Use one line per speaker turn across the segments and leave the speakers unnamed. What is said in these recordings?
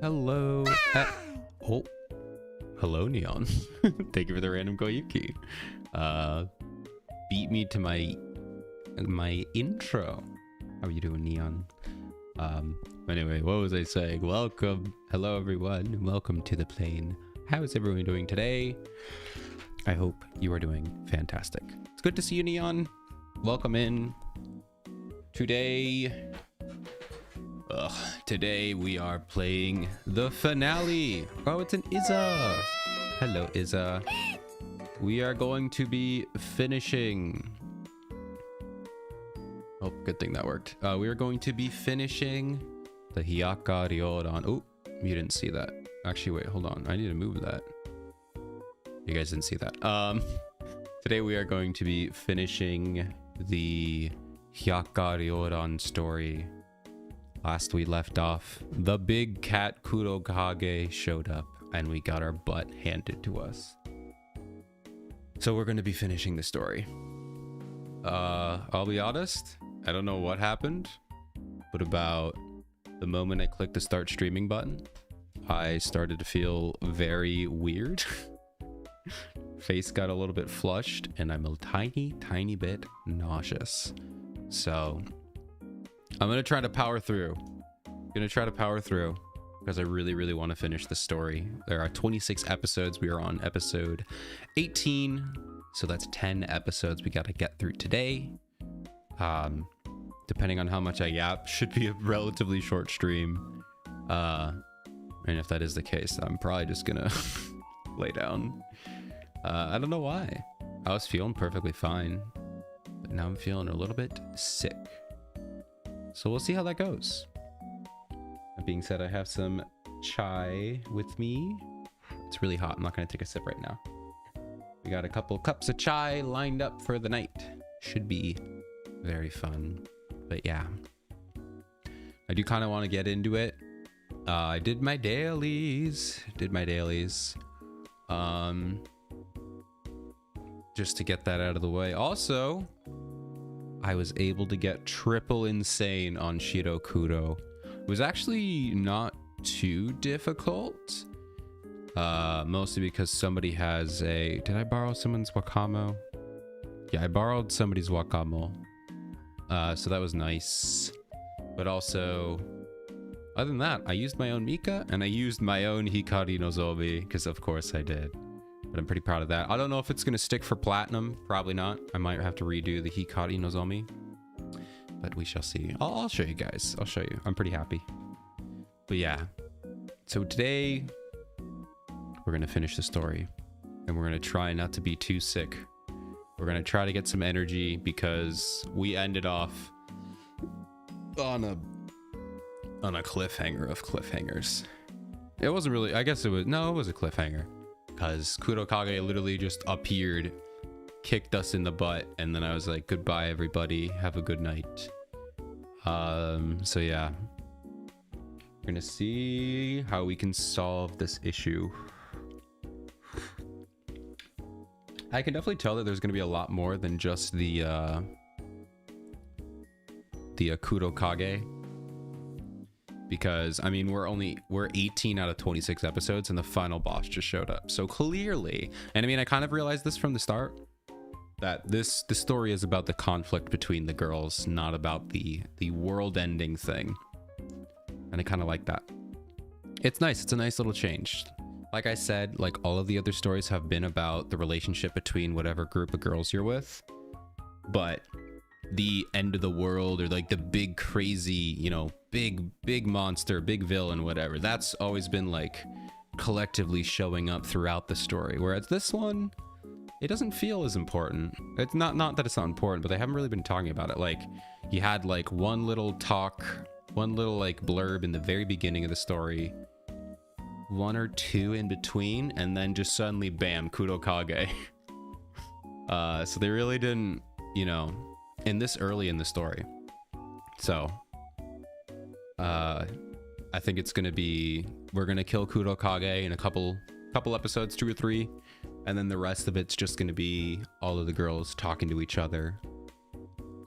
Hello. Oh, hello, Neon. Thank you for the random Koyuki. Beat me to my intro. How are you doing, Neon? Anyway, what was I saying? Welcome. Hello, everyone. Welcome to the plane. How is everyone doing today? I hope you are doing fantastic. It's good to see you, Neon. Welcome in. Today we are playing the finale. Oh, it's an Izza. Hello, Izza. We are going to be finishing. Oh, good thing that worked. We are going to be finishing the Hyakkaryouran. Oh, you didn't see that. Actually, wait, hold on. I need to move that. You guys didn't see that. Today we are going to be finishing the Hyakkaryouran story. Last we left off, the big cat Kurokage showed up and we got our butt handed to us. So we're going to be finishing the story. I'll be honest, I don't know what happened, but about the moment I clicked the start streaming button, I started to feel very weird. Face got a little bit flushed and I'm a tiny bit nauseous. So I'm going to try to power through. Because I really want to finish the story. There are 26 episodes. We are on episode 18. So that's 10 episodes we got to get through today. Depending on how much I yap, should be a relatively short stream. And if that is the case, I'm probably just going to lay down. I don't know why. I was feeling perfectly fine. But now I'm feeling a little bit sick. So we'll see how that goes. That being said, I have some chai with me. It's really hot. I'm not going to take a sip right now. We got a couple cups of chai lined up for the night. Should be very fun. But yeah, I do kind of want to get into it. I did my dailies. Just to get that out of the way. Also, I was able to get triple insane on Shirokuro. It was actually not too difficult. Mostly because somebody has a... Did I borrow someone's Wakamo? Yeah, I borrowed somebody's Wakamo. So that was nice. But also, other than that, I used my own Mika and I used my own Hikari no Zobi, because of course I did. But I'm pretty proud of that. I don't know if it's going to stick for platinum. Probably not. I might have to redo the Hikari no Zomi. But we shall see. I'll show you guys. I'll show you. I'm pretty happy. But yeah. So today, we're going to finish the story. And we're going to try not to be too sick. We're going to try to get some energy because we ended off on a cliffhanger of cliffhangers. It wasn't really... I guess it was... No, it was a cliffhanger. Because Kurokage literally just appeared, kicked us in the butt, and then I was like, goodbye, everybody. Have a good night. So yeah. We're gonna see how we can solve this issue. I can definitely tell that there's gonna be a lot more than just the Kurokage. Because I mean we're 18 out of 26 episodes and the final boss just showed up, so clearly, and I mean I kind of realized this from the start, that the story is about the conflict between the girls, not about the world ending thing. And I kind of like that. It's nice. It's a nice little change. Like I said, like all of the other stories have been about the relationship between whatever group of girls you're with, but the end of the world or like the big crazy, you know, big monster, big villain, whatever, that's always been like collectively showing up throughout the story, whereas this one, it doesn't feel as important. It's not that it's not important, but they haven't really been talking about it. Like you had like one little like blurb in the very beginning of the story, one or two in between, and then just suddenly bam, Kurokage. So they really didn't, you know, in this early in the story. So I think it's gonna be, we're gonna kill Kurokage in a couple episodes, 2 or 3, and then the rest of it's just gonna be all of the girls talking to each other,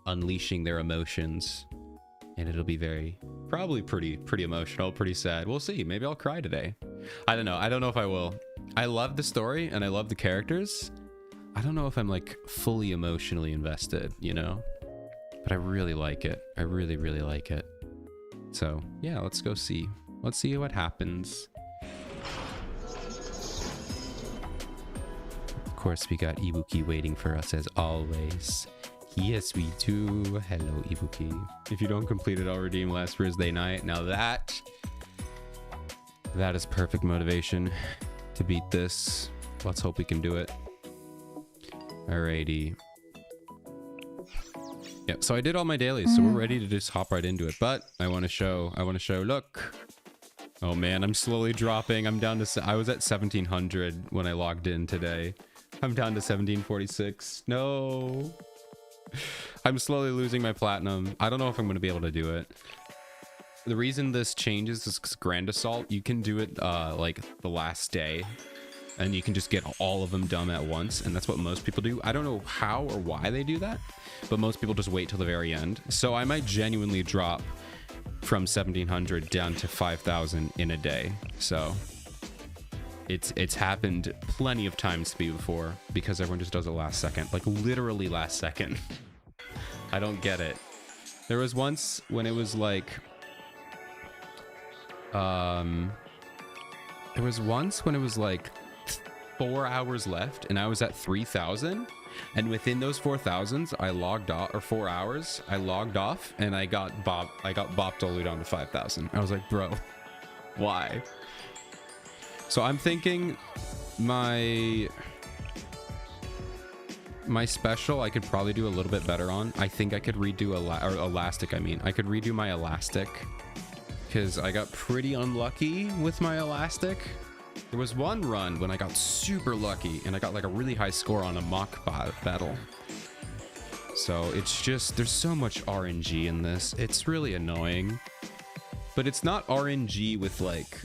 unleashing their emotions, and it'll be very, Probably pretty emotional, pretty sad. We'll see. Maybe I'll cry today. I don't know. I don't know if I will. I love the story and I love the characters. I don't know if I'm like fully emotionally invested, you know? But I really like it. I really like it. So yeah, let's go see. Let's see what happens. Of course, we got Ibuki waiting for us as always. Yes, we do. Hello, Ibuki. If you don't complete it, I'll redeem last Thursday night. Now that is perfect motivation to beat this. Let's hope we can do it. Alrighty. Yep, so I did all my dailies, so we're ready to just hop right into it. But I want to show, look. Oh man, I'm slowly dropping. I'm down to, I was at 1700 when I logged in today. I'm down to 1746. No. I'm slowly losing my platinum. I don't know if I'm going to be able to do it. The reason this changes is because Grand Assault, you can do it like the last day. And you can just get all of them done at once. And that's what most people do. I don't know how or why they do that. But most people just wait till the very end. So I might genuinely drop from 1700 down to 5000 in a day. So it's happened plenty of times to me before because everyone just does it last second, like literally last second. I don't get it. There was once when it was like 4 hours left and I was at 3000, and within those 4000s I logged off, or 4 hours I logged off, and I got bopped all the way down to 5000. I was like, bro, why? So I'm thinking my special I could probably do a little bit better on. I think I could redo elastic. I mean, I could redo my elastic because I got pretty unlucky with my elastic. There was one run when I got super lucky and I got like a really high score on a mock battle. So it's just, there's so much RNG in this. It's really annoying, but it's not RNG with like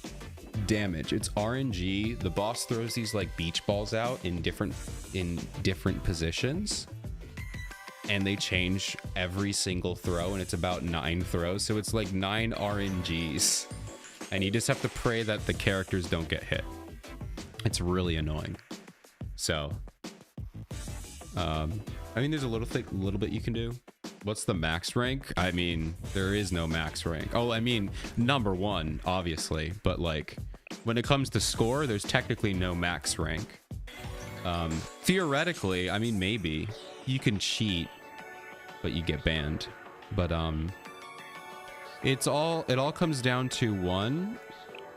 damage. It's RNG. The boss throws these like beach balls out in different positions, and they change every single throw, and it's about 9 throws. So it's like 9 RNGs, and you just have to pray that the characters don't get hit. It's really annoying. So, I mean, there's a little bit you can do. What's the max rank? I mean, there is no max rank. Oh, I mean, number 1, obviously, but like when it comes to score, there's technically no max rank. Theoretically, I mean, maybe you can cheat, but you get banned. But it all comes down to one,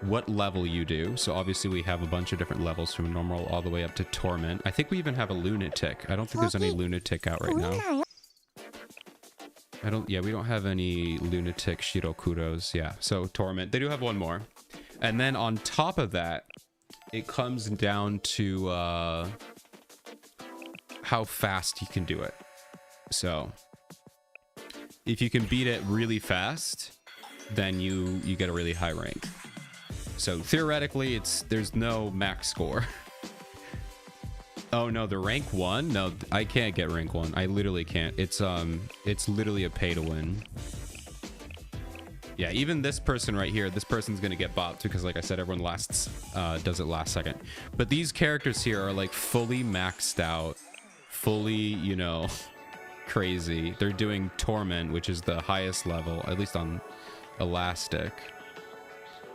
what level you do. So obviously we have a bunch of different levels from normal all the way up to torment. I think we even have a lunatic. I don't think there's any lunatic out right now. Yeah, we don't have any lunatic Shirokuros. Yeah, so torment. They do have one more. And then on top of that, it comes down to how fast you can do it. So if you can beat it really fast, then you get a really high rank. So theoretically, there's no max score. Oh no, the rank 1? No, I can't get rank 1. I literally can't. It's literally a pay to win. Yeah, even this person right here, this person's gonna get bopped because, like I said, everyone does it last second. But these characters here are like fully maxed out, fully, you know, crazy. They're doing torment, which is the highest level, at least on elastic.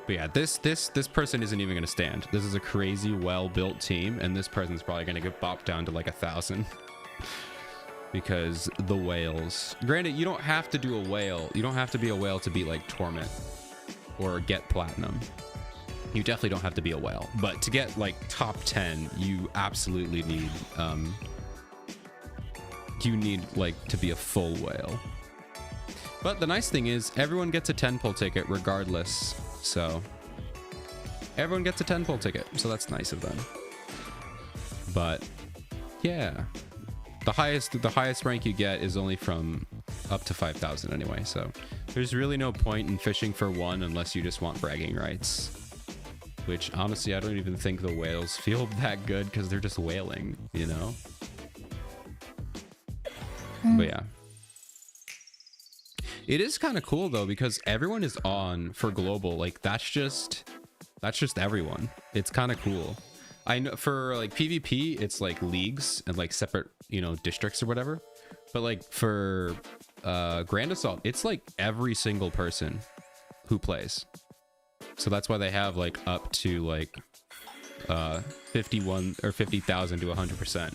But yeah, this person isn't even gonna stand. This is a crazy, well-built team, and this person's probably gonna get bopped down to like 1000 because the whales. Granted, you don't have to do a whale. You don't have to be a whale to beat like torment or get platinum. You definitely don't have to be a whale, but to get like top 10, you absolutely need like to be a full whale. But the nice thing is everyone gets a 10-pull ticket regardless. So everyone gets a 10-pull ticket, so that's nice of them. But yeah, the highest rank you get is only from up to 5000 anyway. So there's really no point in fishing for 1 unless you just want bragging rights. Which honestly, I don't even think the whales feel that good because they're just whaling, you know. But yeah. It is kind of cool though, because everyone is on for global. Like that's just everyone. It's kind of cool. I know for like PvP, it's like leagues and like separate, you know, districts or whatever. But like for Grand Assault, it's like every single person who plays. So that's why they have like up to like 51 or 50,000 to 100%.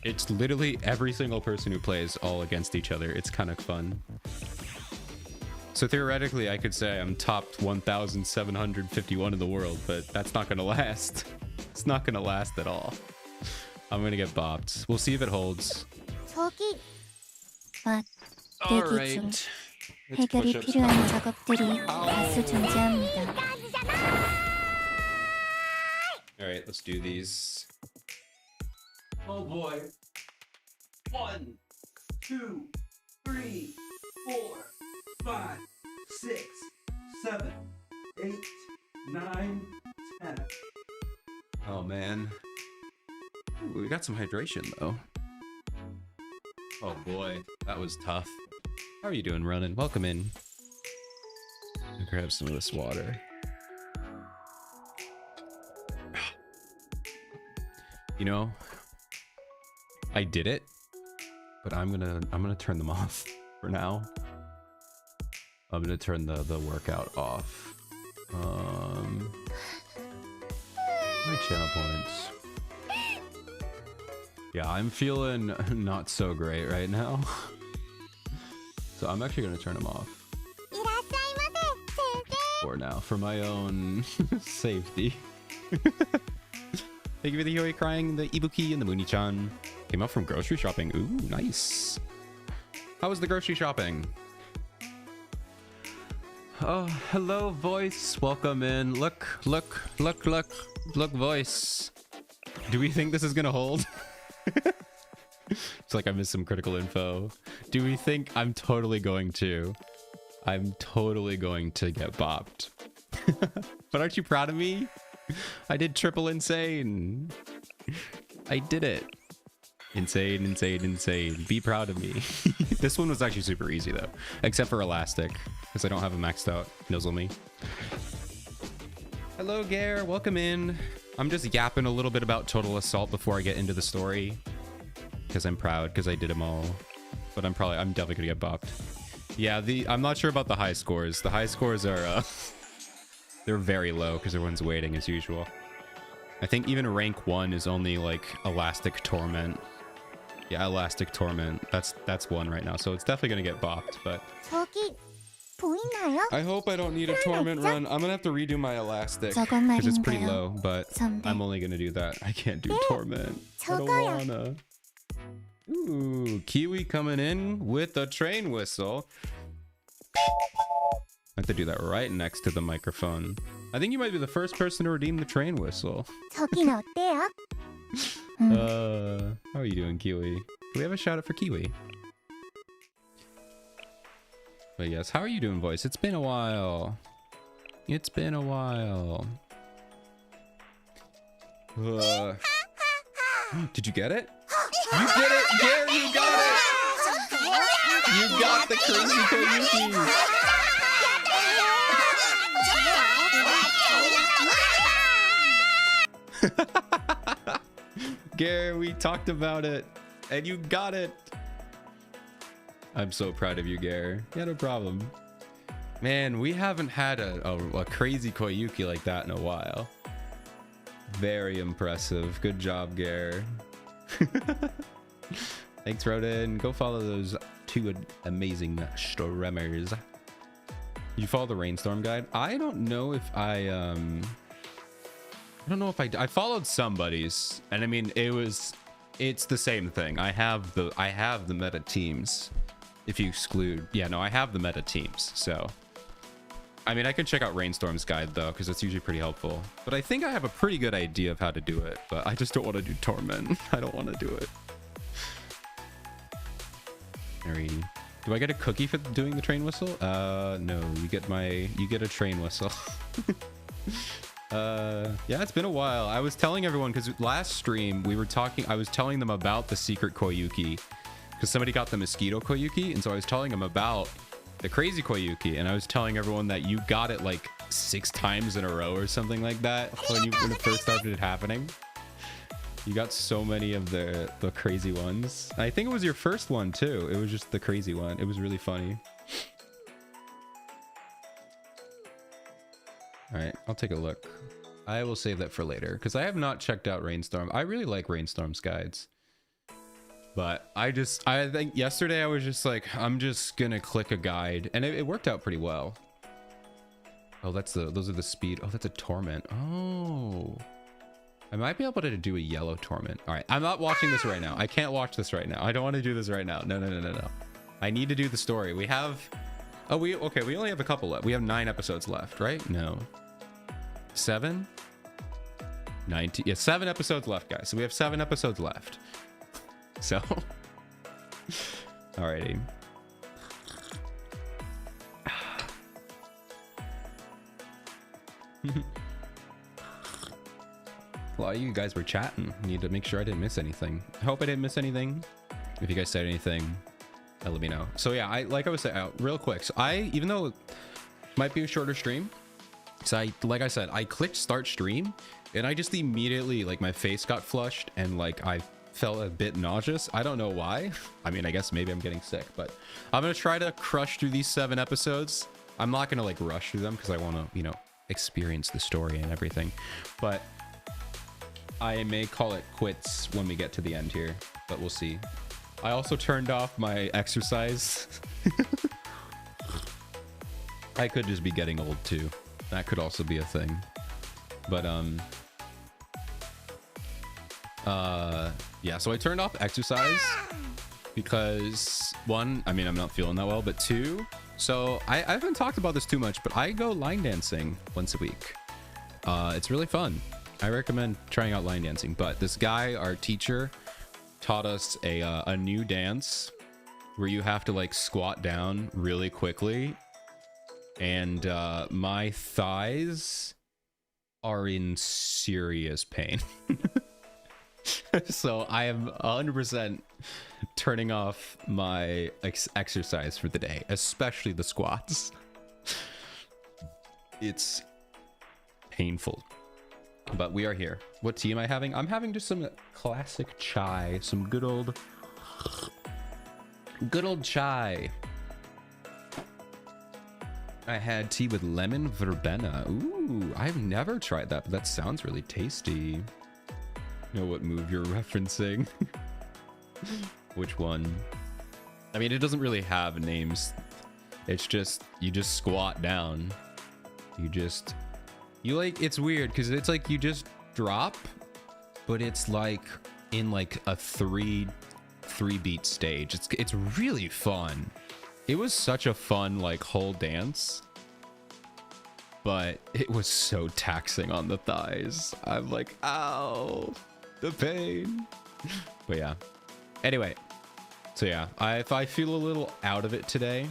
It's literally every single person who plays all against each other. It's kind of fun. So theoretically, I could say I'm top 1,751 in the world, but that's not gonna last. It's not gonna last at all. I'm gonna get bopped. We'll see if it holds. All right.
해결이 필요한 작업들이 다수 존재합니다.
All right, let's do these. Oh boy. 1, 2, 3, 4, 5, 6, 7, 8, 9, 10. Oh man. Ooh, we got some hydration though. Oh boy, that was tough. How are you doing, Ronan? Welcome in. I'll grab some of this water. You know, I did it, but I'm gonna turn them off for now. I'm gonna turn the workout off. My channel points. Yeah, I'm feeling not so great right now. So I'm actually gonna turn them off. For now, for my own safety. Thank you for the Yoi crying, the Ibuki, and the Mooni-chan. Came out from grocery shopping. Ooh, nice. How was the grocery shopping? Oh, hello, voice. Welcome in. Look, voice. Do we think this is gonna hold? It's like I missed some critical info. Do we think I'm totally going to get bopped? But aren't you proud of me? I did triple insane. I did it. Insane. Be proud of me. This one was actually super easy though, except for elastic, because I don't have a maxed out Nizzle me. Hello, Gare. Welcome in. I'm just yapping a little bit about Total Assault before I get into the story, because I'm proud because I did them all. But I'm definitely gonna get bopped. Yeah, I'm not sure about the high scores. The high scores are they're very low because everyone's waiting as usual. I think even rank 1 is only like Elastic Torment. Yeah, Elastic Torment. That's 1 right now, so it's definitely gonna get bopped. But I hope I don't need a Torment run. I'm gonna have to redo my Elastic because it's pretty low, but I'm only gonna do that. I can't do Torment. I don't wanna. Ooh, Kiwi coming in with a train whistle. I have to do that right next to the microphone. I think you might be the first person to redeem the train whistle. How are you doing, Kiwi? Do we have a shout out for Kiwi? But yes, how are you doing, voice? It's been a while. Did you get it? You did it! Gary, you got it! You got the crazy Koyuki! Gare, we talked about it, and you got it. I'm so proud of you, Gare. Yeah, no problem. Man, we haven't had a crazy Koyuki like that in a while. Very impressive. Good job, Gare. Thanks, Rodin. Go follow those 2 amazing streamers. You follow the rainstorm guide? I don't know if I followed somebody's, and I mean it's the same thing. I have the meta teams. If you exclude, I have the meta teams. So I mean, I could check out Rainstorm's guide though, because it's usually pretty helpful. But I think I have a pretty good idea of how to do it, but I just don't want to do Torment. I don't want to do it. Alrighty. Do I get a cookie for doing the train whistle? No, you get a train whistle. Yeah, it's been a while. I was telling everyone, because last stream I was telling them about the secret Koyuki, because somebody got the mosquito Koyuki, and so I was telling them about the crazy Koyuki, and I was telling everyone that you got it like 6 times in a row or something like that when it first started happening. You got so many of the crazy ones. I think it was your first one too. It was just the crazy one. It was really funny. All right, I'll take a look. I will save that for later because I have not checked out Rainstorm. I really like Rainstorm's guides. But I think yesterday I was just like, I'm just gonna click a guide, and it worked out pretty well. Oh, those are the speed. Oh, that's a torment. Oh, I might be able to do a yellow torment. All right, I'm not watching this right now. I can't watch this right now. I don't want to do this right now. No. I need to do the story. We have, we only have a couple left. We have 9 episodes left, right? No, 7, 19. Yeah, 7 episodes left, guys. So we have 7 episodes left. So, alrighty. A lot of you guys were chatting. Need to make sure I didn't miss anything. I hope I didn't miss anything. If you guys said anything, let me know. So yeah, like I was saying, real quick. So even though it might be a shorter stream, so like I said, I clicked start stream, and I just immediately, like, my face got flushed, and like I felt a bit nauseous. I don't know why. I mean, I guess maybe I'm getting sick, but I'm gonna try to crush through these 7 episodes. I'm not gonna like rush through them because I want to, you know, experience the story and everything, but I may call it quits when we get to the end here, but we'll see. I also turned off my exercise. I could just be getting old too. That could also be a thing, but yeah, so I turned off exercise because 1, I mean, I'm not feeling that well, but 2, so I haven't talked about this too much, but I go line dancing once a week. It's really fun. I recommend trying out line dancing. But this guy, our teacher, taught us a new dance where you have to like squat down really quickly, and my thighs are in serious pain. So I am 100% turning off my exercise for the day, especially the squats. It's painful, but we are here. What tea am I having? I'm having just some classic chai, some good old chai. I had tea with lemon verbena. Ooh, I've never tried that, but that sounds really tasty. Know what move you're referencing? Which one? I mean, it doesn't really have names. It's just, you just squat down. You like, it's weird because it's like you just drop, but it's like in like a three beat stage. It's really fun. It was such a fun like whole dance, but it was so taxing on the thighs. I'm like, ow, the pain. But yeah, anyway, so yeah, if I feel a little out of it today,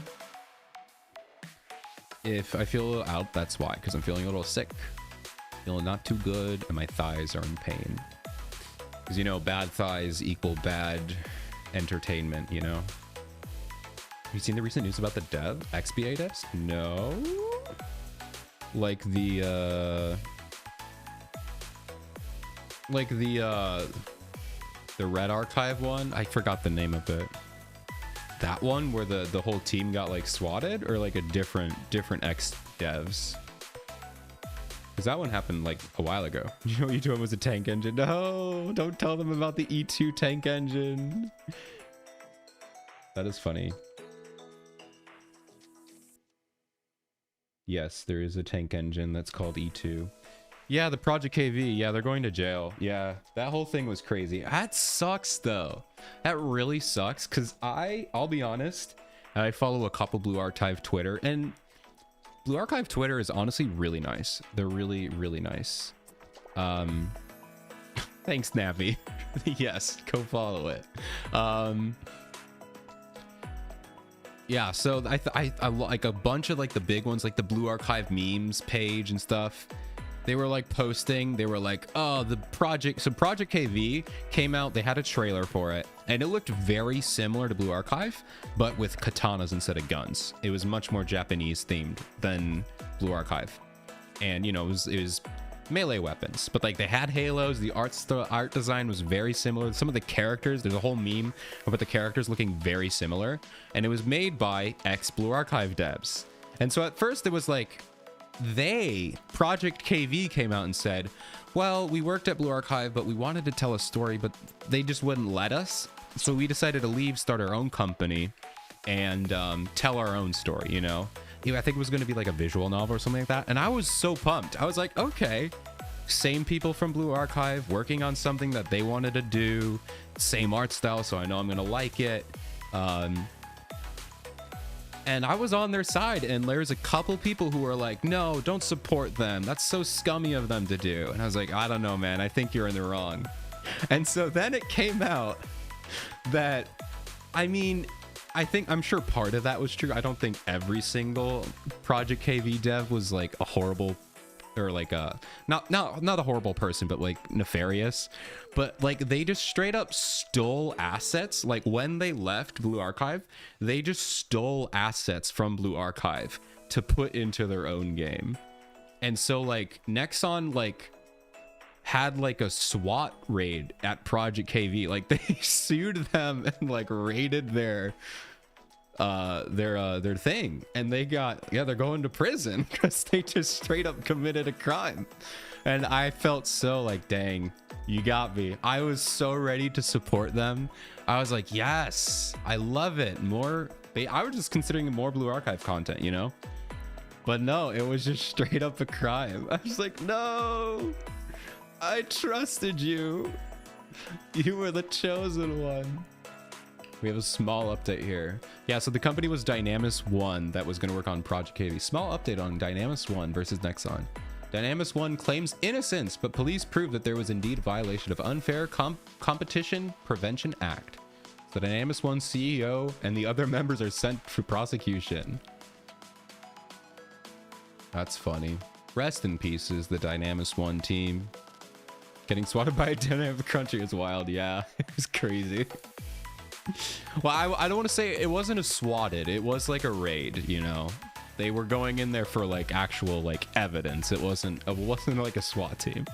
if I feel a little out, that's why, because I'm feeling a little sick, feeling not too good, and my thighs are in pain. Because, you know, bad thighs equal bad entertainment, you know? Have you seen the recent news about the XBA devs? No? Like the Red Archive one? I forgot the name of it. That one where the whole team got like swatted, or like a different X devs? Because that one happened like a while ago. You know what E2 was a tank engine? No, don't tell them about the E2 tank engine. That is funny. Yes, there is a tank engine that's called E2. Yeah, the Project KV. Yeah, they're going to jail. Yeah, that whole thing was crazy. That sucks, though. That really sucks, because I'll be honest, I follow a couple Blue Archive Twitter, and Blue Archive Twitter is honestly really nice. They're really, really nice. Thanks, Navi. Yes, go follow it. Yeah, so I like a bunch of like the big ones, like the Blue Archive memes page and stuff. they were like posting, they were like, oh, the project, so Project KV came out, they had a trailer for it, and it looked very similar to Blue Archive, but with katanas instead of guns. It was much more Japanese themed than Blue Archive. And, you know, it was melee weapons, but like they had halos. The art design was very similar. Some of the characters, there's a whole meme about the characters looking very similar, and it was made by ex Blue Archive devs. And so at first it was like, Project KV came out and said, well, we worked at Blue Archive, but we wanted to tell a story, but they just wouldn't let us. So we decided to leave, start our own company, and tell our own story, you know? I think it was going to be like a visual novel or something like that. And I was so pumped. I was like, okay, same people from Blue Archive working on something that they wanted to do, same art style, so I know I'm going to like it. And I was on their side, and there's a couple people who were like, no, don't support them. That's so scummy of them to do. And I was like, I don't know, man. I think you're in the wrong. And so then it came out that, I mean, I'm sure part of that was true. I don't think every single Project KV dev was like a horrible, or like a not a horrible person, but like nefarious. But like they just straight up stole assets. Like when they left Blue Archive, they just stole assets from Blue Archive to put into their own game. And so like Nexon like had like a SWAT raid at Project KV. Like they sued them and like raided their thing, and they got, they're going to prison because they just straight up committed a crime. And I felt so like, dang, you got me. I was so ready to support them. I was like, yes, I love it. More, I was just considering more Blue Archive content, you know? But no, it was just straight up a crime. I was like, no, I trusted you. You were the chosen one. We have a small update here. Yeah, so the company was Dynamis 1 that was going to work on Project KV. Small update on Dynamis 1 versus Nexon. Dynamis 1 claims innocence, but police proved that there was indeed a violation of Unfair Competition Prevention Act. So Dynamis 1 CEO and the other members are sent for prosecution. That's funny. Rest in pieces, the Dynamis 1 team. Getting swatted by a dynamic country is wild. Yeah, it was crazy. Well, I don't want to say it wasn't a swatted. It was like a raid, you know. They were going in there for like actual like evidence. It wasn't like a SWAT team.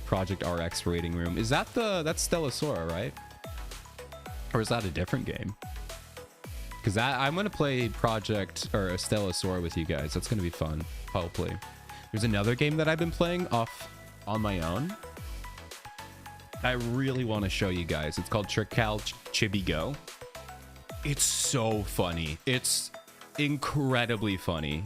Project RX raiding room. Is that that's Stellasora, right? Or is that a different game? Because I'm gonna play Project or Stellasora with you guys. That's gonna be fun. Hopefully. There's another game that I've been playing on my own. I really want to show you guys. It's called Trical Chibi Go. It's so funny. It's incredibly funny.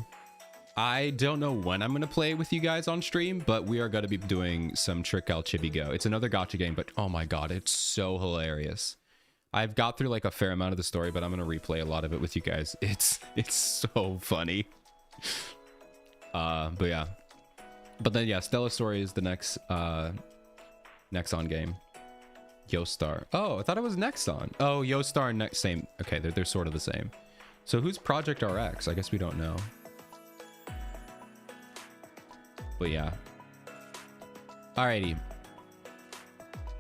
I don't know when I'm going to play with you guys on stream, but we are going to be doing some Trical Chibi Go. It's another gacha game, but oh my god, it's so hilarious. I've got through like a fair amount of the story, but I'm going to replay a lot of it with you guys. It's so funny. But yeah. But then yeah, Stellasora is the next Nexon game. Yostar. Oh, I thought it was Nexon. Oh, Yostar and same. Okay, they're sort of the same. So who's Project RX? I guess we don't know. But yeah. Alrighty.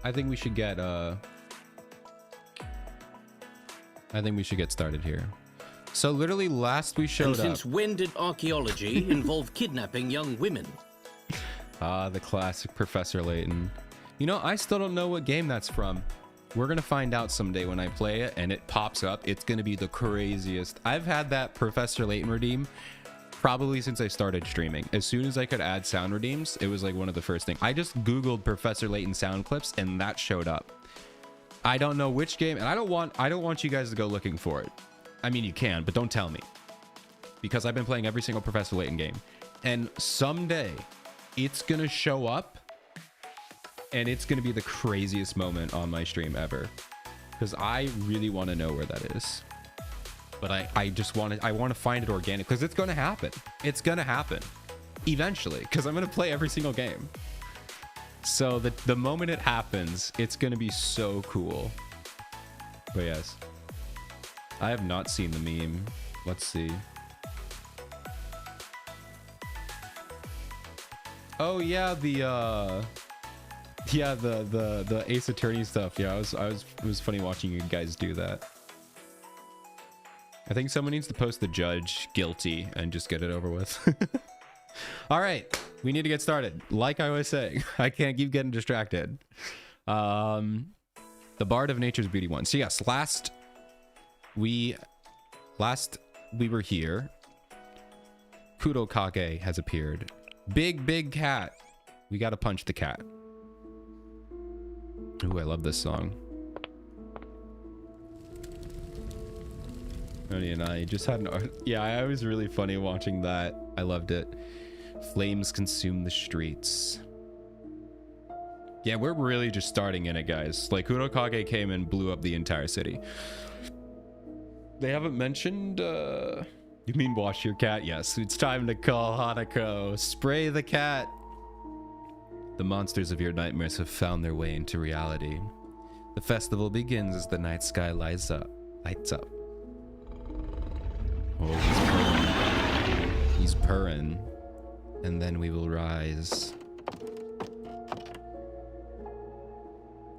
I think we should get started here. So literally last we showed up.
Since when did archaeology involve kidnapping young women?
Ah, the classic Professor Layton. You know, I still don't know what game that's from. We're gonna find out someday when I play it and it pops up. It's gonna be the craziest. I've had that Professor Layton redeem probably since I started streaming. As soon as I could add sound redeems, it was like one of the first things. I just Googled Professor Layton sound clips and that showed up. I don't know which game, and I don't want you guys to go looking for it. I mean, you can, but don't tell me. Because I've been playing every single Professor Layton game. And someday, it's gonna show up, and it's gonna be the craziest moment on my stream ever. Because I really want to know where that is. But I want to find it organic, because it's gonna happen. It's gonna happen. Eventually, because I'm gonna play every single game. So the moment it happens, it's gonna be so cool. But yes. I have not seen the meme. Let's see. Oh yeah, the Ace Attorney stuff. Yeah, it was funny watching you guys do that. I think someone needs to post the judge guilty and just get it over with. All right, we need to get started. Like I was saying, I can't keep getting distracted. The Bard of Nature's Beauty one. So yes, last we were here. Kurokage has appeared. Big cat. We gotta punch the cat. Ooh, I love this song. And I just had an... Yeah, it was really funny watching that. I loved it. Flames consume the streets. Yeah, we're really just starting in it, guys. Like, Kurokage came and blew up the entire city. They haven't mentioned... You mean wash your cat? Yes, it's time to call Hanako. Spray the cat. The monsters of your nightmares have found their way into reality. The festival begins as the night sky lights up. Oh, he's purring. He's purring. And then we will rise.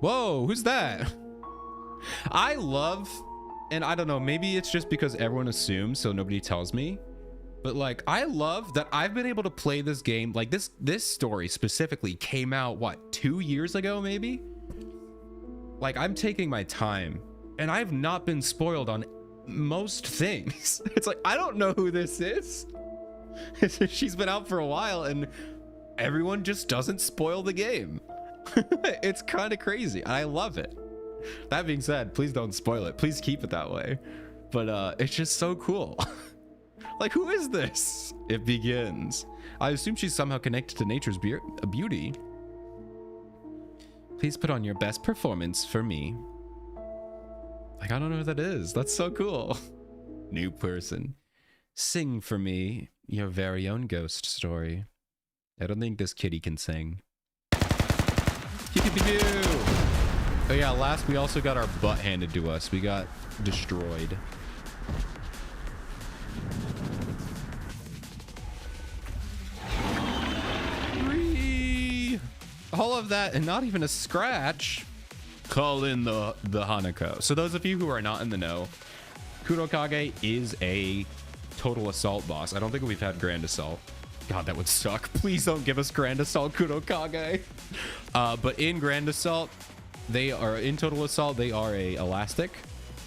Whoa, who's that? I love... And I don't know, maybe it's just because everyone assumes, so nobody tells me. But like, I love that I've been able to play this game. Like this story specifically came out, what, 2 years ago, maybe? Like, I'm taking my time and I've not been spoiled on most things. It's like, I don't know who this is. She's been out for a while and everyone just doesn't spoil the game. It's kind of crazy. I love it. That being said, please don't spoil it. Please keep it that way. But it's just so cool. Like, who is this? It begins. I assume she's somehow connected to nature's beauty. Please put on your best performance for me. Like, I don't know who that is. That's so cool. New person. Sing for me your very own ghost story. I don't think this kitty can sing. Pew-pew-pew-pew! Oh yeah, last we also got our butt handed to us. We got destroyed. All of that and not even a scratch. Call in the Hanako. So those of you who are not in the know, Kurokage is a total assault boss. I don't think we've had Grand Assault. God, that would suck. Please don't give us Grand Assault Kurokage. But in Grand Assault, they are in Total Assault. They are a elastic,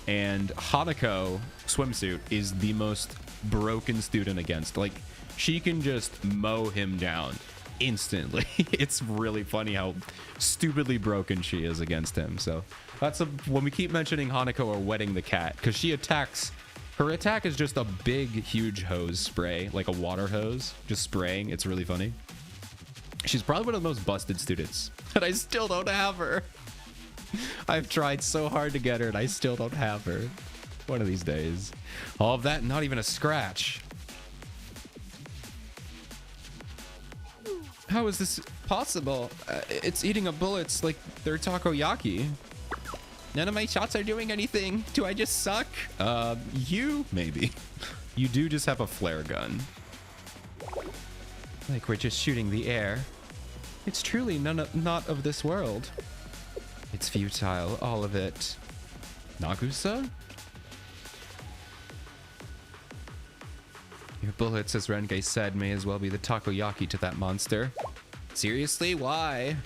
and Hanako swimsuit is the most broken student against. Like, she can just mow him down instantly. It's really funny how stupidly broken she is against him. So that's when we keep mentioning Hanako or wetting the cat, because she attacks. Her attack is just a big, huge hose spray, like a water hose, just spraying. It's really funny. She's probably one of the most busted students, and I still don't have her. I've tried so hard to get her, and I still don't have her. One of these days. All of that, not even a scratch. How is this possible? It's eating up bullets like they're takoyaki. None of my shots are doing anything. Do I just suck? You, maybe. You do just have a flare gun. Like we're just shooting the air. It's truly not of this world. It's futile, all of it. Nagusa? Your bullets, as Renge said, may as well be the takoyaki to that monster. Seriously? Why?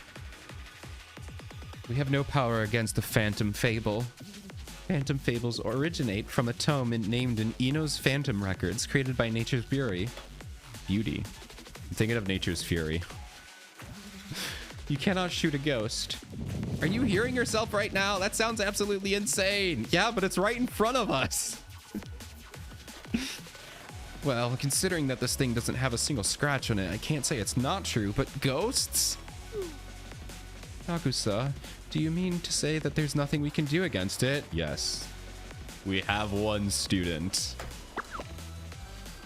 We have no power against the Phantom Fable. Phantom Fables originate from a tome named in Ino's Phantom Records, created by Nature's Beauty. I'm thinking of Nature's Fury. You cannot shoot a ghost. Are you hearing yourself right now? That sounds absolutely insane. Yeah, but it's right in front of us. Well, considering that this thing doesn't have a single scratch on it, I can't say it's not true, but ghosts? Nagusa, do you mean to say that there's nothing we can do against it? Yes. We have one student.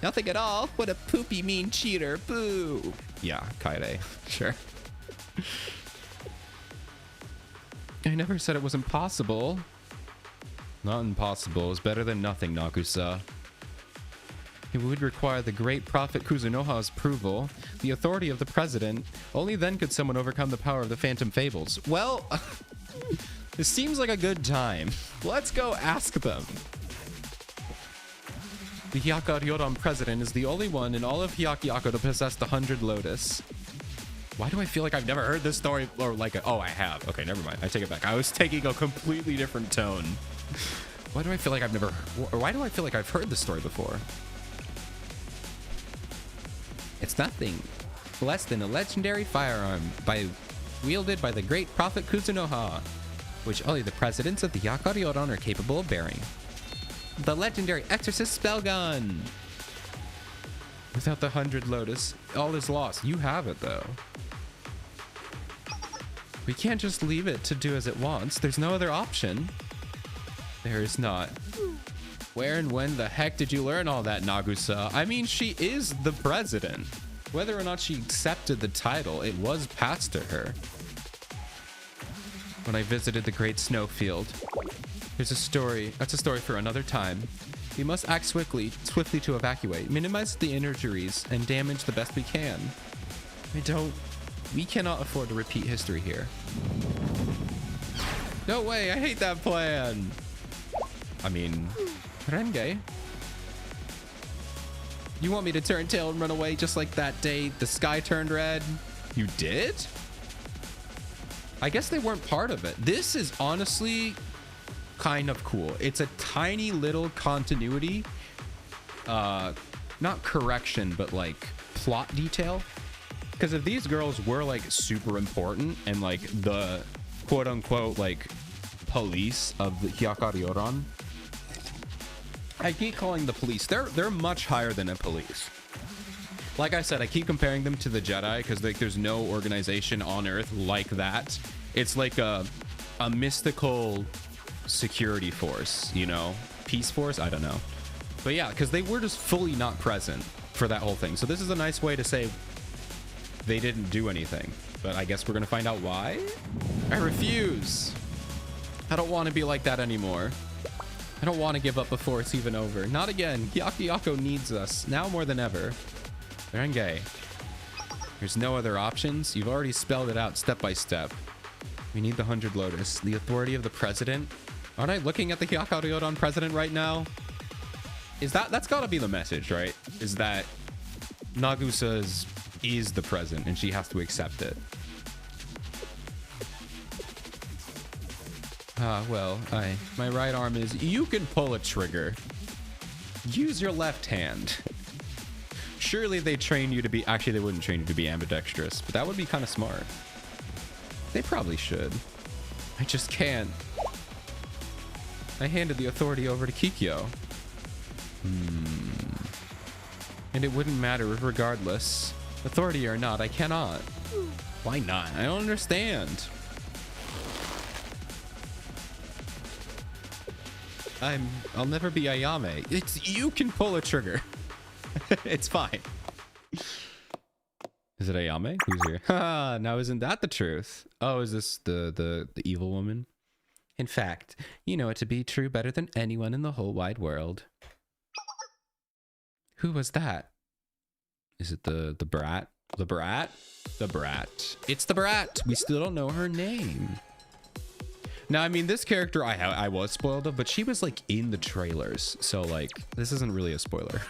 Nothing at all. What a poopy mean cheater. Boo. Yeah, Kaede. Sure. I never said it was impossible. Not impossible is better than nothing, Nagusa. It would require the great prophet Kuzunoha's approval, the authority of the president. Only then could someone overcome the power of the phantom fables. Well, this seems like a good time. Let's go ask them. The Hyakkaryouran president is the only one in all of Hyakkyako to possess the 100 Lotus. Why do I feel like I've never heard this story? Or like, oh, I have. Okay, never mind. I take it back. I was taking a completely different tone. Why do I feel like I've never... Or why do I feel like I've heard this story before? It's nothing less than a legendary firearm wielded by the great prophet Kuzunoha, which only the presidents of the Hyakkaryouran are capable of bearing. The legendary exorcist spell gun. Without the 100 Lotus, all is lost. You have it, though. We can't just leave it to do as it wants. There's no other option. There is not. Where and when the heck did you learn all that, Nagusa? I mean, she is the president. Whether or not she accepted the title, it was passed to her. When I visited the great snowfield. There's a story. That's a story for another time. We must act swiftly to evacuate, minimize the injuries, and damage the best we can. We cannot afford to repeat history here. No way, I hate that plan. I mean, Renge. You want me to turn tail and run away just like that day the sky turned red? You did? I guess they weren't part of it. This is honestly kind of cool. It's a tiny little continuity, not correction, but like plot detail. Because if these girls were like super important and like the quote unquote like police of the Hyakkaryouran, I keep calling the police. They're much higher than a police. Like I said, I keep comparing them to the Jedi because like there's no organization on Earth like that. It's like a mystical security force, you know, peace force. I don't know, but yeah, because they were just fully not present for that whole thing. So this is a nice way to say they didn't do anything. But I guess we're gonna find out why. I refuse. I don't want to be like that anymore. I don't want to give up before it's even over. Not again. Hyakkyako needs us now more than ever. Renge. There's no other options. You've already spelled it out step by step. We need the 100 Lotus. The authority of the president. Aren't I looking at the Hyakkaryouran president right now? That's gotta be the message, right? Is that Nagusa is the president and she has to accept it. Well, my right arm is... You can pull a trigger. Use your left hand. Surely they train you to be... Actually, they wouldn't train you to be ambidextrous, but that would be kind of smart. They probably should. I just can't. I handed the authority over to Kikyo. And it wouldn't matter regardless. Authority or not, I cannot. Why not? I don't understand. I'll never be Ayame. You can pull a trigger. It's fine. Is it Ayame? Who's here? Ha! Now isn't that the truth? Oh, is this the evil woman? In fact, you know it to be true better than anyone in the whole wide world. Who was that? Is it the brat? The brat? The brat. It's the brat. We still don't know her name. Now, I mean, this character I was spoiled of, but she was like in the trailers. So like, this isn't really a spoiler.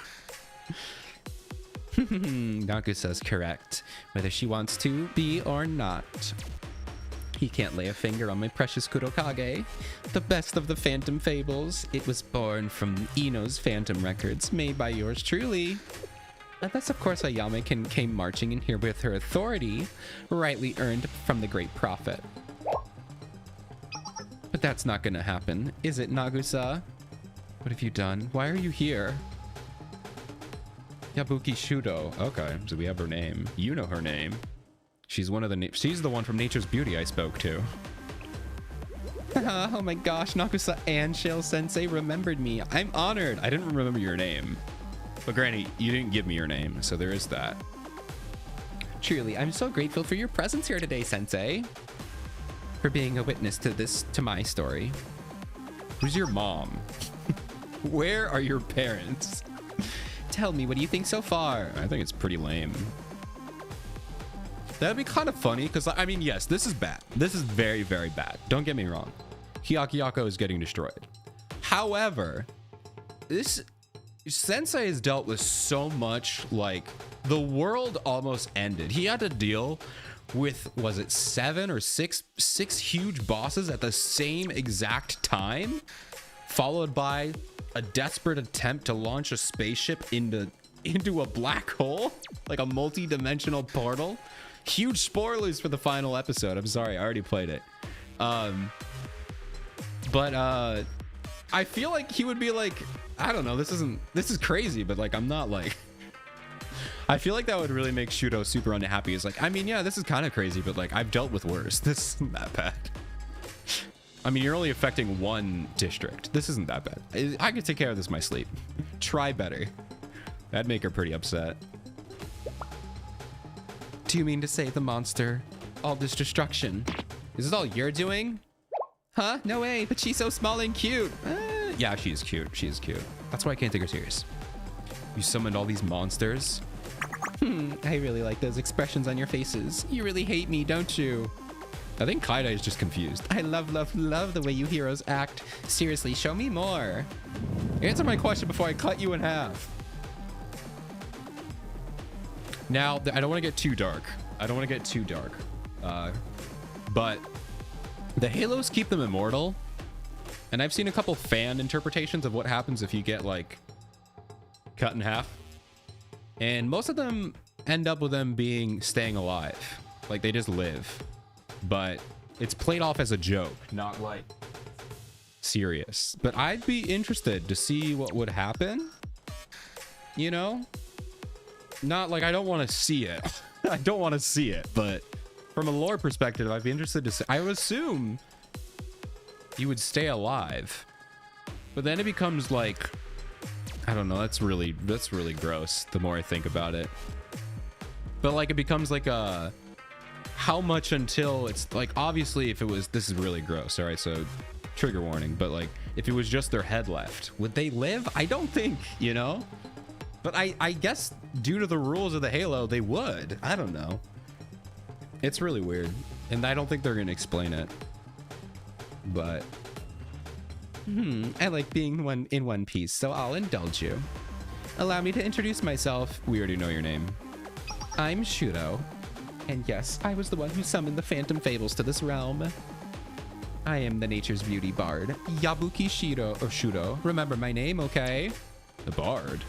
Nagusa's correct, whether she wants to be or not. He can't lay a finger on my precious Kurokage, the best of the Phantom Fables. It was born from Ino's Phantom Records, made by yours truly. Unless, of course, Ayame came marching in here with her authority, rightly earned from the great prophet. But that's not gonna happen, is it, Nagusa? What have you done? Why are you here? Yabuki Shudo. Okay, so we have her name. You know her name. She's she's the one from Nature's Beauty I spoke to. Oh my gosh, Nagusa and Shale Sensei remembered me. I'm honored. I didn't remember your name. But Granny, you didn't give me your name, so there is that. Truly, I'm so grateful for your presence here today, Sensei. For being a witness to my story. Who's your mom? Where are your parents? Tell me, what do you think so far? I think it's pretty lame. That'd be kind of funny because, I mean, yes, this is bad. This is very, very bad. Don't get me wrong. Hyakko is getting destroyed. However, this Sensei has dealt with so much, like, the world almost ended. He had to deal with, was it 7 or 6 huge bosses at the same exact time, followed by a desperate attempt to launch a spaceship into a black hole, like a multi-dimensional portal. Huge spoilers for the final episode. I'm sorry, I already played it. But I feel like he would be like, I don't know, this is crazy, but like, I'm not like, I feel like that would really make Shudo super unhappy. It's like, I mean, yeah, this is kind of crazy, but like, I've dealt with worse. This isn't that bad. I mean, you're only affecting one district. This isn't that bad. I could take care of this in my sleep. Try better. That'd make her pretty upset. Do you mean to say the monster? All this destruction. Is this all you're doing? Huh? No way, but she's so small and cute. Yeah, she is cute. She is cute. That's why I can't take her serious. You summoned all these monsters? I really like those expressions on your faces. You really hate me, don't you? I think Kaida is just confused. I love the way you heroes act. Seriously, show me more. Answer my question before I cut you in half. Now, I don't want to get too dark. But the Halos keep them immortal. And I've seen a couple fan interpretations of what happens if you get, like, cut in half. And most of them end up with them staying alive. Like, they just live. But it's played off as a joke, not like serious. But I'd be interested to see what would happen. You know? Not like I don't want to see it. I don't want to see it, but from a lore perspective, I'd be interested to see. I would assume you would stay alive. But then it becomes like, I don't know, that's really gross the more I think about it. But like it becomes like a how much until it's like, obviously if it was, this is really gross, all right, so trigger warning, but like if it was just their head left, would they live? I don't think, you know, but I guess due to the rules of the Halo, they would. I don't know. It's really weird, and I don't think they're gonna explain it, but I like being in one piece, so I'll indulge you. Allow me to introduce myself. We already know your name. I'm Shudo. And yes, I was the one who summoned the Phantom Fables to this realm. I am the Nature's Beauty Bard, Yabuki Shudo. Remember my name, okay? The Bard?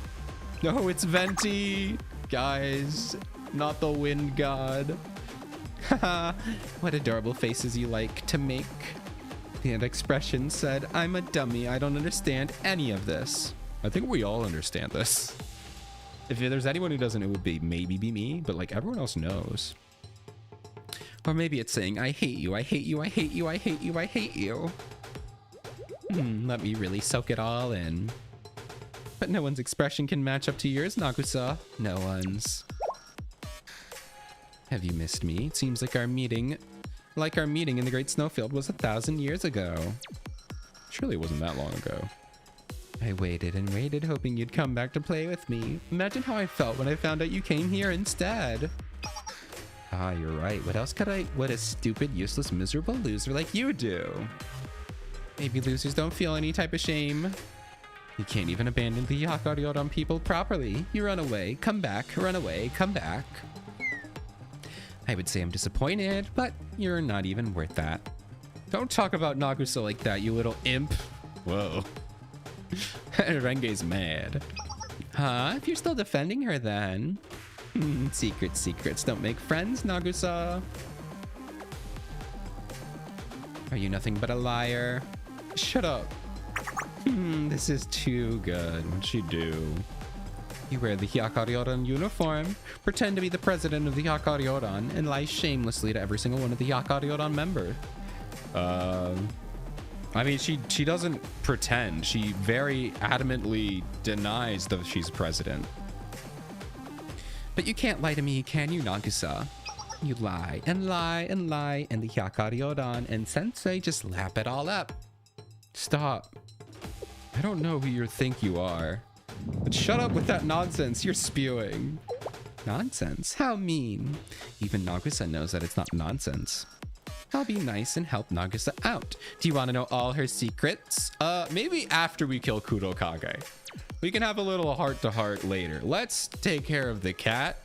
No, it's Venti. Guys, not the Wind God. Haha, what adorable faces you like to make. The expression said, I'm a dummy, I don't understand any of this. I think we all understand this. If there's anyone who doesn't, it would maybe be me, but like everyone else knows. Or maybe it's saying, I hate you, I hate you, I hate you, I hate you, I hate you. Let me really soak it all in. But no one's expression can match up to yours, Nagusa. No one's. Have you missed me? It seems like our meeting in the Great Snowfield was 1,000 years ago. Surely it wasn't that long ago. I waited and waited, hoping you'd come back to play with me. Imagine how I felt when I found out you came here instead. Ah, you're right. What else could what a stupid, useless, miserable loser like you do? Maybe losers don't feel any type of shame. You can't even abandon the Hyakkaryouran people properly. You run away, come back, run away, come back. I would say I'm disappointed, but you're not even worth that. Don't talk about Nagusa like that, you little imp. Whoa. Renge's mad. Huh? If you're still defending her then. Secrets don't make friends, Nagusa. Are you nothing but a liar? Shut up. This is too good. What'd she do? You wear the Hyakkaryouran uniform, pretend to be the president of the Hyakkaryouran, and lie shamelessly to every single one of the Hyakkaryouran members. I mean, she doesn't pretend. She very adamantly denies that she's president. But you can't lie to me, can you, Nagusa? You lie and lie and lie, and the Hyakkaryouran and Sensei just lap it all up. Stop. I don't know who you think you are. But shut up with that nonsense you're spewing. Nonsense? How mean. Even Nagusa knows that it's not nonsense. I'll be nice and help Nagusa out. Do you want to know all her secrets? Maybe after we kill Kurokage. We can have a little heart-to-heart later. Let's take care of the cat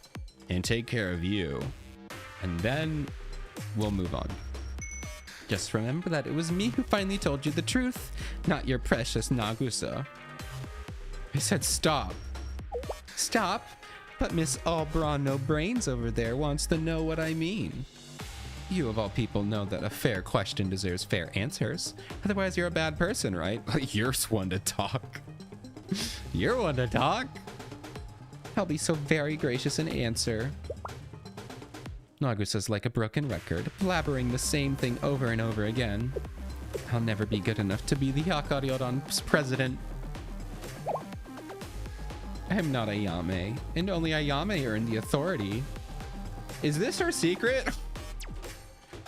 and take care of you. And then we'll move on. Just remember that it was me who finally told you the truth, not your precious Nagusa. I said stop. Stop? But Miss All Bra No Brains over there wants to know what I mean. You of all people know that a fair question deserves fair answers. Otherwise you're a bad person, right? You're one to talk. You're one to talk. I'll be so very gracious and answer. Nagusa's like a broken record, blabbering the same thing over and over again. I'll never be good enough to be the Hyakkaryouran's president. I'm not Ayame, and only Ayame earned the authority. Is this her secret?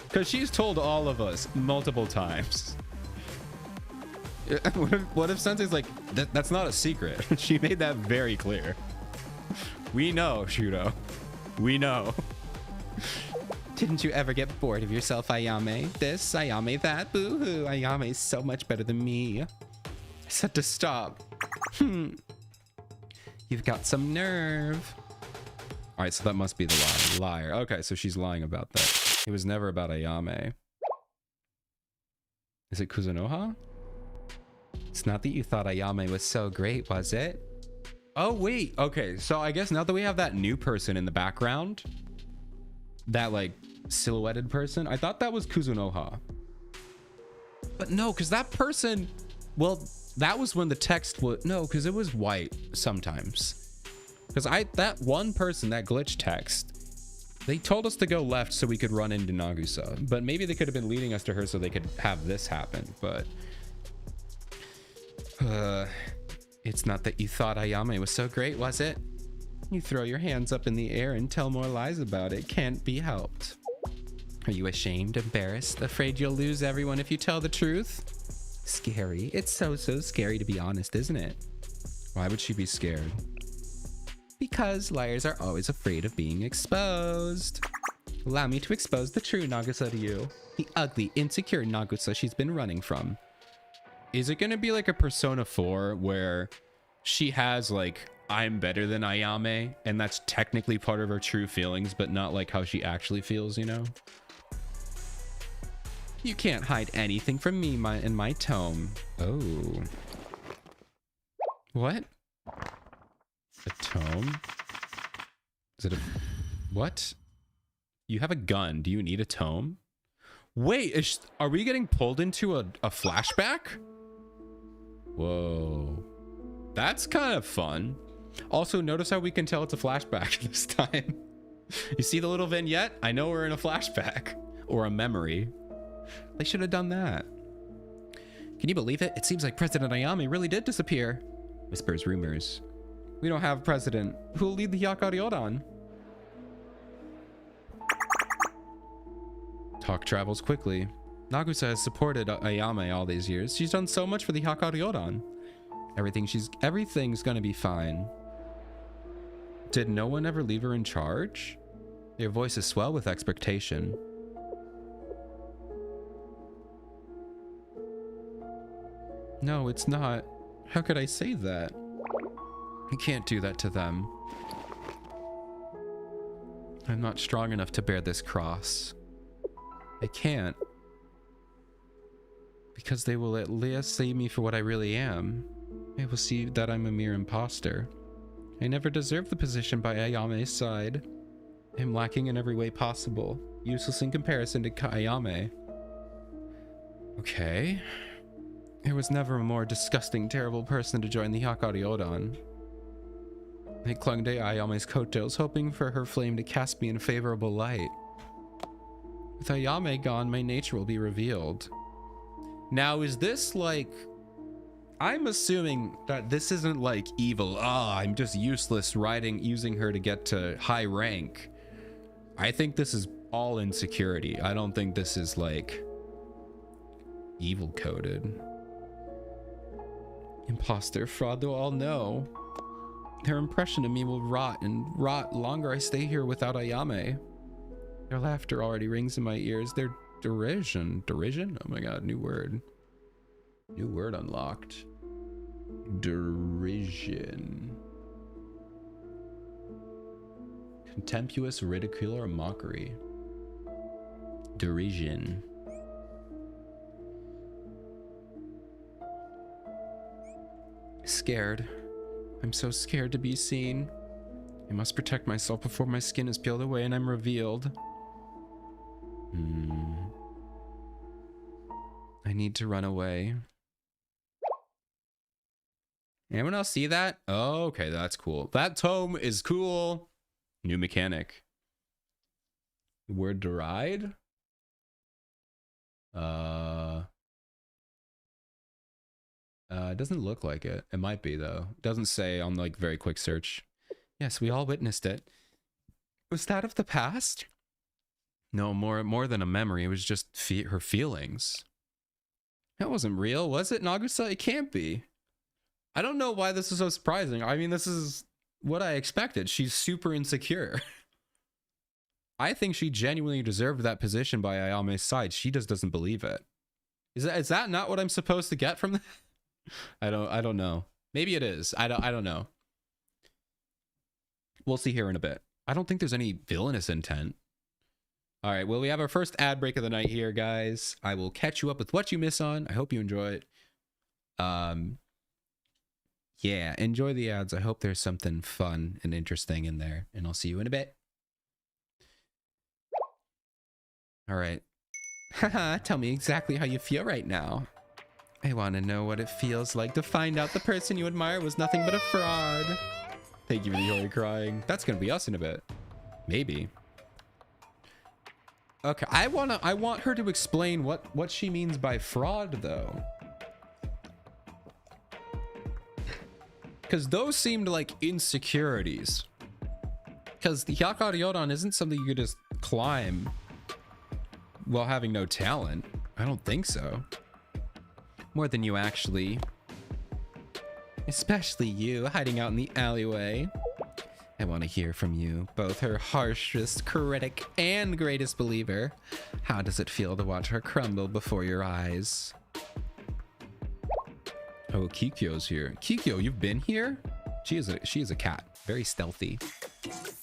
Because she's told all of us multiple times. What if Sensei's like, that's not a secret? She made that very clear. We know, Shudo. We know. Didn't you ever get bored of yourself, Ayame? This, Ayame that, boo-hoo. Ayame's so much better than me. I said to stop. You've got some nerve. All right, so that must be the liar. Okay, so she's lying about that. It was never about Ayame. Is it Kuzunoha? It's not that you thought Ayame was so great, was it? Oh, wait. Okay, so I guess now that we have that new person in the background, that like silhouetted person, I thought that was Kuzunoha. But no, because that person, well, that was when the text was, no, because it was white sometimes. Because that one person, that glitch text, they told us to go left so we could run into Nagusa. But maybe they could have been leading us to her so they could have this happen. But it's not that you thought Ayame was so great, was it? You throw your hands up in the air and tell more lies about it. Can't be helped. Are you ashamed, embarrassed, afraid you'll lose everyone if you tell the truth? Scary. It's so scary to be honest, isn't it? Why would she be scared? Because liars are always afraid of being exposed. Allow me to expose the true Nagusa to you. The ugly, insecure Nagusa she's been running from. Is it going to be like a Persona 4 where she has like, I'm better than Ayame, and that's technically part of her true feelings, but not like how she actually feels, you know? You can't hide anything from me in my tome. Oh. What? A tome? Is it a... What? You have a gun. Do you need a tome? Wait, are we getting pulled into a flashback? Whoa. That's kind of fun. Also, notice how we can tell it's a flashback this time. You see the little vignette? I know we're in a flashback. Or a memory. They should have done that. Can you believe it? It seems like President Ayame really did disappear. Whispers rumors. We don't have a president. Who will lead the Hyakkaryouran? Talk travels quickly. Nagusa has supported Ayame all these years. She's done so much for the Hyakkaryouran. Everything's gonna be fine. Did no one ever leave her in charge? Your voices swell with expectation. No, it's not. How could I say that? I can't do that to them. I'm not strong enough to bear this cross. I can't. Because they will at least see me for what I really am. They will see that I'm a mere imposter. I never deserved the position by Ayame's side. I'm lacking in every way possible. Useless in comparison to Ayame. Okay. There was never a more disgusting, terrible person to join the Hyakkaryouran. I clung to Ayame's coattails, hoping for her flame to cast me in a favorable light. With Ayame gone, my nature will be revealed. Now, is this like... I'm assuming that this isn't like evil. I'm just useless using her to get to high rank. I think this is all insecurity. I don't think this is like evil coded. Imposter, fraud, they'll all know. Their impression of me will rot and rot longer I stay here without Ayame. Their laughter already rings in my ears. Their derision. Derision? Oh my god, new word. New word unlocked. Derision. Contemptuous ridicule or mockery. Derision. Scared. I'm so scared to be seen. I must protect myself before my skin is peeled away and I'm revealed. I need to run away. Anyone else see that? Oh, okay, that's cool. That tome is cool. New mechanic. Word deride? It doesn't look like it. It might be though. It doesn't say on like very quick search. Yes, we all witnessed it. Was that of the past? No, more than a memory. It was just her feelings. That wasn't real, was it, Nagusa? It can't be. I don't know why this is so surprising. I mean, this is what I expected. She's super insecure. I think she genuinely deserved that position by Ayame's side. She just doesn't believe it. Is that not what I'm supposed to get from that? I don't know. Maybe it is. I don't know. We'll see here in a bit. I don't think there's any villainous intent. All right, well, we have our first ad break of the night here, guys. I will catch you up with what you miss on. I hope you enjoy it. Yeah, enjoy the ads. I hope there's something fun and interesting in there, and I'll see you in a bit. All right. Haha, tell me exactly how you feel right now. I want to know what it feels like to find out the person you admire was nothing but a fraud. Thank you for the holy crying. That's going to be us in a bit. Maybe. Okay, I want her to explain what she means by fraud, though. Because those seemed like insecurities. Because the Hyakkaryouran isn't something you could just climb while having no talent. I don't think so. More than you actually. Especially you, hiding out in the alleyway. I want to hear from you, both her harshest critic and greatest believer. How does it feel to watch her crumble before your eyes? Oh, Kikyo's here. Kikyo, you've been here? She is a cat. Very stealthy.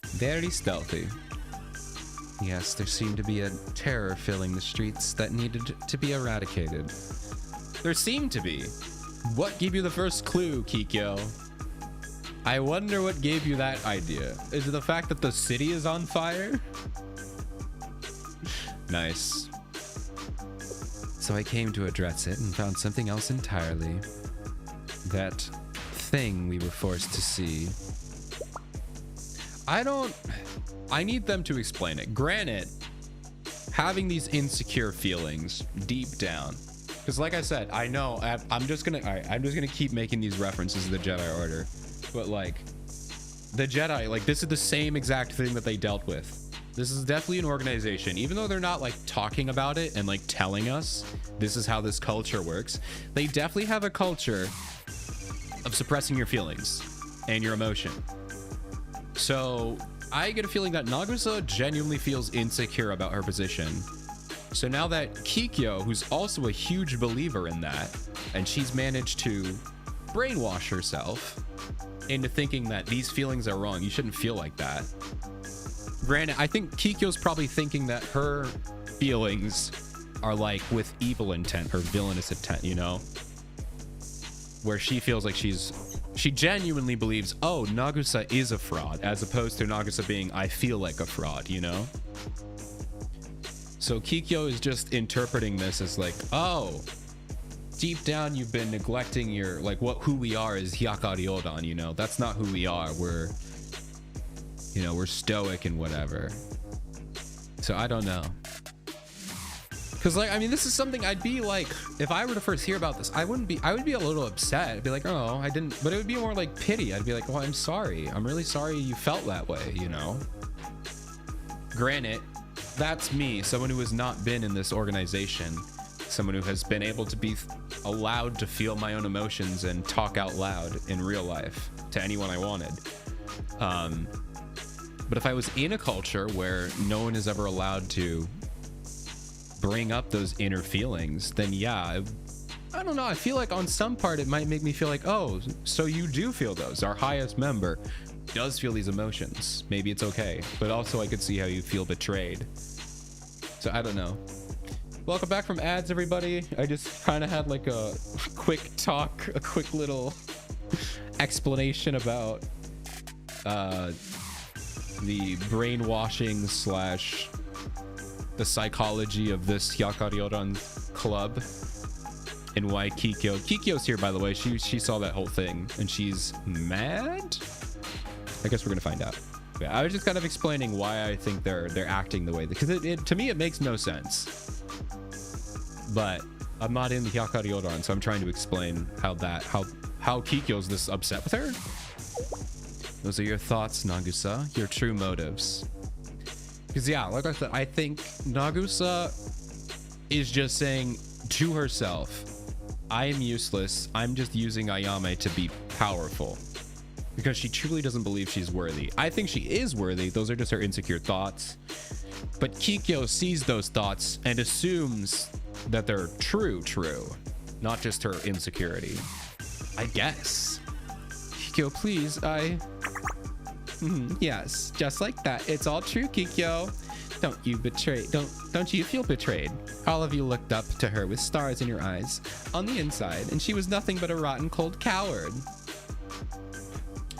Very stealthy. Yes, there seemed to be a terror filling the streets that needed to be eradicated. There seemed to be. What gave you the first clue, Kikyo? I wonder what gave you that idea. Is it the fact that the city is on fire? Nice. So I came to address it and found something else entirely. That thing we were forced to see. I need them to explain it. Granted, having these insecure feelings deep down, because like I said, I know I'm just gonna keep making these references to the Jedi Order, but like the Jedi, like this is the same exact thing that they dealt with. This is definitely an organization, even though they're not like talking about it and like telling us this is how this culture works. They definitely have a culture of suppressing your feelings and your emotion. So I get a feeling that Nagusa genuinely feels insecure about her position. So now that Kikyo, who's also a huge believer in that, and she's managed to brainwash herself into thinking that these feelings are wrong, you shouldn't feel like that. Granted, I think Kikyo's probably thinking that her feelings are like with evil intent or villainous intent, you know? Where she feels like she genuinely believes, oh, Nagusa is a fraud, as opposed to Nagusa being, I feel like a fraud, you know? So Kikyo is just interpreting this as like, oh, deep down you've been neglecting your, like, who we are is Hyakkaryouran, you know? That's not who we are. We're, you know, we're stoic and whatever. So I don't know. Because, like, I mean, this is something I'd be like, if I were to first hear about this, I would be a little upset. I'd be like, oh, I didn't, but it would be more like pity. I'd be like, well, I'm sorry. I'm really sorry you felt that way, you know? Granted, that's me, someone who has not been in this organization. someone who has been able to be allowed to feel my own emotions and talk out loud in real life to anyone I wanted. But if I was in a culture where no one is ever allowed to bring up those inner feelings, then yeah, I don't know. I feel like on some part it might make me feel like, oh, so you do feel those. Our highest member does feel these emotions. Maybe it's okay. But also I could see how you feel betrayed. So I don't know. Welcome back from ads, everybody. I just kind of had like a quick talk, a quick little explanation about the brainwashing slash the psychology of this Hyakkaryouran club and why Kikyo's here, by the way. She saw that whole thing and she's mad. I guess we're gonna find out. Yeah, I was just kind of explaining why I think they're acting the way because to me it makes no sense. But I'm not in the Hyakkaryouran, so I'm trying to explain how Kikyo's this upset with her. Those are your thoughts, Nagusa. Your true motives. Because yeah, like I said, I think Nagusa is just saying to herself, I am useless. I'm just using Ayame to be powerful. Because she truly doesn't believe she's worthy. I think she is worthy. Those are just her insecure thoughts. But Kikyo sees those thoughts and assumes that they're true, not just her insecurity. I guess. Kikyo, please, yes, just like that. It's all true, Kikyo. Don't you feel betrayed? All of you looked up to her with stars in your eyes on the inside, and she was nothing but a rotten, cold coward.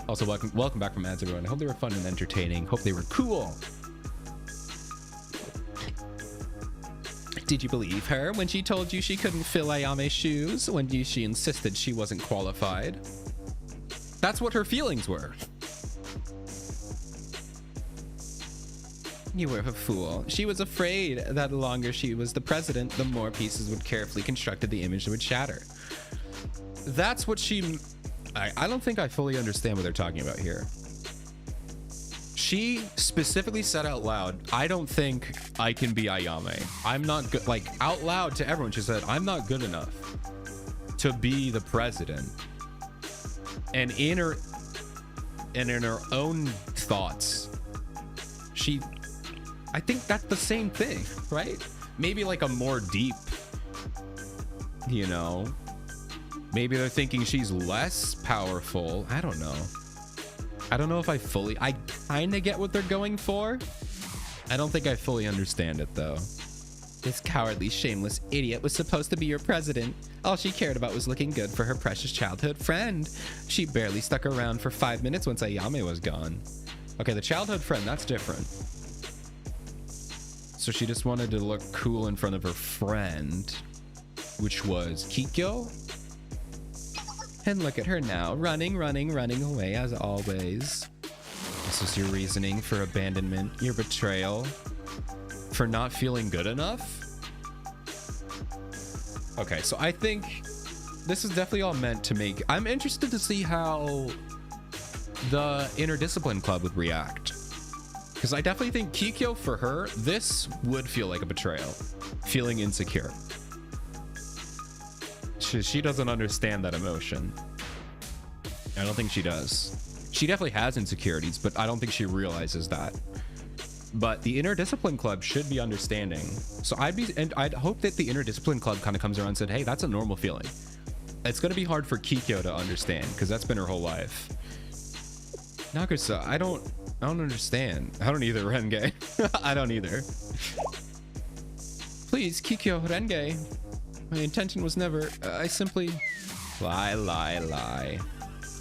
Also, welcome back from ads, everyone. I hope they were fun and entertaining. Hope they were cool. Did you believe her when she told you she couldn't fill Ayame's shoes? When she insisted she wasn't qualified? That's what her feelings were. You were a fool. She was afraid that the longer she was the president, the more pieces would carefully constructed the image would shatter. That's what she... I don't think I fully understand what they're talking about here. She specifically said out loud, I don't think I can be Ayame. I'm not good. Like, out loud to everyone, she said, I'm not good enough to be the president. And in her own thoughts, I think that's the same thing, right? Maybe like a more deep, you know, maybe they're thinking she's less powerful. I don't know. I don't know if I kind of get what they're going for. I don't think I fully understand it though. This cowardly, shameless idiot was supposed to be your president. All she cared about was looking good for her precious childhood friend. She barely stuck around for 5 minutes once Ayame was gone. Okay, the childhood friend, that's different. So she just wanted to look cool in front of her friend, which was Kikyo. And look at her now, running away as always. This is your reasoning for abandonment, your betrayal, for not feeling good enough? Okay, so I think this is definitely all meant to make... I'm interested to see how the Interdiscipline Club would react. Because I definitely think Kikyo, for her, this would feel like a betrayal. Feeling insecure. She doesn't understand that emotion. I don't think she does. She definitely has insecurities, but I don't think she realizes that. But the Interdiscipline Club should be understanding. So I'd hope that the Interdiscipline Club kind of comes around and said, hey, that's a normal feeling. It's going to be hard for Kikyo to understand because that's been her whole life. Nagusa, I don't understand. I don't either, Renge. I don't either. Please, Kikyo, Renge. My intention was never... I simply... Lie.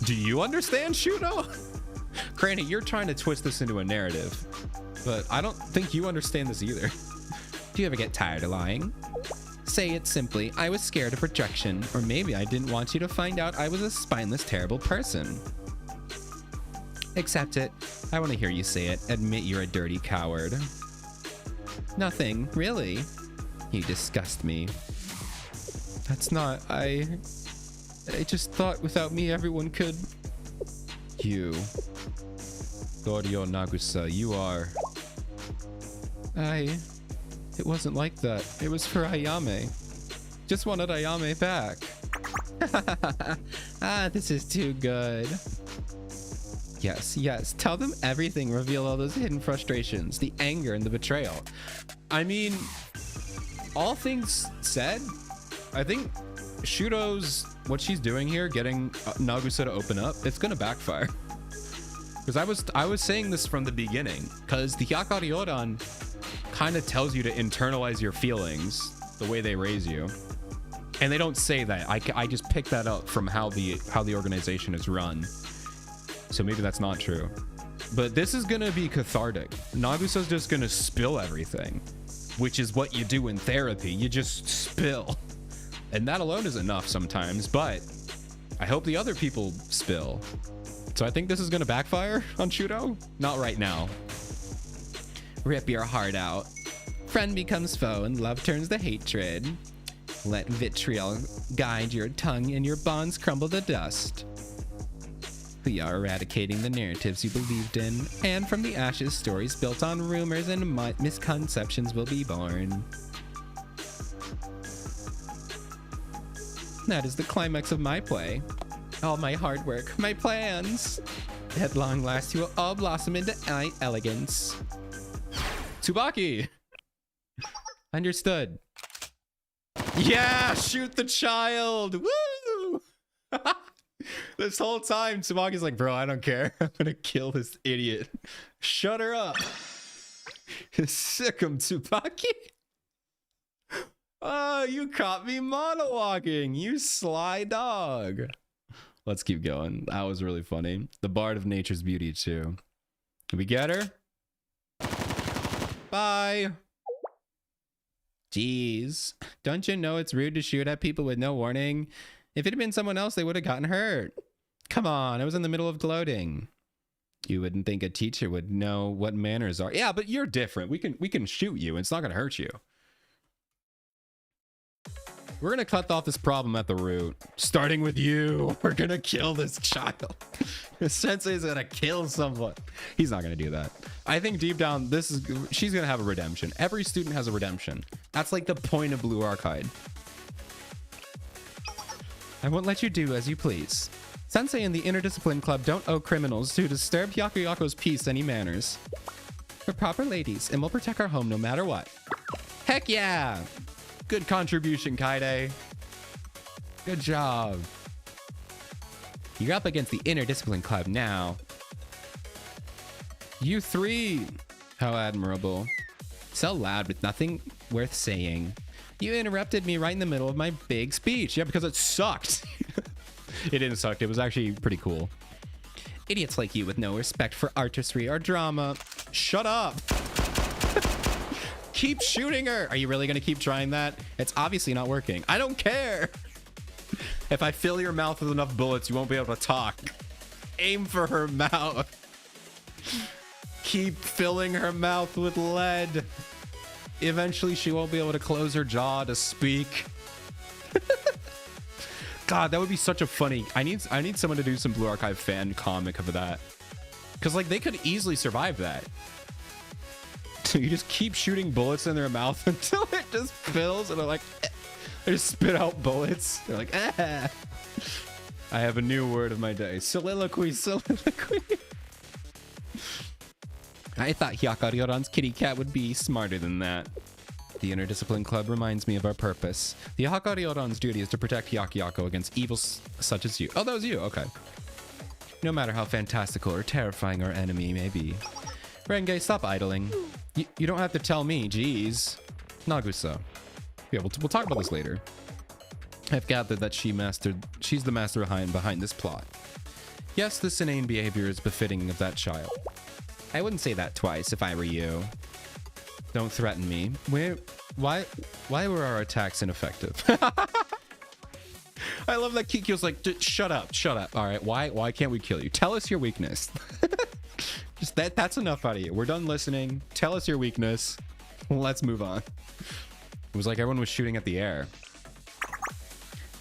Do you understand, Shuno? Granny, you're trying to twist this into a narrative, but I don't think you understand this either. Do you ever get tired of lying? Say it simply, I was scared of rejection, or maybe I didn't want you to find out I was a spineless, terrible person. Accept it. I want to hear you say it. Admit you're a dirty coward. Nothing, really. You disgust me. That's not... I just thought without me everyone could... You. Goryo Nagusa, you are... It wasn't like that. It was for Ayame. Just wanted Ayame back. Ah, this is too good. Yes, yes. Tell them everything. Reveal all those hidden frustrations, the anger and the betrayal. I mean, all things said, I think Shudo's, what she's doing here, getting Nagusa to open up, it's gonna backfire. Because I was saying this from the beginning, because the Hyakkaryouran kind of tells you to internalize your feelings the way they raise you. And they don't say that. I just picked that up from how the organization is run. So maybe that's not true. But this is gonna be cathartic. Nagusa's just gonna spill everything, which is what you do in therapy. You just spill. And that alone is enough sometimes, but I hope the other people spill. So I think this is gonna backfire on Shudo. Not right now. Rip your heart out. Friend becomes foe and love turns to hatred. Let vitriol guide your tongue and your bonds crumble to dust. We are eradicating the narratives you believed in, and from the ashes, stories built on rumors and misconceptions will be born. That is the climax of my play. All my hard work, my plans. At long last, you will all blossom into elegance. Tsubaki! Understood. Yeah, shoot the child! Woo! This whole time, Tsubaki's like, bro, I don't care. I'm gonna kill this idiot. Shut her up. Sick him, Tsubaki. Oh, you caught me monologuing, you sly dog. Let's keep going. That was really funny. The Bard of Nature's Beauty, too. Did we get her? Bye. Jeez. Don't you know it's rude to shoot at people with no warning? If it had been someone else, they would have gotten hurt. Come on, I was in the middle of gloating. You wouldn't think a teacher would know what manners are. Yeah, but you're different. We can shoot you. And it's not going to hurt you. We're going to cut off this problem at the root. Starting with you. We're going to kill this child. Sensei's going to kill someone. He's not going to do that. I think deep down, she's going to have a redemption. Every student has a redemption. That's like the point of Blue Archive. I won't let you do as you please. Sensei and the Interdiscipline Club don't owe criminals who disturb Hyakkaryouran's peace any manners. We're proper ladies, and we'll protect our home no matter what. Heck yeah! Good contribution, Kaide. Good job. You're up against the Interdiscipline Club now. You three! How admirable. So loud with nothing worth saying. You interrupted me right in the middle of my big speech. Yeah, because it sucked. It didn't suck. It was actually pretty cool. Idiots like you with no respect for artistry or drama. Shut up. Keep shooting her. Are you really going to keep trying that? It's obviously not working. I don't care. If I fill your mouth with enough bullets, you won't be able to talk. Aim for her mouth. Keep filling her mouth with lead. Eventually, she won't be able to close her jaw to speak. God, that would be such a funny... I need someone to do some Blue Archive fan comic of that. Because, like, they could easily survive that. So you just keep shooting bullets in their mouth until it just fills, and they're like... Eh. They just spit out bullets. They're like, ah. I have a new word of my day. Soliloquy, soliloquy. I thought Hyakkaryouran's kitty cat would be smarter than that. The Interdiscipline Club reminds me of our purpose. The Hyakkaryouran's duty is to protect Hyakkayakko against evils such as you. Oh, that was you. Okay. No matter how fantastical or terrifying our enemy may be. Renge, stop idling. You don't have to tell me. Jeez. Nagusa. Yeah, we'll talk about this later. I've gathered that she's the master behind this plot. Yes, this inane behavior is befitting of that child. I wouldn't say that twice if I were you. Don't threaten me. Why were our attacks ineffective? I love that Kikyo's like, shut up. All right, why can't we kill you? Tell us your weakness. Just that's enough out of you. We're done listening. Tell us your weakness. Let's move on. It was like everyone was shooting at the air.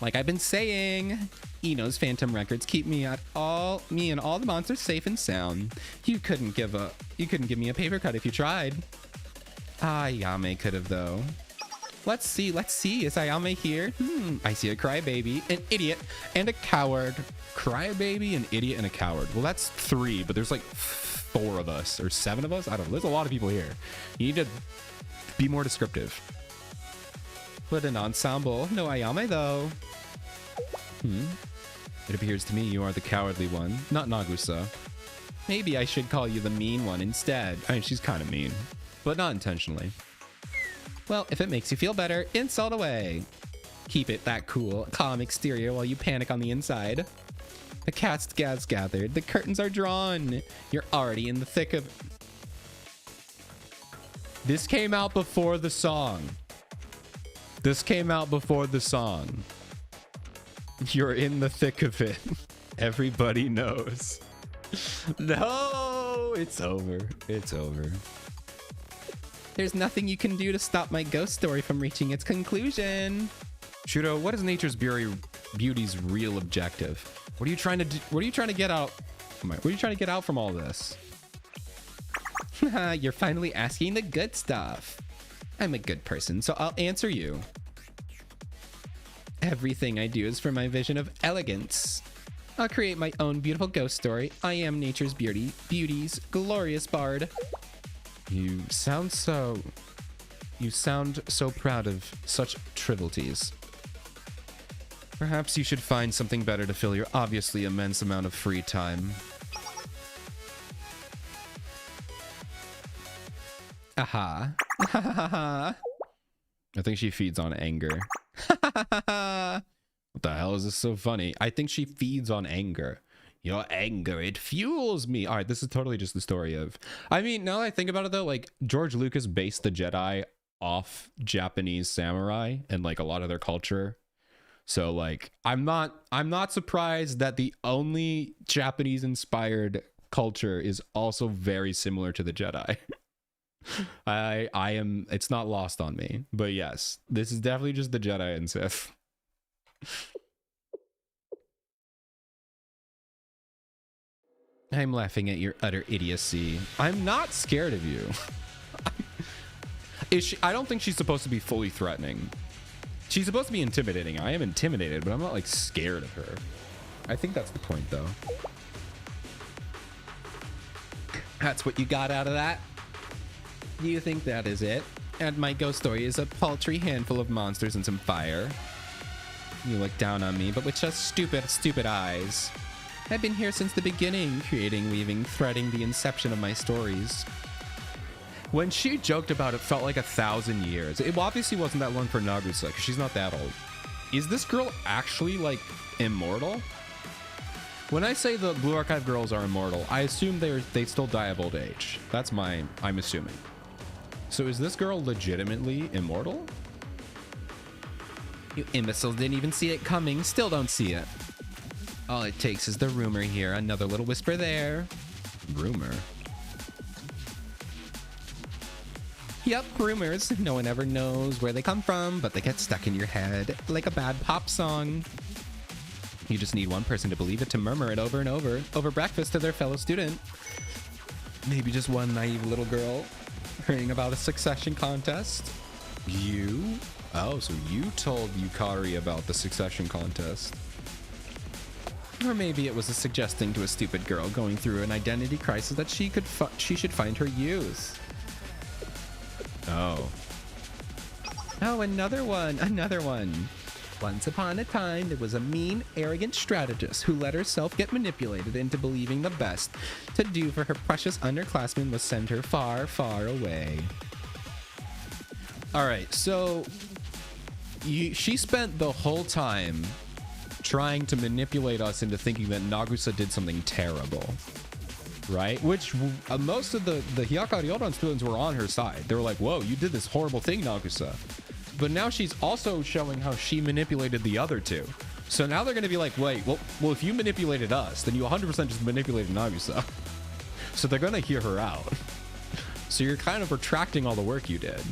Like I've been saying, Ino's Phantom Records keep me and all the monsters safe and sound. You couldn't give me a paper cut if you tried. Ah, Yame could have though. Let's see. Is Ayame here? I see a crybaby, an idiot, and a coward. Crybaby, an idiot, and a coward. Well, that's 3, but there's like 4 of us or 7 of us. I don't know. There's a lot of people here. You need to be more descriptive. What an ensemble. No Ayame, though. It appears to me you are the cowardly one, not Nagusa. Maybe I should call you the mean one instead. I mean, she's kind of mean, but not intentionally. Well, if it makes you feel better, insult away. Keep it that cool, calm exterior while you panic on the inside. The cast has gathered. The curtains are drawn. You're already in the thick of... This came out before the song. You're in the thick of it. Everybody knows. No, it's over. It's over. There's nothing you can do to stop my ghost story from reaching its conclusion. Shudo, what is Nature's Beauty's real objective? What are you trying to do? What are you trying to get out? What are you trying to get out from all this? You're finally asking the good stuff. I'm a good person, so I'll answer you. Everything I do is for my vision of elegance. I'll create my own beautiful ghost story. I am Nature's Beauty's glorious bard. You sound so proud of such trivialities. Perhaps you should find something better to fill your obviously immense amount of free time. Aha. I think she feeds on anger. What the hell is this so funny? I think she feeds on anger. Your anger, it fuels me. All right, this is totally just the story of... I mean, now that I think about it, though, like, George Lucas based the Jedi off Japanese samurai and, like, a lot of their culture. So, like, I'm not surprised that the only Japanese-inspired culture is also very similar to the Jedi. I am... It's not lost on me. But yes, this is definitely just the Jedi and Sith. I'm laughing at your utter idiocy. I'm not scared of you. I don't think she's supposed to be fully threatening. She's supposed to be intimidating. I am intimidated, but I'm not like scared of her. I think that's the point though. That's what you got out of that? Do you think that is it? And my ghost story is a paltry handful of monsters and some fire. You look down on me, but with just stupid eyes. I've been here since the beginning, creating, weaving, threading the inception of my stories. When she joked about it felt like 1,000 years. It obviously wasn't that long for Nagusa, because she's not that old. Is this girl actually, like, immortal? When I say the Blue Archive girls are immortal, I assume they still die of old age. That's I'm assuming. So is this girl legitimately immortal? You imbeciles didn't even see it coming, still don't see it. All it takes is the rumor here, another little whisper there. Rumor? Yep, rumors. No one ever knows where they come from, but they get stuck in your head like a bad pop song. You just need one person to believe it to murmur it over and over breakfast to their fellow student. Maybe just one naive little girl hearing about a succession contest. You? Oh, so you told Yukari about the succession contest. Or maybe it was a suggesting to a stupid girl going through an identity crisis that she should find her youth. Oh. Oh, another one. Once upon a time, there was a mean, arrogant strategist who let herself get manipulated into believing the best to do for her precious underclassmen was send her far, far away. All right, so she spent the whole time trying to manipulate us into thinking that Nagusa did something terrible, right? Which most of the Hyakkaryouran students were on her side. They were like, whoa, you did this horrible thing, Nagusa. But now she's also showing how she manipulated the other two. So now they're going to be like, wait, well, if you manipulated us, then you 100% just manipulated Nagusa. So they're going to hear her out. So you're kind of retracting all the work you did.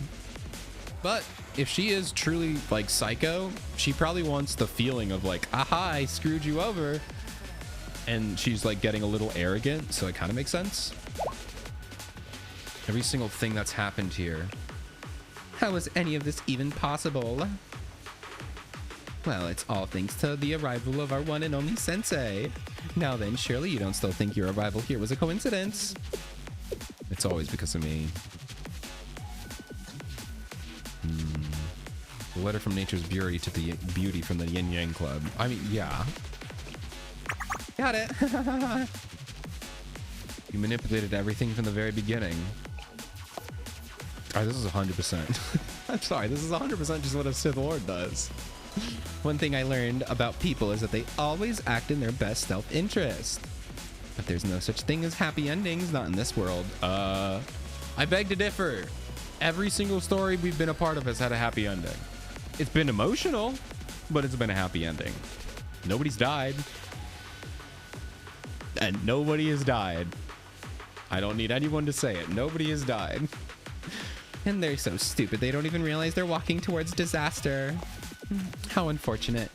But if she is truly like psycho, she probably wants the feeling of like, aha, I screwed you over. And she's like getting a little arrogant. So it kind of makes sense. Every single thing that's happened here. How was any of this even possible? Well, it's all thanks to the arrival of our one and only sensei. Now then, surely you don't still think your arrival here was a coincidence? It's always because of me. The letter from nature's beauty to the beauty from the Yin Yang Club. I mean, yeah. Got it. You manipulated everything from the very beginning. Alright, this is 100%. I'm sorry, this is 100% just what a Sith Lord does. One thing I learned about people is that they always act in their best self-interest. But there's no such thing as happy endings, not in this world. I beg to differ. Every single story we've been a part of has had a happy ending. It's been emotional, but it's been a happy ending. Nobody's died. And nobody has died. I don't need anyone to say it. Nobody has died. And they're so stupid they don't even realize they're walking towards disaster. How unfortunate.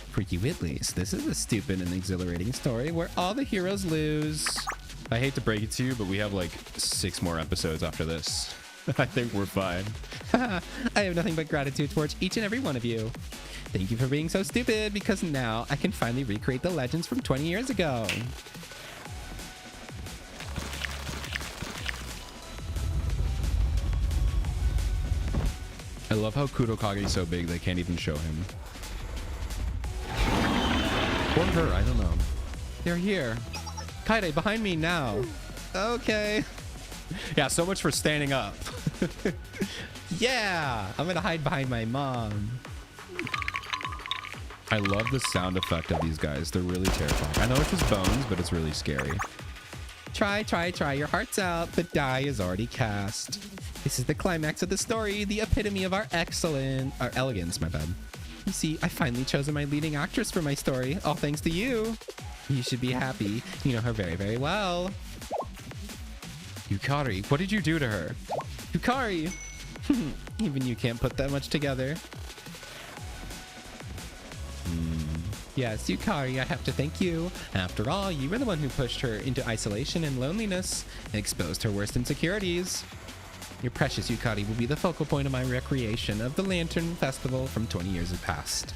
For you at least, this is a stupid and exhilarating story where all the heroes lose. I hate to break it to you, but we have like 6 more episodes after this. I think we're fine. I have nothing but gratitude towards each and every one of you. Thank you for being so stupid, because now I can finally recreate the legends from 20 years ago. I love how Kudokage is so big they can't even show him. Or her, I don't know. They're here. Kaide, behind me now. Okay. Yeah, so much for standing up. Yeah, I'm gonna hide behind my mom. I love the sound effect of these guys. They're really terrifying. I know it's just bones, but it's really scary. Try, your heart's out. The die is already cast. This is the climax of the story, the epitome of our elegance, my bad. You see, I finally chosen my leading actress for my story, all thanks to you. You should be happy. You know her very, very well. Yukari, what did you do to her? Yukari! Even you can't put that much together. Yes, Yukari, I have to thank you. After all, you were the one who pushed her into isolation and loneliness and exposed her worst insecurities. Your precious Yukari will be the focal point of my recreation of the Lantern Festival from 20 years have passed.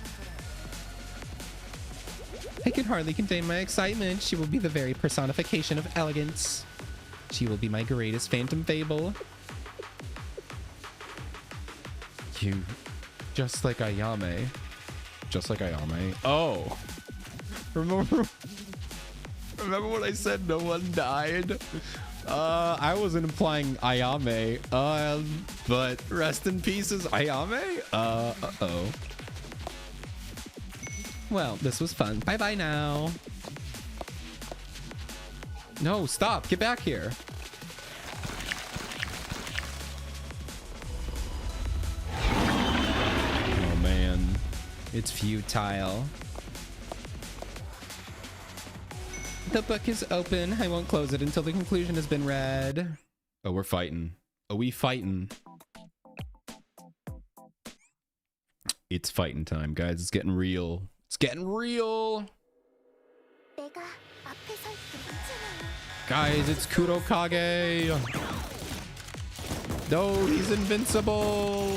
I can hardly contain my excitement. She will be the very personification of elegance. She will be my greatest phantom fable. You... just like Ayame. Just like Ayame. Oh! Remember when I said no one died? I wasn't implying Ayame. But rest in peace is Ayame? Uh-oh. Well, this was fun. Bye-bye now. No, stop. Get back here. Oh, man. It's futile. The book is open. I won't close it until the conclusion has been read. Oh, we're fighting. Oh, we fighting. It's fighting time, guys. It's getting real. It's getting real. Guys, it's Kudokage. No, he's invincible.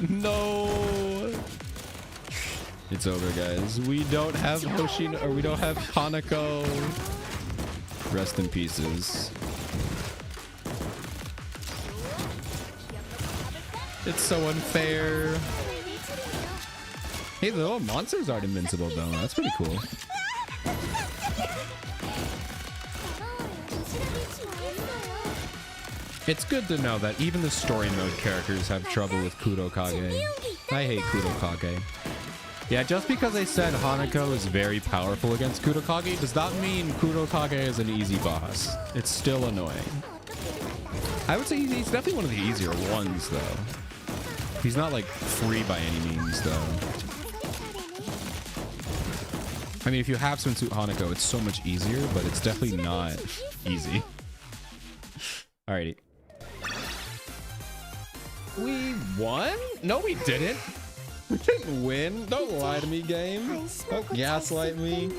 No. It's over, guys. We don't have Hoshino, or we don't have Hanako. Rest in pieces. It's so unfair. Hey, the little monsters aren't invincible, though. That's pretty cool. It's good to know that even the story mode characters have trouble with Kudokage. I hate Kudokage. Yeah, just because I said Hanako is very powerful against Kudokage does not mean Kudokage is an easy boss. It's still annoying. I would say he's definitely one of the easier ones, though. He's not, like, free by any means, though. I mean, if you have Swimsuit Hanako, it's so much easier, but it's definitely not easy. Alrighty. We won? No, we didn't. We didn't win. Don't lie to me, game. Don't gaslight me.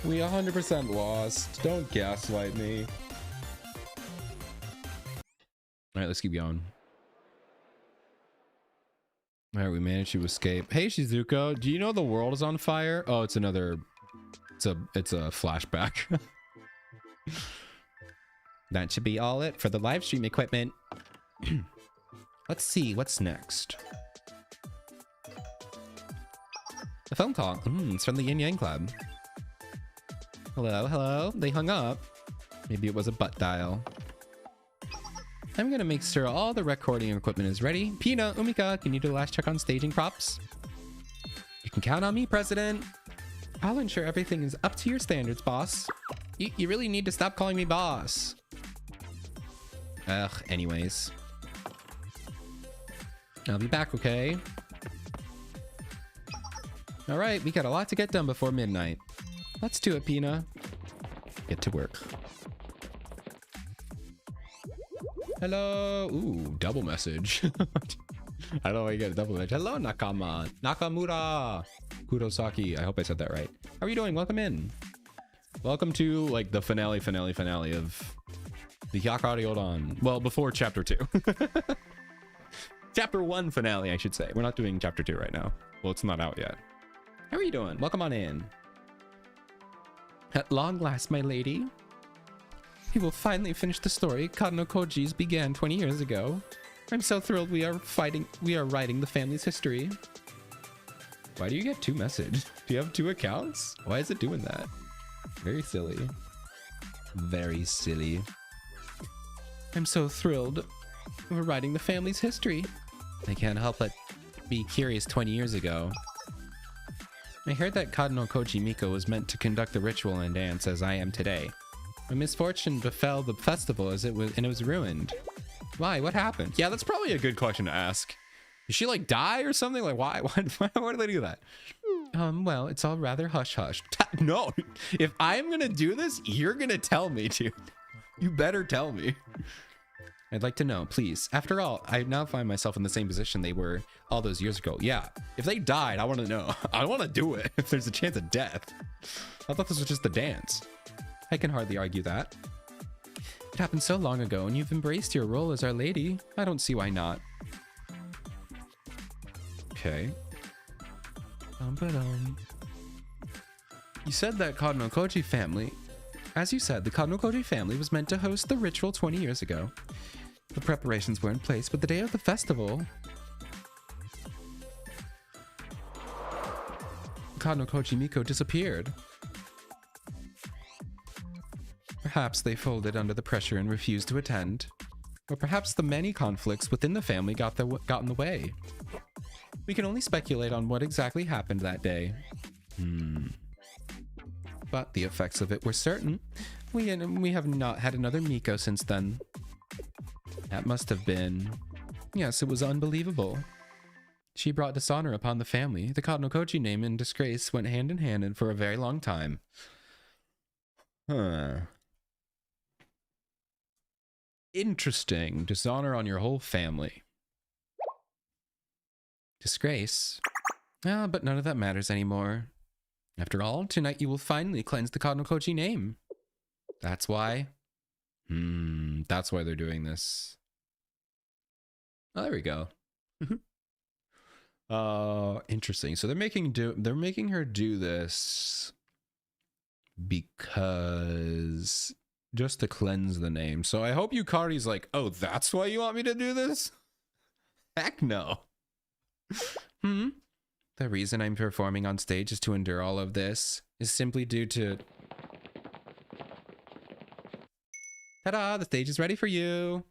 We 100% lost. Don't gaslight me. All right, let's keep going. All right, we managed to escape. Hey, Shizuko, do you know the world is on fire? Oh, it's another... It's a flashback. That should be all it for the live stream equipment. Let's see, what's next? A phone call. It's from the Yin Yang Club. Hello, hello. They hung up. Maybe it was a butt dial. I'm gonna make sure all the recording equipment is ready. Pina, Umika, can you do the last check on staging props? You can count on me, President. I'll ensure everything is up to your standards, boss. You really need to stop calling me boss. Ugh, anyways. I'll be back, okay? All right, we got a lot to get done before midnight. Let's do it, Pina. Get to work. Hello. Ooh, double message. I don't know why you get a double message. Hello, Nakama. Nakamura. Kurosaki. I hope I said that right. How are you doing? Welcome in. Welcome to, like, the finale of the Hyakkaryouran. Well, before chapter 2. Chapter 1 finale, I should say. We're not doing chapter 2 right now. Well, it's not out yet. How are you doing? Welcome on in. At long last, my lady. We will finally finish the story Kado Koji's began 20 years ago. I'm so thrilled we are writing the family's history. Why do you get 2 messages? Do you have 2 accounts? Why is it doing that? Very silly. Very silly. I'm so thrilled we're writing the family's history. I can't help but be curious 20 years ago. I heard that Kado Koji Miko was meant to conduct the ritual and dance as I am today. A misfortune befell the festival and it was ruined. Why? What happened? Yeah, that's probably a good question to ask. Did she like die or something? Like why did they do that? Well, it's all rather hush-hush. No, if I'm gonna do this, you're gonna tell me to. You better tell me. I'd like to know, please. After all, I now find myself in the same position they were all those years ago. Yeah, if they died, I want to know. I want to do it if there's a chance of death. I thought this was just a dance. I can hardly argue that. It happened so long ago, and you've embraced your role as Our Lady. I don't see why not. Okay. You said that Kado Koji family... As you said, the Kado Koji family was meant to host the ritual 20 years ago. The preparations were in place, but the day of the festival... Kado Koji Miko disappeared. Perhaps they folded under the pressure and refused to attend. Or perhaps the many conflicts within the family got in the way. We can only speculate on what exactly happened that day. But the effects of it were certain. We have not had another Miko since then. That must have been... Yes, it was unbelievable. She brought dishonor upon the family. The Kado Koji name and disgrace went hand in hand and for a very long time. Huh. Interesting. Dishonor on your whole family. Disgrace. Ah, but none of that matters anymore. After all, tonight you will finally cleanse the Kado Koji name. That's why. That's why they're doing this. Oh, there we go. Interesting. So they're making her do this because just to cleanse the name. So I hope Yukari's like, oh, that's why you want me to do this? Heck no. The reason I'm performing on stage is to endure all of this is simply due to... Ta-da! The stage is ready for you.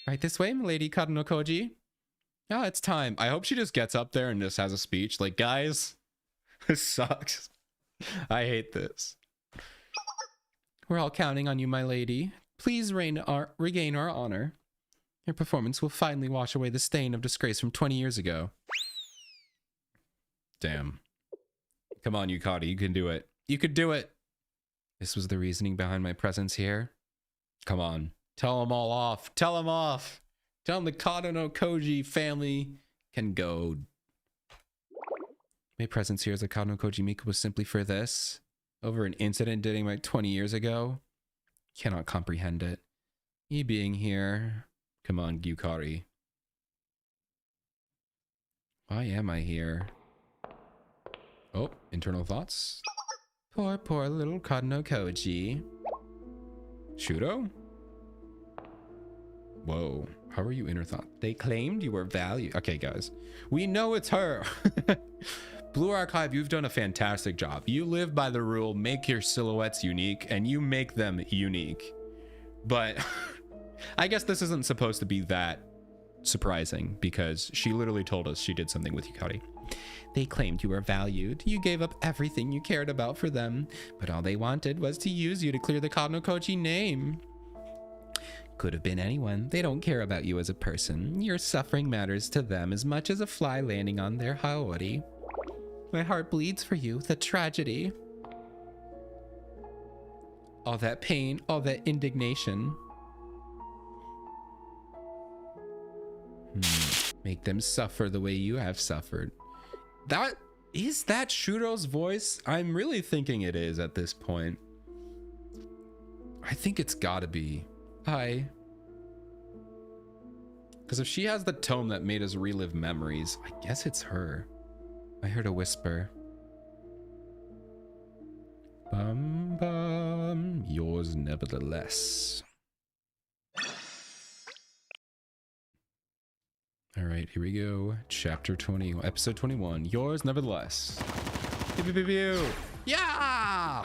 Right this way, Lady Kado Koji. Ah, it's time. I hope she just gets up there and just has a speech. Like, guys, this sucks. I hate this. We're all counting on you, my lady. Please regain our honor. Your performance will finally wash away the stain of disgrace from 20 years ago. Damn. Come on, Yukari, you can do it. You could do it. This was the reasoning behind my presence here. Come on. Tell them all off. Tell them off. Tell them the Kado Koji family can go. My presence here as a Kado Koji Miko was simply for this. Over an incident dating like 20 years ago. Cannot comprehend it. Me being here. Come on, Yukari. Why am I here? Oh, internal thoughts. Poor, poor little Kadno Koji. Shudo? Whoa. How are you inner thought? They claimed you were valued. Okay, guys. We know it's her. Blue Archive, you've done a fantastic job. You live by the rule, make your silhouettes unique, and you make them unique. But I guess this isn't supposed to be that surprising because she literally told us she did something with Yukari. They claimed you were valued. You gave up everything you cared about for them, but all they wanted was to use you to clear the Kadno Koji name. Could have been anyone. They don't care about you as a person. Your suffering matters to them as much as a fly landing on their haori. My heart bleeds for you, the tragedy. All that pain, all that indignation. Make them suffer the way you have suffered. That is that Shudo's voice? I'm really thinking it is at this point. I think it's gotta be. Hi. Because if she has the tome that made us relive memories, I guess it's her. I heard a whisper. Bum bum, yours nevertheless. All right, here we go. Chapter 20, episode 21. Yours nevertheless. Pew, pew, pew, pew. Yeah! I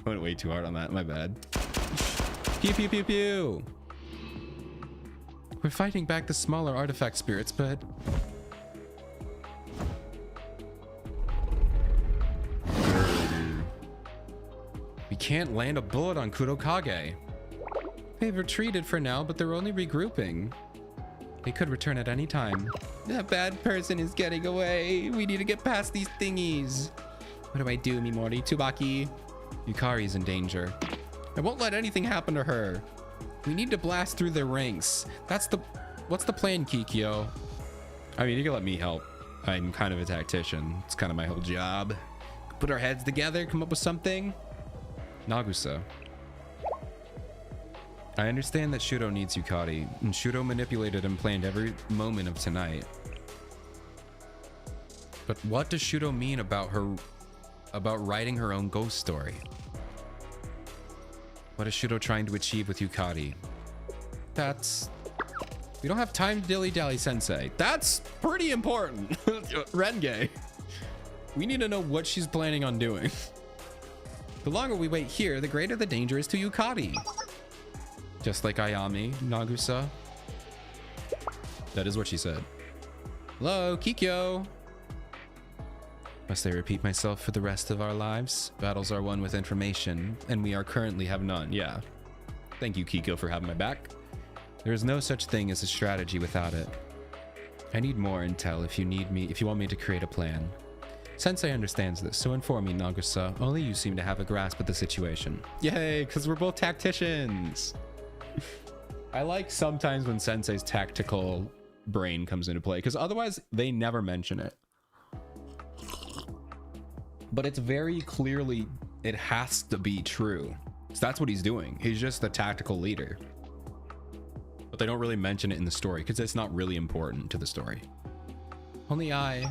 went way too hard on that. My bad. Pew, pew, pew, pew. We're fighting back the smaller artifact spirits, but we can't land a bullet on Kurokage. They've retreated for now, but they're only regrouping. They could return at any time. That bad person is getting away. We need to get past these thingies. What do I do, Mimori? Tsubaki? Yukari's in danger. I won't let anything happen to her. We need to blast through their ranks. What's the plan, Kikyo? I mean, you can let me help. I'm kind of a tactician. It's kind of my whole job. Put our heads together, come up with something. Nagusa. I understand that Shudo needs Yukari, and Shudo manipulated and planned every moment of tonight. But what does Shudo mean about writing her own ghost story? What is Shudo trying to achieve with Yukari? We don't have time to dilly-dally, Sensei. That's pretty important. Renge. We need to know what she's planning on doing. The longer we wait here, the greater the danger is to Yukari. Just like Ayami, Nagusa. That is what she said. Hello, Kikyo. Must I repeat myself for the rest of our lives? Battles are won with information, and we are currently have none. Yeah. Thank you, Kiko, for having my back. There is no such thing as a strategy without it. I need more intel if you want me to create a plan. Sensei understands this, so inform me, Nagusa. Only you seem to have a grasp of the situation. Yay, because we're both tacticians. I like sometimes when Sensei's tactical brain comes into play, because otherwise they never mention it. But it's very clearly, it has to be true. So that's what he's doing. He's just the tactical leader. But they don't really mention it in the story because it's not really important to the story. Only I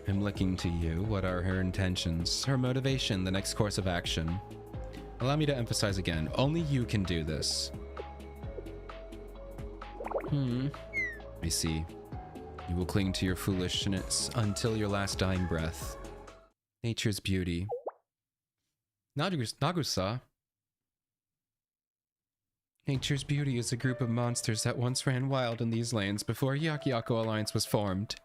am looking to you. What are her intentions, her motivation, the next course of action? Allow me to emphasize again, only you can do this. I see. You will cling to your foolishness until your last dying breath. Nature's beauty. Nagusa. Nature's beauty is a group of monsters that once ran wild in these lands before Hyakkaryouran Alliance was formed.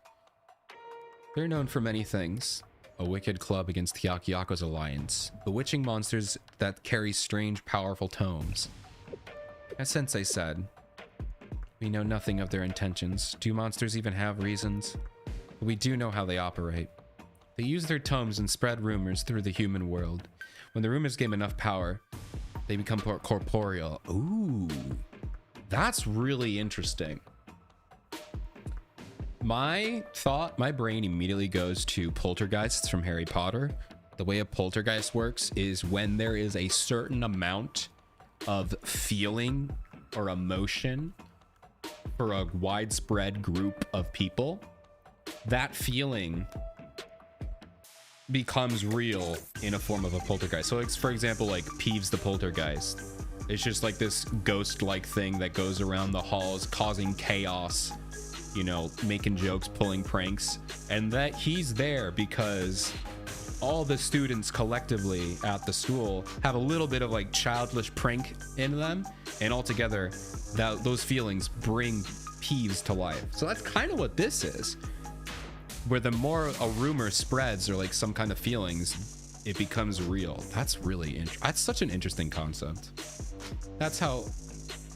They're known for many things. A wicked club against Hyakkaryouran's alliance. Bewitching monsters that carry strange, powerful tomes. As Sensei said, we know nothing of their intentions. Do monsters even have reasons? But we do know how they operate. They use their tomes and spread rumors through the human world. When the rumors gain enough power, they become corporeal. Ooh, that's really interesting. My brain immediately goes to poltergeists from Harry Potter. The way a poltergeist works is when there is a certain amount of feeling or emotion for a widespread group of people, that feeling becomes real in a form of a poltergeist. So, like, for example, like Peeves the Poltergeist. It's just like this ghost-like thing that goes around the halls causing chaos, you know, making jokes, pulling pranks, and that he's there because all the students collectively at the school have a little bit of like childish prank in them, and altogether those feelings bring Peeves to life. So that's kind of what this is, where the more a rumor spreads or like some kind of feelings, it becomes real. That's really that's such an interesting concept. That's how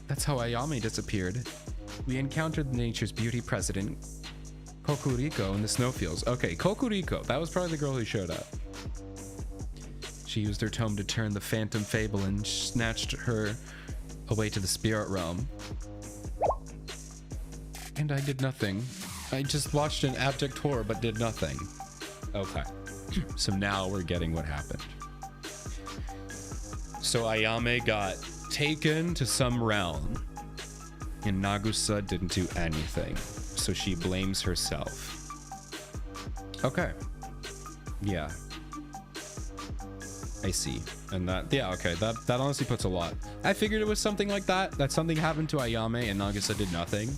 Ayame disappeared. We encountered nature's beauty president, Kokuriko, in the snowfields. Okay, Kokuriko, that was probably the girl who showed up. She used her tome to turn the phantom fable and snatched her away to the spirit realm. And I did nothing. I just watched an abject horror but did nothing. Okay. So now we're getting what happened. So Ayame got taken to some realm, and Nagusa didn't do anything. So she blames herself. Okay. Yeah. I see. And that, yeah, okay. That honestly puts a lot. I figured it was something like that. That something happened to Ayame and Nagusa did nothing,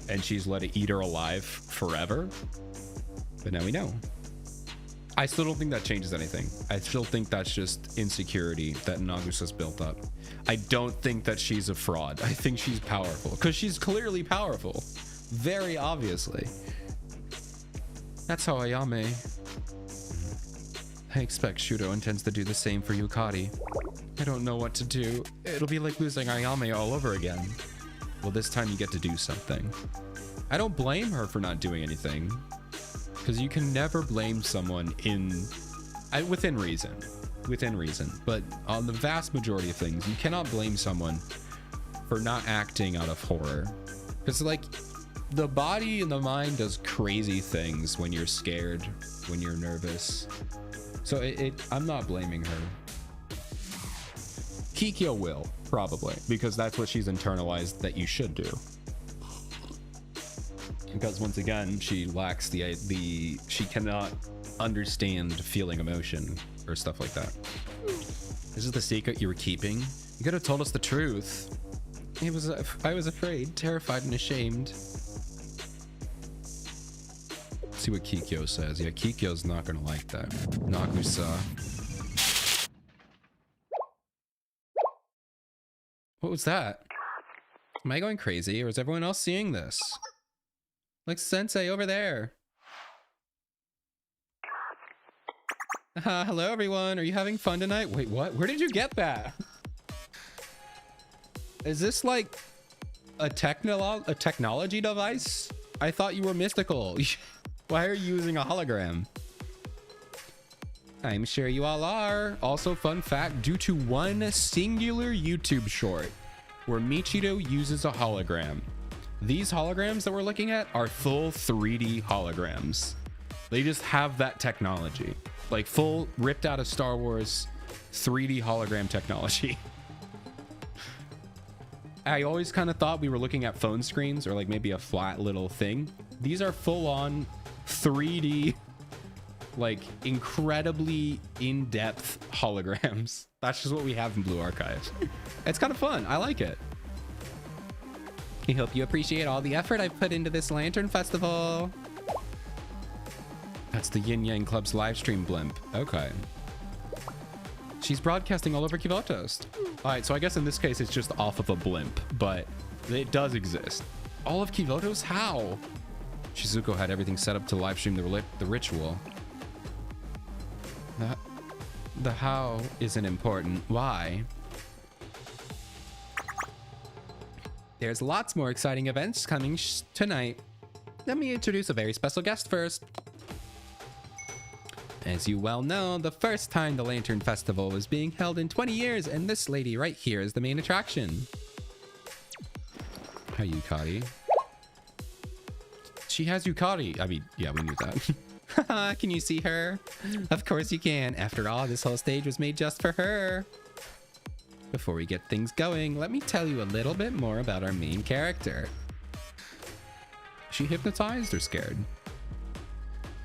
and she's let it eat her alive forever. But now we know. I still don't think that changes anything. I still think that's just insecurity that Nagusa's built up. I don't think that she's a fraud. I think she's powerful, because she's clearly powerful. Very obviously. That's how Ayame. I expect Shudo intends to do the same for Yukari. I don't know what to do. It'll be like losing Ayame all over again. Well, this time you get to do something. I don't blame her for not doing anything, because you can never blame someone within reason. Within reason. But on the vast majority of things, you cannot blame someone for not acting out of horror. Because, like, the body and the mind does crazy things when you're scared, when you're nervous. So I'm not blaming her. Kikyo will, probably, because that's what she's internalized that you should do. Because once again, she lacks she cannot understand feeling emotion or stuff like that. This is the secret you were keeping? You could have told us the truth. I was afraid, terrified, and ashamed. Let's see what Kikyo says. Yeah, Kikyo's not gonna like that. Nagusa. What was that? Am I going crazy, or is everyone else seeing this? Like Sensei over there. Hello everyone, are you having fun tonight? Wait, what? Where did you get that? Is this like a technology device? I thought you were mystical. Why are you using a hologram? I'm sure you all are. Also, fun fact, due to one singular YouTube short where Michiro uses a hologram. These holograms that we're looking at are full 3D holograms. They just have that technology. Like full ripped out of Star Wars 3D hologram technology. I always kind of thought we were looking at phone screens or like maybe a flat little thing. These are full on 3D, like incredibly in-depth holograms. That's just what we have in Blue Archives. It's kind of fun. I like it. I hope you appreciate all the effort I've put into this Lantern Festival. That's the Yin Yang Club's live stream blimp. Okay. She's broadcasting all over Kivotos. All right, so I guess in this case, it's just off of a blimp, but it does exist. All of Kivotos? How? Shizuko had everything set up to live stream the ritual. The how isn't important. Why? There's lots more exciting events coming tonight. Let me introduce a very special guest first. As you well know, the first time the Lantern Festival was being held in 20 years, and this lady right here is the main attraction. Hi, Yukari. She has Yukari. I mean, yeah, we knew that. Can you see her? Of course you can. After all, this whole stage was made just for her. Before we get things going, let me tell you a little bit more about our main character. Is she hypnotized or scared?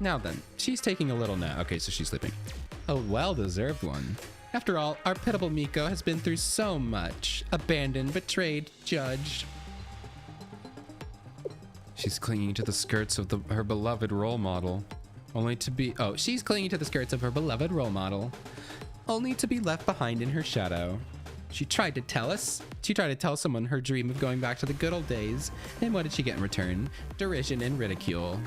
Now then, she's taking a little nap. Okay, so she's sleeping. A well-deserved one. After all, our pitiable Miko has been through so much. Abandoned, betrayed, judged. She's clinging to the skirts of her beloved role model. Only to be... Oh, she's clinging to the skirts of her beloved role model. Only to be left behind in her shadow. She tried to tell someone her dream of going back to the good old days. And what did she get in return? Derision and ridicule.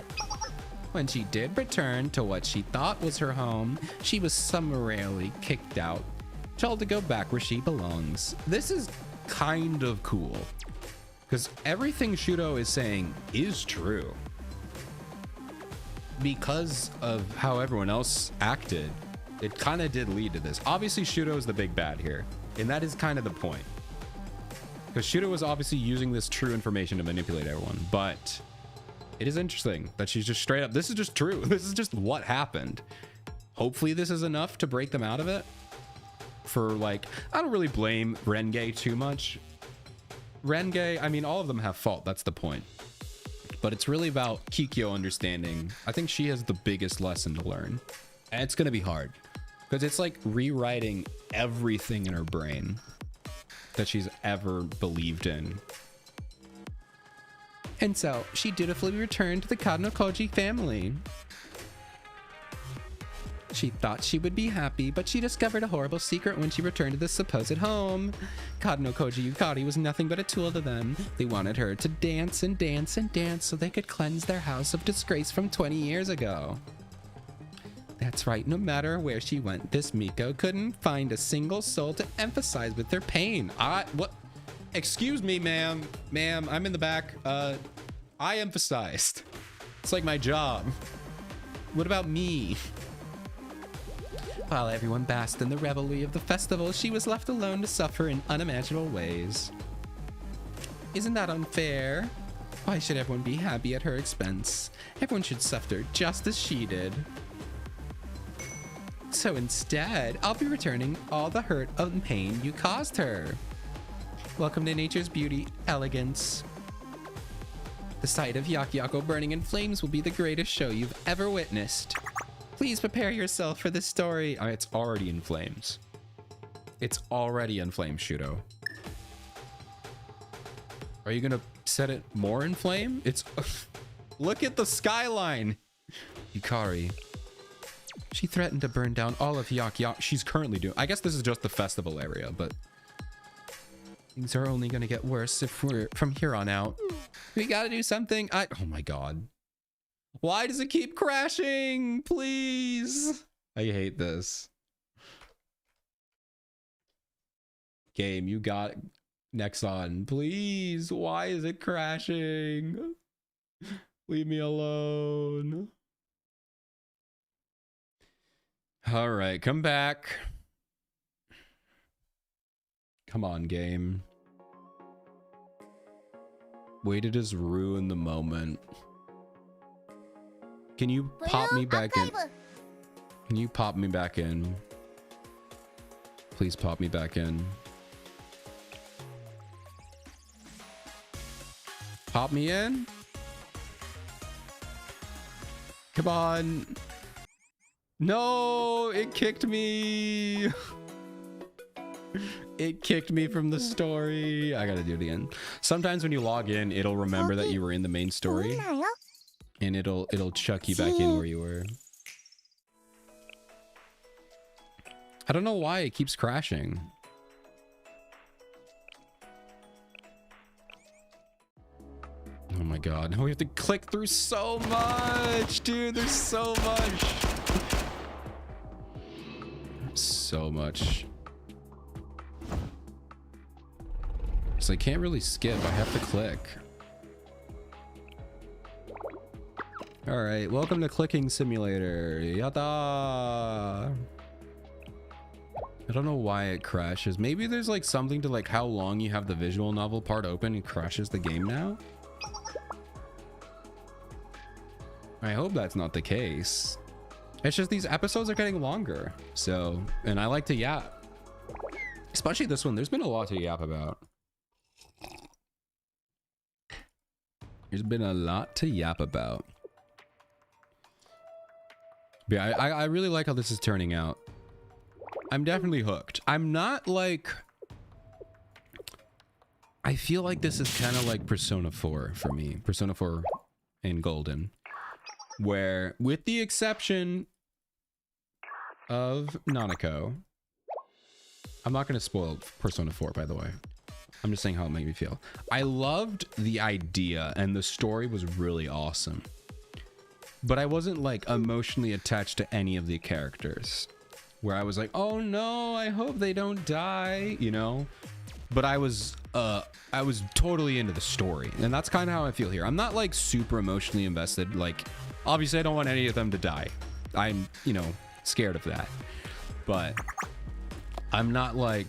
When she did return to what she thought was her home, she was summarily kicked out, told to go back where she belongs. This is kind of cool, because everything Shudo is saying is true. Because of how everyone else acted, it kind of did lead to this. Obviously, Shudo is the big bad here, and that is kind of the point. Because Shudo was obviously using this true information to manipulate everyone, but... it is interesting that she's just straight up, this is just true. This is just what happened. Hopefully this is enough to break them out of it. For like, I don't really blame Renge too much. Renge, I mean, all of them have fault. That's the point. But it's really about Kikyo understanding. I think she has the biggest lesson to learn. And it's going to be hard. Because it's like rewriting everything in her brain that she's ever believed in. And so, she dutifully returned to the Kadno Koji family. She thought she would be happy, but she discovered a horrible secret when she returned to the supposed home. Kadno Koji Yukari was nothing but a tool to them. They wanted her to dance and dance and dance so they could cleanse their house of disgrace from 20 years ago. That's right, no matter where she went, this Miko couldn't find a single soul to emphasize with their pain. What? Excuse me, ma'am. Ma'am, I'm in the back. I emphasized. It's like my job. What about me? While everyone basked in the revelry of the festival, she was left alone to suffer in unimaginable ways. Isn't that unfair? Why should everyone be happy at her expense? Everyone should suffer just as she did. So instead, I'll be returning all the hurt and pain you caused her. Welcome to nature's beauty, elegance. The sight of Hyakko burning in flames will be the greatest show you've ever witnessed. Please prepare yourself for this story. It's already in flames. It's already in flames, Shudo. Are you gonna set it more in flame? It's... Look at the skyline! Yukari. She threatened to burn down all of Hyakko. She's currently doing... I guess this is just the festival area, but... things are only gonna get worse if we're from here on out. We gotta do something. Oh my god. Why does it keep crashing? Please. I hate this. Game, you got Nexon. Please. Why is it crashing? Leave me alone. All right, come back. Come on, game. Way to just ruin the moment. Can you pop me back in? Can you pop me back in? Please pop me back in. Pop me in? Come on. No, it kicked me. It kicked me from the story. I gotta do it again. Sometimes when you log in, it'll remember that you were in the main story. And it'll chuck you back in where you were. I don't know why it keeps crashing. Oh my god. Now we have to click through so much, dude. There's so much. So much. So I can't really skip. I have to click. All right, welcome to Clicking Simulator. Yada! I don't know why it crashes. Maybe there's like something to like how long you have the visual novel part open and crashes the game now. I hope that's not the case. It's just these episodes are getting longer. So, and I like to yap. Especially this one. There's been a lot to yap about. There's been a lot to yap about. But yeah, I really like how this is turning out. I'm definitely hooked. I'm not like... I feel like this is kind of like Persona 4 for me. Persona 4 and Golden. Where, with the exception of Nanako... I'm not going to spoil Persona 4, by the way. I'm just saying how it made me feel. I loved the idea, and the story was really awesome. But I wasn't, like, emotionally attached to any of the characters. Where I was like, oh no, I hope they don't die, you know? But I was totally into the story. And that's kind of how I feel here. I'm not, like, super emotionally invested. Like, obviously I don't want any of them to die. I'm, you know, scared of that. But I'm not, like...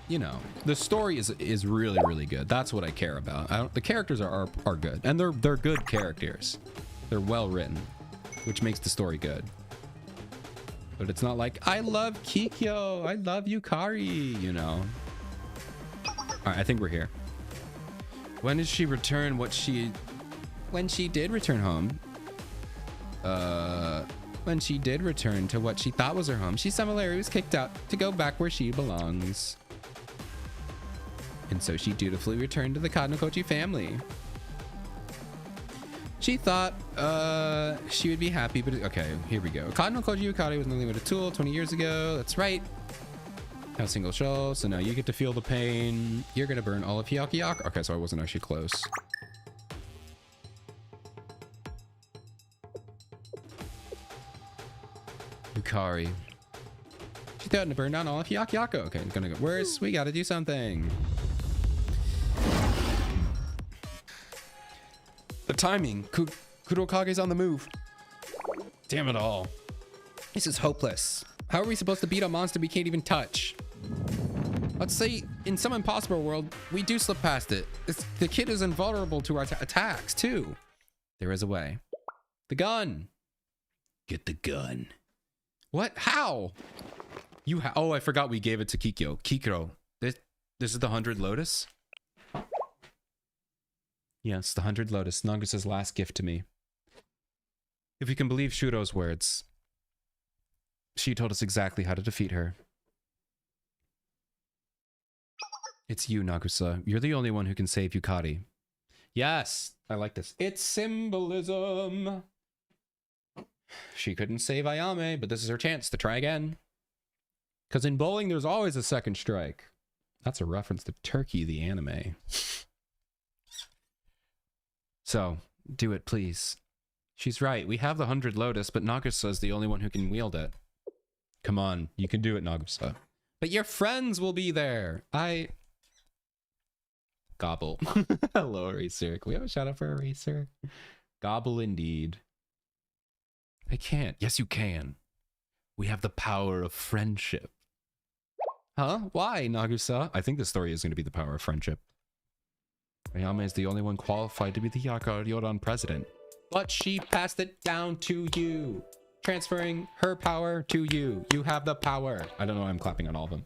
You know, the story is really, really good. That's what I care about. The characters are good, and they're good characters. They're well written, which makes the story good. But it's not like, I love Kikyo, I love Yukari, you know. All right, I think we're here. When did she return? When she did return home. When she did return to what she thought was her home, she similarly was kicked out to go back where she belongs. And so she dutifully returned to the Kadnokochi family. She thought she would be happy, but okay, here we go. Kadnokochi Yukari was nothing but a tool 20 years ago. That's right. Now single shell, so now you get to feel the pain. You're gonna burn all of Hyakkaryouran. Okay, so I wasn't actually close. Yukari. She threatened to burn down all of Hyakkaryouran. Okay, it's gonna get worse. We gotta do something. The timing. Kurokage's on the move. Damn it all. This is hopeless. How are we supposed to beat a monster we can't even touch? Let's say in some impossible world, we do slip past it. The kid is invulnerable to our attacks too. There is a way. The gun. Get the gun. What? How? Oh, I forgot we gave it to Kikyo. Kikyo. This is the 100 Lotus? Yes, the 100 Lotus, Nagusa's last gift to me. If we can believe Shuro's words, she told us exactly how to defeat her. It's you, Nagusa. You're the only one who can save Yukari. Yes, I like this. It's symbolism. She couldn't save Ayame, but this is her chance to try again. Because in bowling, there's always a second strike. That's a reference to Turkey, the anime. So, do it, please. She's right. We have the 100 Lotus, but Nagusa's the only one who can wield it. Come on, you can do it, Nagusa. But your friends will be there. Gobble. Hello, Eraser. Can we have a shout out for Eraser? Gobble indeed. I can't. Yes, you can. We have the power of friendship. Huh? Why, Nagusa? I think the story is going to be the power of friendship. Ayame is the only one qualified to be the Hyakkaryouran president. But she passed it down to you. Transferring her power to you. You have the power. I don't know why I'm clapping on all of them.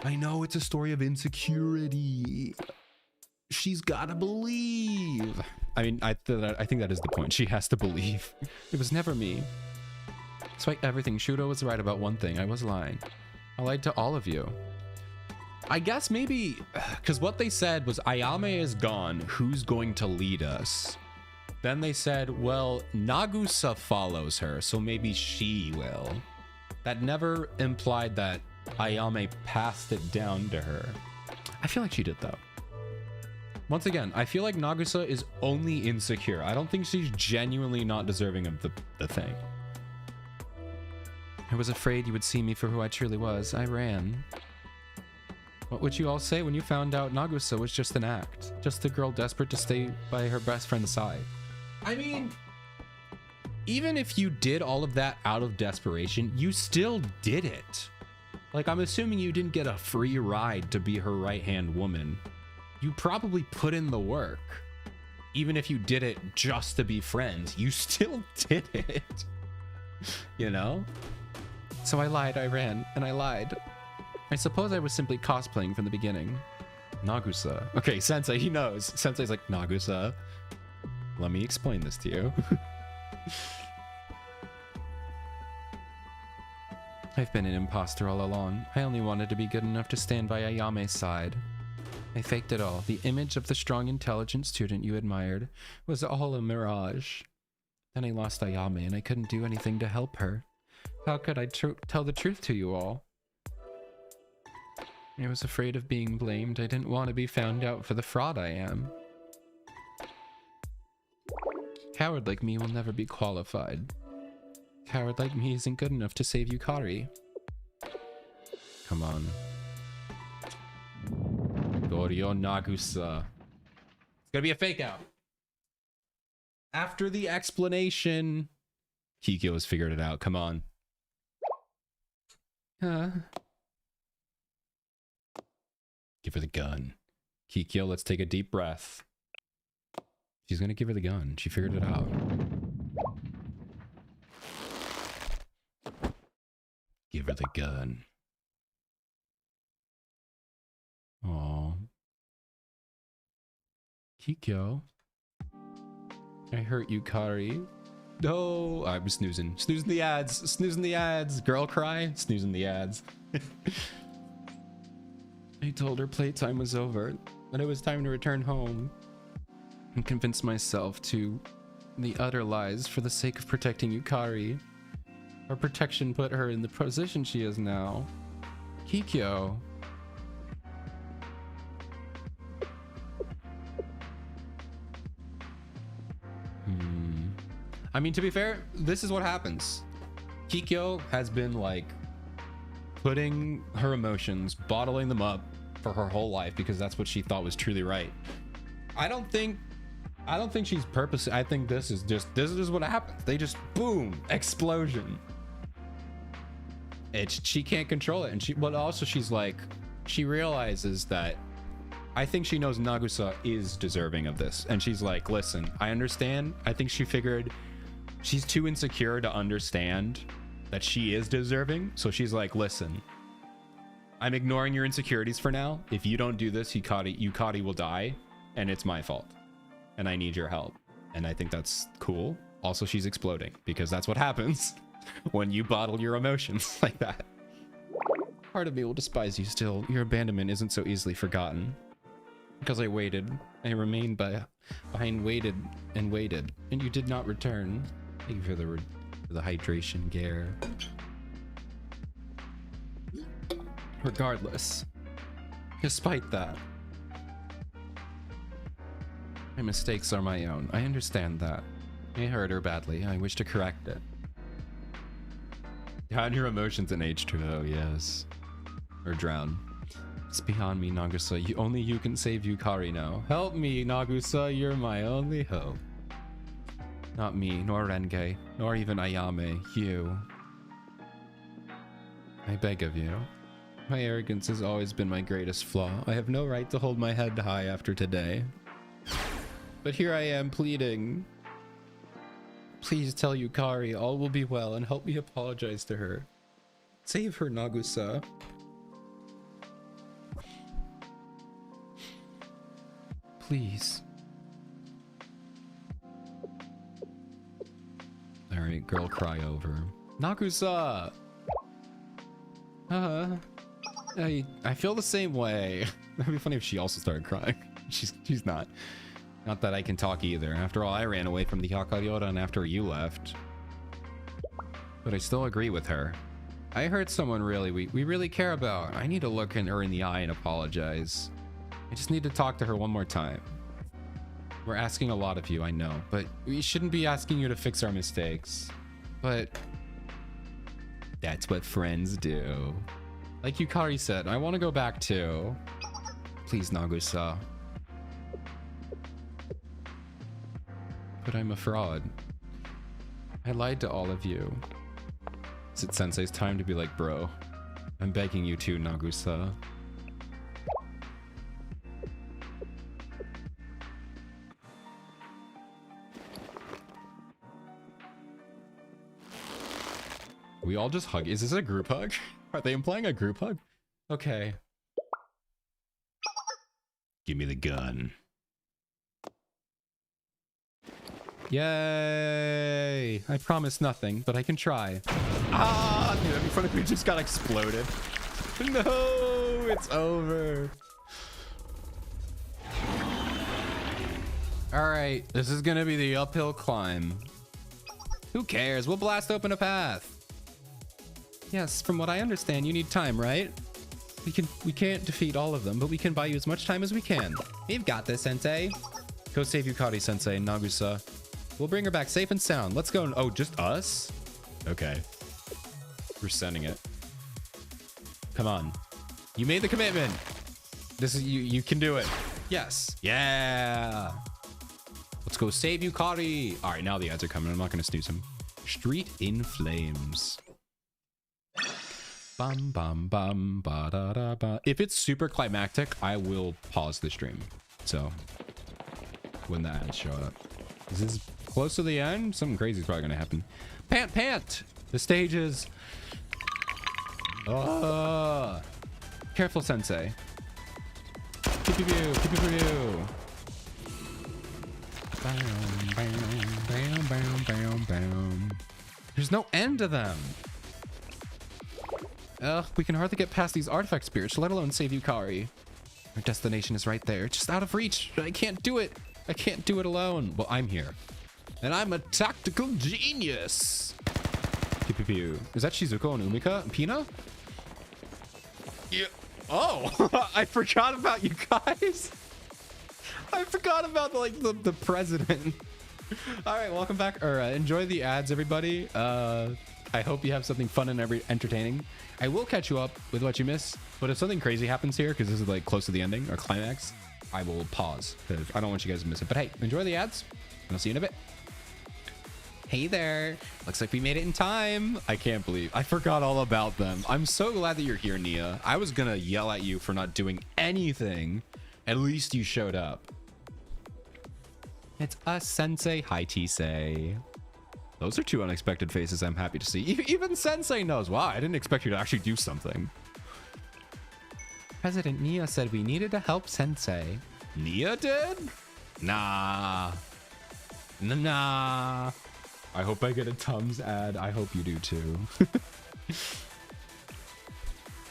I know it's a story of insecurity. She's gotta believe. I mean, I think that is the point. She has to believe. It was never me. Despite everything, Shuro was right about one thing. I was lying. I lied to all of you. I guess maybe, because what they said was Ayame is gone. Who's going to lead us? Then they said, well, Nagusa follows her, so maybe she will. That never implied that Ayame passed it down to her. I feel like she did, though. Once again, I feel like Nagusa is only insecure. I don't think she's genuinely not deserving of the thing. I was afraid you would see me for who I truly was. I ran. What would you all say when you found out Nagusa was just an act? Just a girl desperate to stay by her best friend's side? I mean, even if you did all of that out of desperation, you still did it. Like, I'm assuming you didn't get a free ride to be her right-hand woman. You probably put in the work. Even if you did it just to be friends, you still did it. You know? So I lied, I ran, and I lied. I suppose I was simply cosplaying from the beginning. Nagusa. Okay, Sensei, he knows. Sensei's like, Nagusa, let me explain this to you. I've been an imposter all along. I only wanted to be good enough to stand by Ayame's side. I faked it all. The image of the strong, intelligent student you admired was all a mirage. Then I lost Ayame and I couldn't do anything to help her. How could I tell the truth to you all? I was afraid of being blamed. I didn't want to be found out for the fraud I am. Coward like me will never be qualified. Coward like me isn't good enough to save Yukari. Come on. Goryo Nagusa. It's gonna be a fake out. After the explanation, Kikyo has figured it out. Come on. Give her the gun. Kikyo, let's take a deep breath. She's gonna give her the gun. She figured it out. Give her the gun. Aww. Kikyo. I hurt you, Kari. No, I'm snoozing. Snoozing the ads. Snoozing the ads. Girl cry. Snoozing the ads. I told her playtime was over, that it was time to return home. And convinced myself to the utter lies for the sake of protecting Yukari. Our protection put her in the position she is now. Kikyo. I mean, to be fair, this is what happens. Kikyo has been like putting her emotions, bottling them up for her whole life because that's what she thought was truly right. I don't think she's purposely. I think this is what happens. They just boom, explosion. She can't control it, and but also she's like, she realizes that. I think she knows Nagusa is deserving of this, and she's like, listen, I understand. I think she figured she's too insecure to understand that she is deserving, so she's like, listen, I'm ignoring your insecurities for now. If you don't do this, Yukari will die, and it's my fault, and I need your help. And I think that's cool. Also, she's exploding because that's what happens when you bottle your emotions like that. Part of me will despise you still. Your abandonment isn't so easily forgotten. Because I waited. I remained behind, waited, and you did not return. Thank you for the hydration, Gare. Regardless, despite that, my mistakes are my own. I understand that. I hurt her badly. I wish to correct it. Drown your emotions in H2O, yes. Or drown. It's beyond me, Nagusa. Only you can save Yukari now. Help me, Nagusa. You're my only hope. Not me, nor Renge, nor even Ayame. You. I beg of you. My arrogance has always been my greatest flaw. I have no right to hold my head high after today. But here I am pleading. Please tell Yukari all will be well and help me apologize to her. Save her, Nagusa. Please. Alright, girl cry over. Nagusa! I feel the same way. That'd be funny if she also started crying. She's not. Not that I can talk either. After all, I ran away from the Hyakkaryouran after you left. But I still agree with her. I hurt someone we really care about. I need to look her in the eye and apologize. I just need to talk to her one more time. We're asking a lot of you, I know, but we shouldn't be asking you to fix our mistakes. But that's what friends do. Like Yukari said, I want to go back too. Please, Nagusa. But I'm a fraud. I lied to all of you. Is it Sensei's time to be like, bro? I'm begging you to, Nagusa. We all just hug. Is this a group hug? Are they implying a group hug? Okay. Give me the gun. Yay! I promise nothing, but I can try. Ah! Dude, in front of me just got exploded. No! It's over. Alright, this is gonna be the uphill climb. Who cares? We'll blast open a path. Yes, from what I understand, you need time, right? We can't defeat all of them, but we can buy you as much time as we can. We've got this, Sensei. Go save Yukari, Sensei, and Nagusa. We'll bring her back safe and sound. Let's go. Oh, just us? Okay. We're sending it. Come on. You made the commitment. This is you can do it. Yes. Yeah. Let's go save Yukari. All right, now the ads are coming. I'm not going to snooze him. Street in Flames. Bum, bum, bum, ba, da, da, ba. If it's super climactic, I will pause the stream. So when the ads show up. Is this close to the end? Something crazy is probably going to happen. Pant, pant. The stage is... Careful, Sensei. Pew, pew, pew, pew, pew, pew. Bam, bam, bam, bam, bam, bam. There's no end to them. Ugh, we can hardly get past these artifact spirits, let alone save Yukari. Our destination is right there, just out of reach. I can't do it. I can't do it alone. Well, I'm here. And I'm a tactical genius. Pew, pew, pew. Is that Shizuko and Umika and Pina? Yeah. Oh, I forgot about you guys. I forgot about the president. All right, welcome back. Or enjoy the ads, everybody. I hope you have something fun and entertaining. I will catch you up with what you miss, but if something crazy happens here, because this is like close to the ending or climax, I will pause because I don't want you guys to miss it. But hey, enjoy the ads, and I'll see you in a bit. Hey there. Looks like we made it in time. I can't believe I forgot all about them. I'm so glad that you're here, Nia. I was gonna yell at you for not doing anything. At least you showed up. It's us, Sensei. Hi, Tisei. Those are two unexpected faces I'm happy to see. Even Sensei knows. Wow, I didn't expect you to actually do something. President Nia said we needed to help Sensei. Nia did? Nah. Nah. I hope I get a Tums ad. I hope you do too.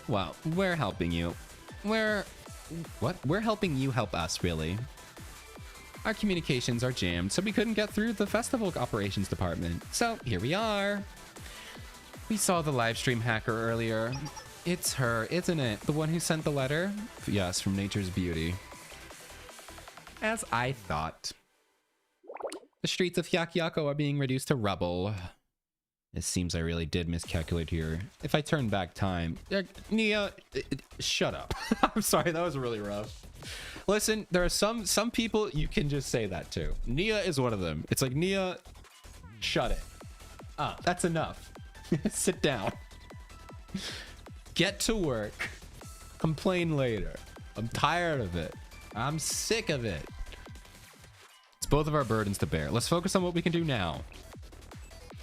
Well, we're helping you. We're helping you help us, really. Our communications are jammed, so we couldn't get through the festival operations department. So here we are. We saw the live stream hacker earlier. It's her, isn't it? The one who sent the letter? Yes, from Nature's Beauty. As I thought. The streets of Hyakkyaku are being reduced to rubble. It seems I really did miscalculate here. If I turn back time... Nia, shut up. I'm sorry, that was really rough. Listen, there are some people you can just say that to. Nia is one of them. It's like, Nia, shut it. That's enough. Sit down. Get to work. Complain later. I'm tired of it. I'm sick of it. It's both of our burdens to bear. Let's focus on what we can do now.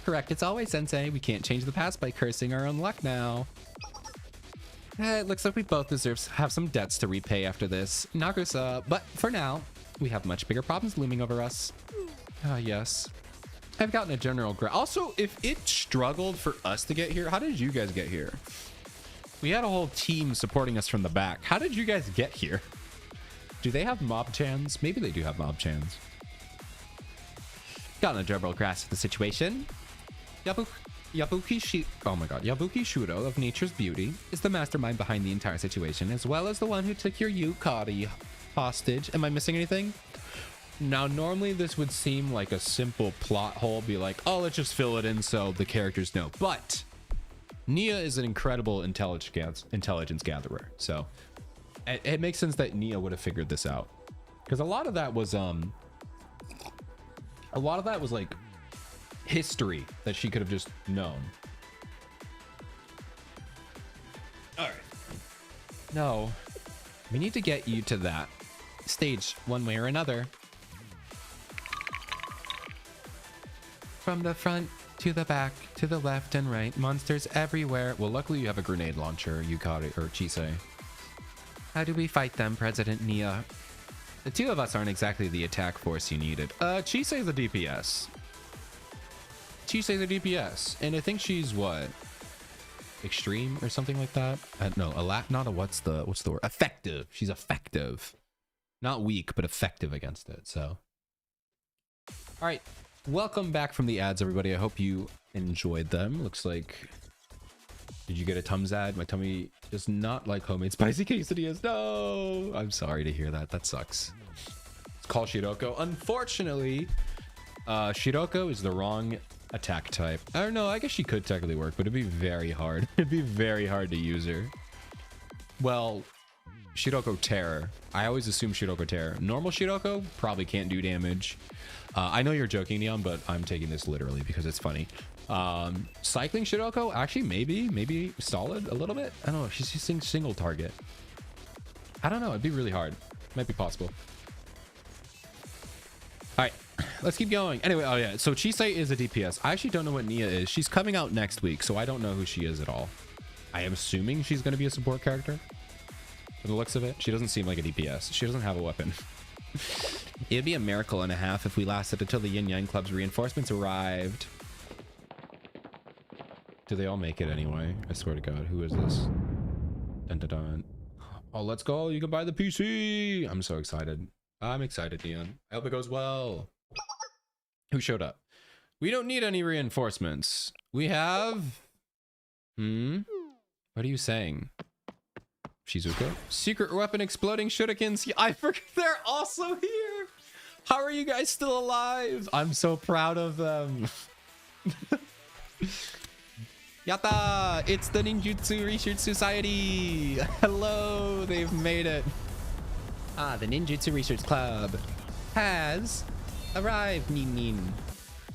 Correct, it's always Sensei. We can't change the past by cursing our own luck now. It looks like we both have some debts to repay after this. Nagusa, but for now, we have much bigger problems looming over us. Yes. I've gotten a general also, if it struggled for us to get here, how did you guys get here? We had a whole team supporting us from the back. How did you guys get here? Do they have mob chans? Maybe they do have mob chans. Gotten a general grasp of the situation. Yabuki Shuro of Nature's Beauty is the mastermind behind the entire situation, as well as the one who took your Yukari hostage. Am I missing anything? Now, normally this would seem like a simple plot hole, be like, oh, let's just fill it in so the characters know. But Nia is an incredible intelligence gatherer, so it makes sense that Nia would have figured this out, because a lot of that was like history that she could have just known. All right. No, we need to get you to that stage one way or another. From the front to the back, to the left and right, monsters everywhere. Well, luckily you have a grenade launcher, Yukari or Chisei. How do we fight them, President Nia? The two of us aren't exactly the attack force you needed. Chisei's a DPS. Chisei's a DPS. And I think she's what? Extreme or something like that? No, not a what's the word? Effective. She's effective. Not weak, but effective against it. So, all right, welcome back from the ads, everybody. I hope you enjoyed them. Looks like, did you get a Tums ad? My tummy does not like homemade spicy quesadillas. No, I'm sorry to hear that. That sucks. It's called Shiroko. Unfortunately, Shiroko is the wrong attack type. I don't know. I guess she could technically work, but it'd be very hard. It'd be very hard to use her. Well, Shiroko Terror. I always assume Shiroko Terror. Normal Shiroko probably can't do damage. I know you're joking, Neon, but I'm taking this literally because it's funny. Cycling Shiroko, actually, maybe solid a little bit. I don't know. She's using single target. I don't know. It'd be really hard. Might be possible. All right, let's keep going. Anyway, oh yeah, so Chisei is a DPS. I actually don't know what Nia is. She's coming out next week, so I don't know who she is at all. I am assuming she's going to be a support character. From the looks of it, she doesn't seem like a DPS. She doesn't have a weapon. It'd be a miracle and a half if we lasted until the Yin Yang Club's reinforcements arrived. Do they all make it anyway? I swear to God, who is this? Dun dun dun. Oh, let's go. You can buy the PC. I'm so excited. I'm excited, Neon. I hope it goes well. Who showed up? We don't need any reinforcements. We have... What are you saying? Shizuka? Secret weapon exploding shurikens. Yeah, I forgot they're also here. How are you guys still alive? I'm so proud of them. Yatta! It's the Ninjutsu Research Society. Hello, they've made it. Ah, the Ninjutsu Research Club has arrived, Nin.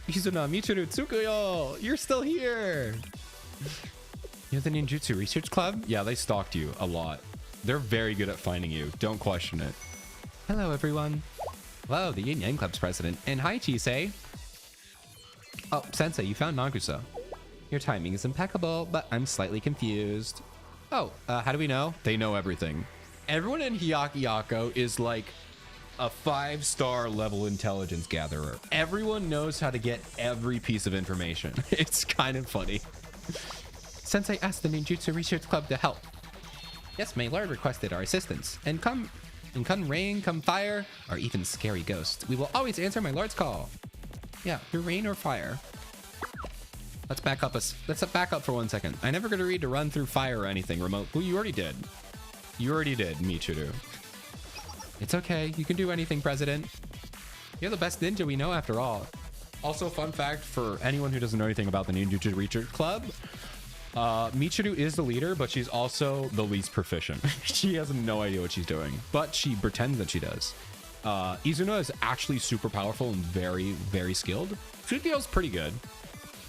Izuna, Michiru, Tsukuyo, you're still here. You're the Ninjutsu Research Club? Yeah, they stalked you a lot. They're very good at finding you. Don't question it. Hello, everyone. Hello, the Yin Yang Club's president. And hi, Chisei. Oh, Sensei, you found Nagusa. Your timing is impeccable, but I'm slightly confused. Oh, how do we know? They know everything. Everyone in Hyakkaryouran is like a 5-star level intelligence gatherer. Everyone knows how to get every piece of information. It's kind of funny. Sensei asked the Ninjutsu Research Club to help. Yes, my lord requested our assistance. And come rain, come fire, or even scary ghosts, we will always answer my lord's call. Yeah, through rain or fire. Let's back up for 1 second. I never got to read to run through fire or anything remote. Well, you already did. You already did, Michiru. It's okay. You can do anything, President. You're the best ninja we know after all. Also, fun fact for anyone who doesn't know anything about the Ninjutsu Research Club, Michiru is the leader, but she's also the least proficient. She has no idea what she's doing, but she pretends that she does. Izuna is actually super powerful and very, very skilled. Tsukio's pretty good.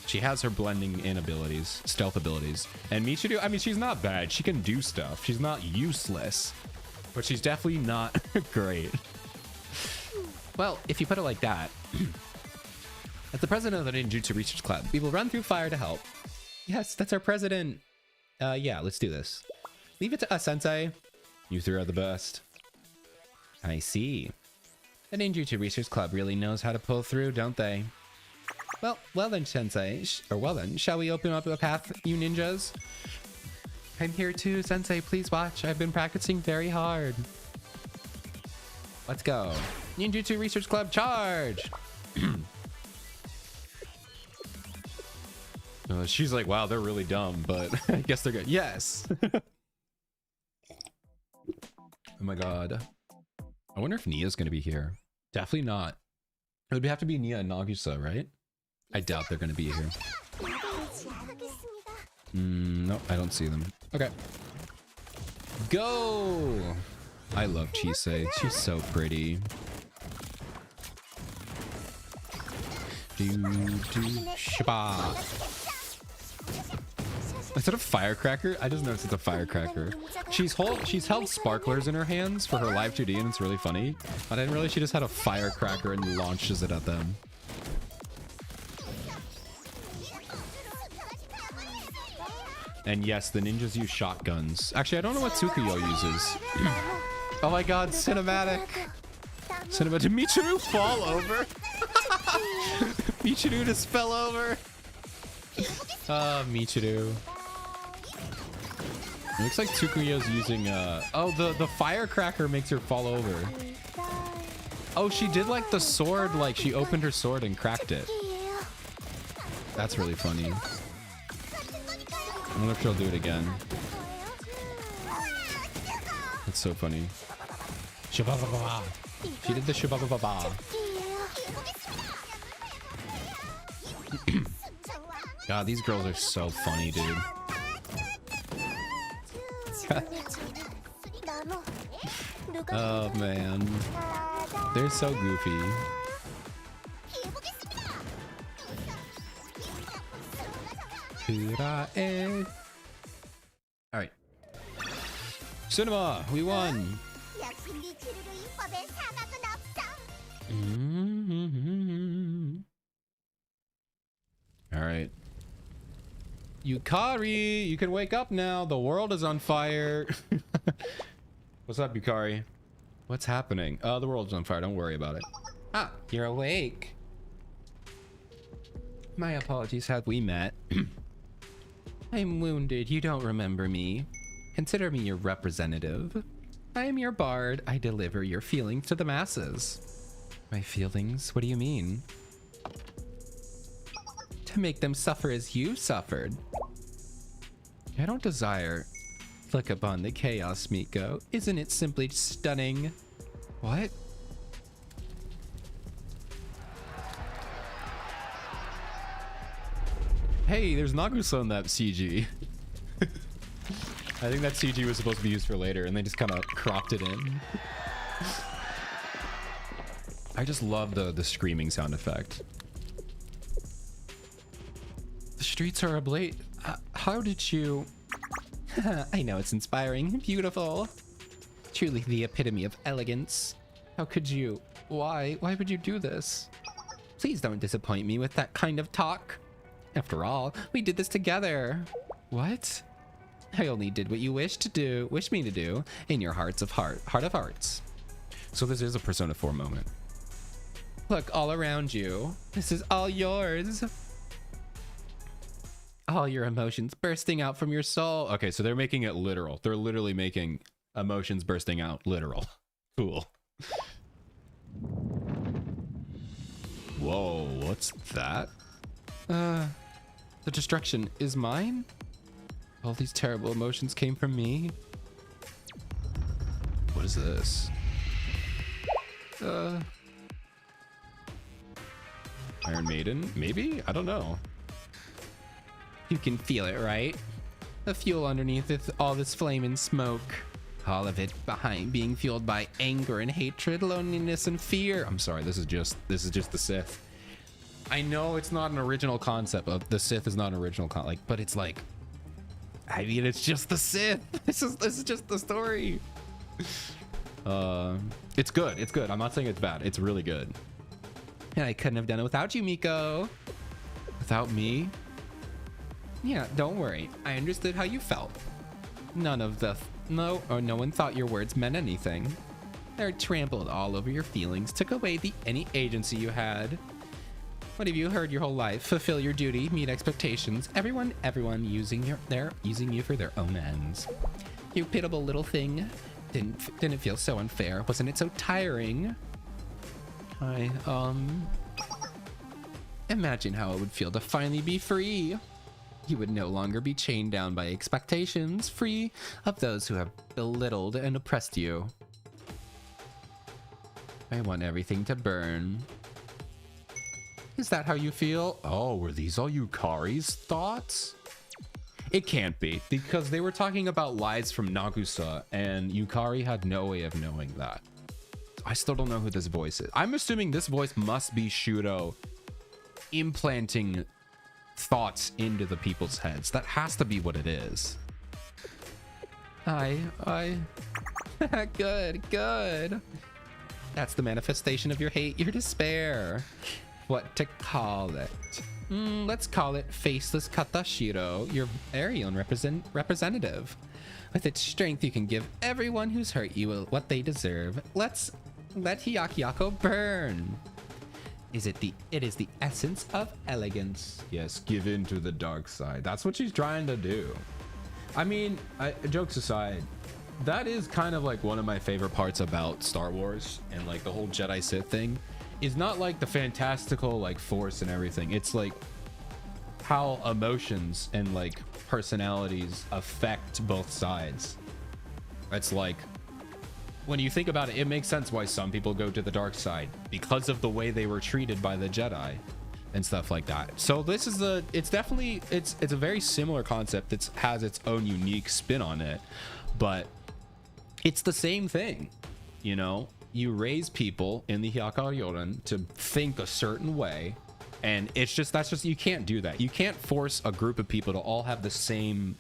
She has her blending in abilities, stealth abilities. And Michiru, I mean, she's not bad. She can do stuff. She's not useless, but she's definitely not great. Well, if you put it like that, as the president of the Ninjutsu Research Club, we will run through fire to help. Yes, that's our president. Yeah, let's do this. Leave it to us, Sensei. You three are the best. I see. The Ninjutsu Research Club really knows how to pull through, don't they? Well then, Sensei. Shall we open up a path, you ninjas? I'm here too, Sensei. Please watch. I've been practicing very hard. Let's go. Ninjutsu Research Club, charge! She's like, wow, they're really dumb, but I guess they're good. Yes! Oh my god. I wonder if Nia's gonna be here. Definitely not. It would have to be Nia and Nagusa, right? I doubt they're gonna be here. Nope, I don't see them. Okay. Go! I love Chisei. She's so pretty. Shaba. Is it a firecracker? I just noticed it's a firecracker. She's held sparklers in her hands for her live 2D and it's really funny. But I didn't realize she just had a firecracker and launches it at them. And yes, the ninjas use shotguns. Actually, I don't know what Tsukuyo uses. Oh my god, cinematic! Cinema, did Michiru fall over? Michiru just fell over. Michiru. It looks like Tsukuyo's using oh, the firecracker makes her fall over. Oh, she did like the sword, like she opened her sword and cracked it. That's really funny. I wonder if she'll do it again. That's so funny. Shabababa. She did the shabababa. God, these girls are so funny, dude. Oh man, they're so goofy. All right, cinema, we won. All right, Yukari, you can wake up now. The world is on fire. What's up, Yukari? What's happening? Oh, the world's on fire. Don't worry about it. Ah, you're awake. My apologies. Had we met? I'm wounded. You don't remember me. Consider me your representative. I am your bard. I deliver your feelings to the masses. My feelings? What do you mean? To make them suffer as you suffered. I don't desire. Look upon the chaos, Miko. Isn't it simply stunning? What? Hey, there's Nagusa in that CG. I think that CG was supposed to be used for later, and they just kind of cropped it in. I just love the screaming sound effect. The streets are ablaze. How did you... I know it's inspiring, beautiful. Truly the epitome of elegance. How could you? Why would you do this? Please don't disappoint me with that kind of talk. After all, we did this together. What? I only did what you wish me to do in your heart of hearts. So this is a Persona 4 moment. Look all around you. This is all yours. All your emotions bursting out from your soul. Okay, so they're making it literal. They're literally making emotions bursting out literal. Cool. Whoa, what's that? The destruction is mine? All these terrible emotions came from me? What is this? Iron Maiden? Maybe? I don't know. You can feel it, right? The fuel underneath it, all this flame and smoke. All of it being fueled by anger and hatred, loneliness and fear. I'm sorry, this is just the Sith. I know it's not an original concept. The Sith is not an original concept, but it's like, I mean, it's just the Sith. This is just the story. It's good. It's good. I'm not saying it's bad. It's really good. And I couldn't have done it without you, Miko. Without me? Yeah, don't worry. I understood how you felt. No one thought your words meant anything. They trampled all over your feelings, took away any agency you had. What have you heard your whole life? Fulfill your duty, meet expectations. Everyone using you for their own ends. You pitiable little thing. Didn't feel so unfair. Wasn't it so tiring? Imagine how it would feel to finally be free. You would no longer be chained down by expectations, free of those who have belittled and oppressed you. I want everything to burn. Is that how you feel? Oh, were these all Yukari's thoughts? It can't be, because they were talking about lies from Nagusa, and Yukari had no way of knowing that. I still don't know who this voice is. I'm assuming this voice must be Shudo implanting thoughts into the people's heads. That has to be what it is. Good. That's the manifestation of your hate, your despair. What to call it? Let's call it Faceless Katashiro, your very own representative. With its strength, you can give everyone who's hurt you what they deserve. Let's Let Hyakkayouran burn. It is the essence of elegance. Yes, give in to the dark side. That's what she's trying to do. I mean, jokes aside, that is kind of like one of my favorite parts about Star Wars and like the whole Jedi Sith thing is not like the fantastical like force and everything. It's like how emotions and like personalities affect both sides. It's like when you think about it, it makes sense why some people go to the dark side because of the way they were treated by the Jedi and stuff like that. So this is it's a very similar concept that has its own unique spin on it, but it's the same thing. You know, you raise people in the Hyakkaryouran to think a certain way, and that's just you can't do that. You can't force a group of people to all have the same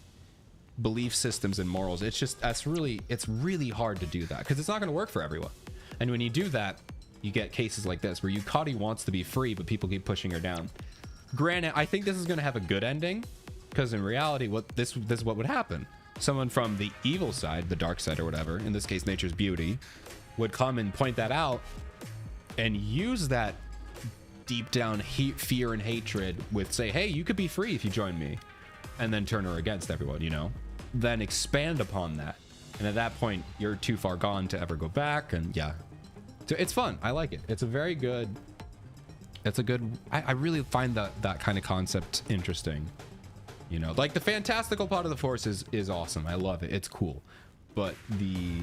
belief systems and morals. It's really hard to do that because it's not going to work for everyone. And when you do that, you get cases like this where Yukari wants to be free, but people keep pushing her down. Granted, I think this is going to have a good ending because in reality, this is what would happen. Someone from the evil side, the dark side or whatever, in this case, nature's beauty, would come and point that out and use that deep down fear and hatred with say, hey, you could be free if you join me, and then turn her against everyone, you know, then expand upon that. And at that point, you're too far gone to ever go back. And yeah, so it's fun. I like it. It's a very good, I really find that kind of concept interesting. You know, like the fantastical part of the force is awesome. I love it. It's cool. But the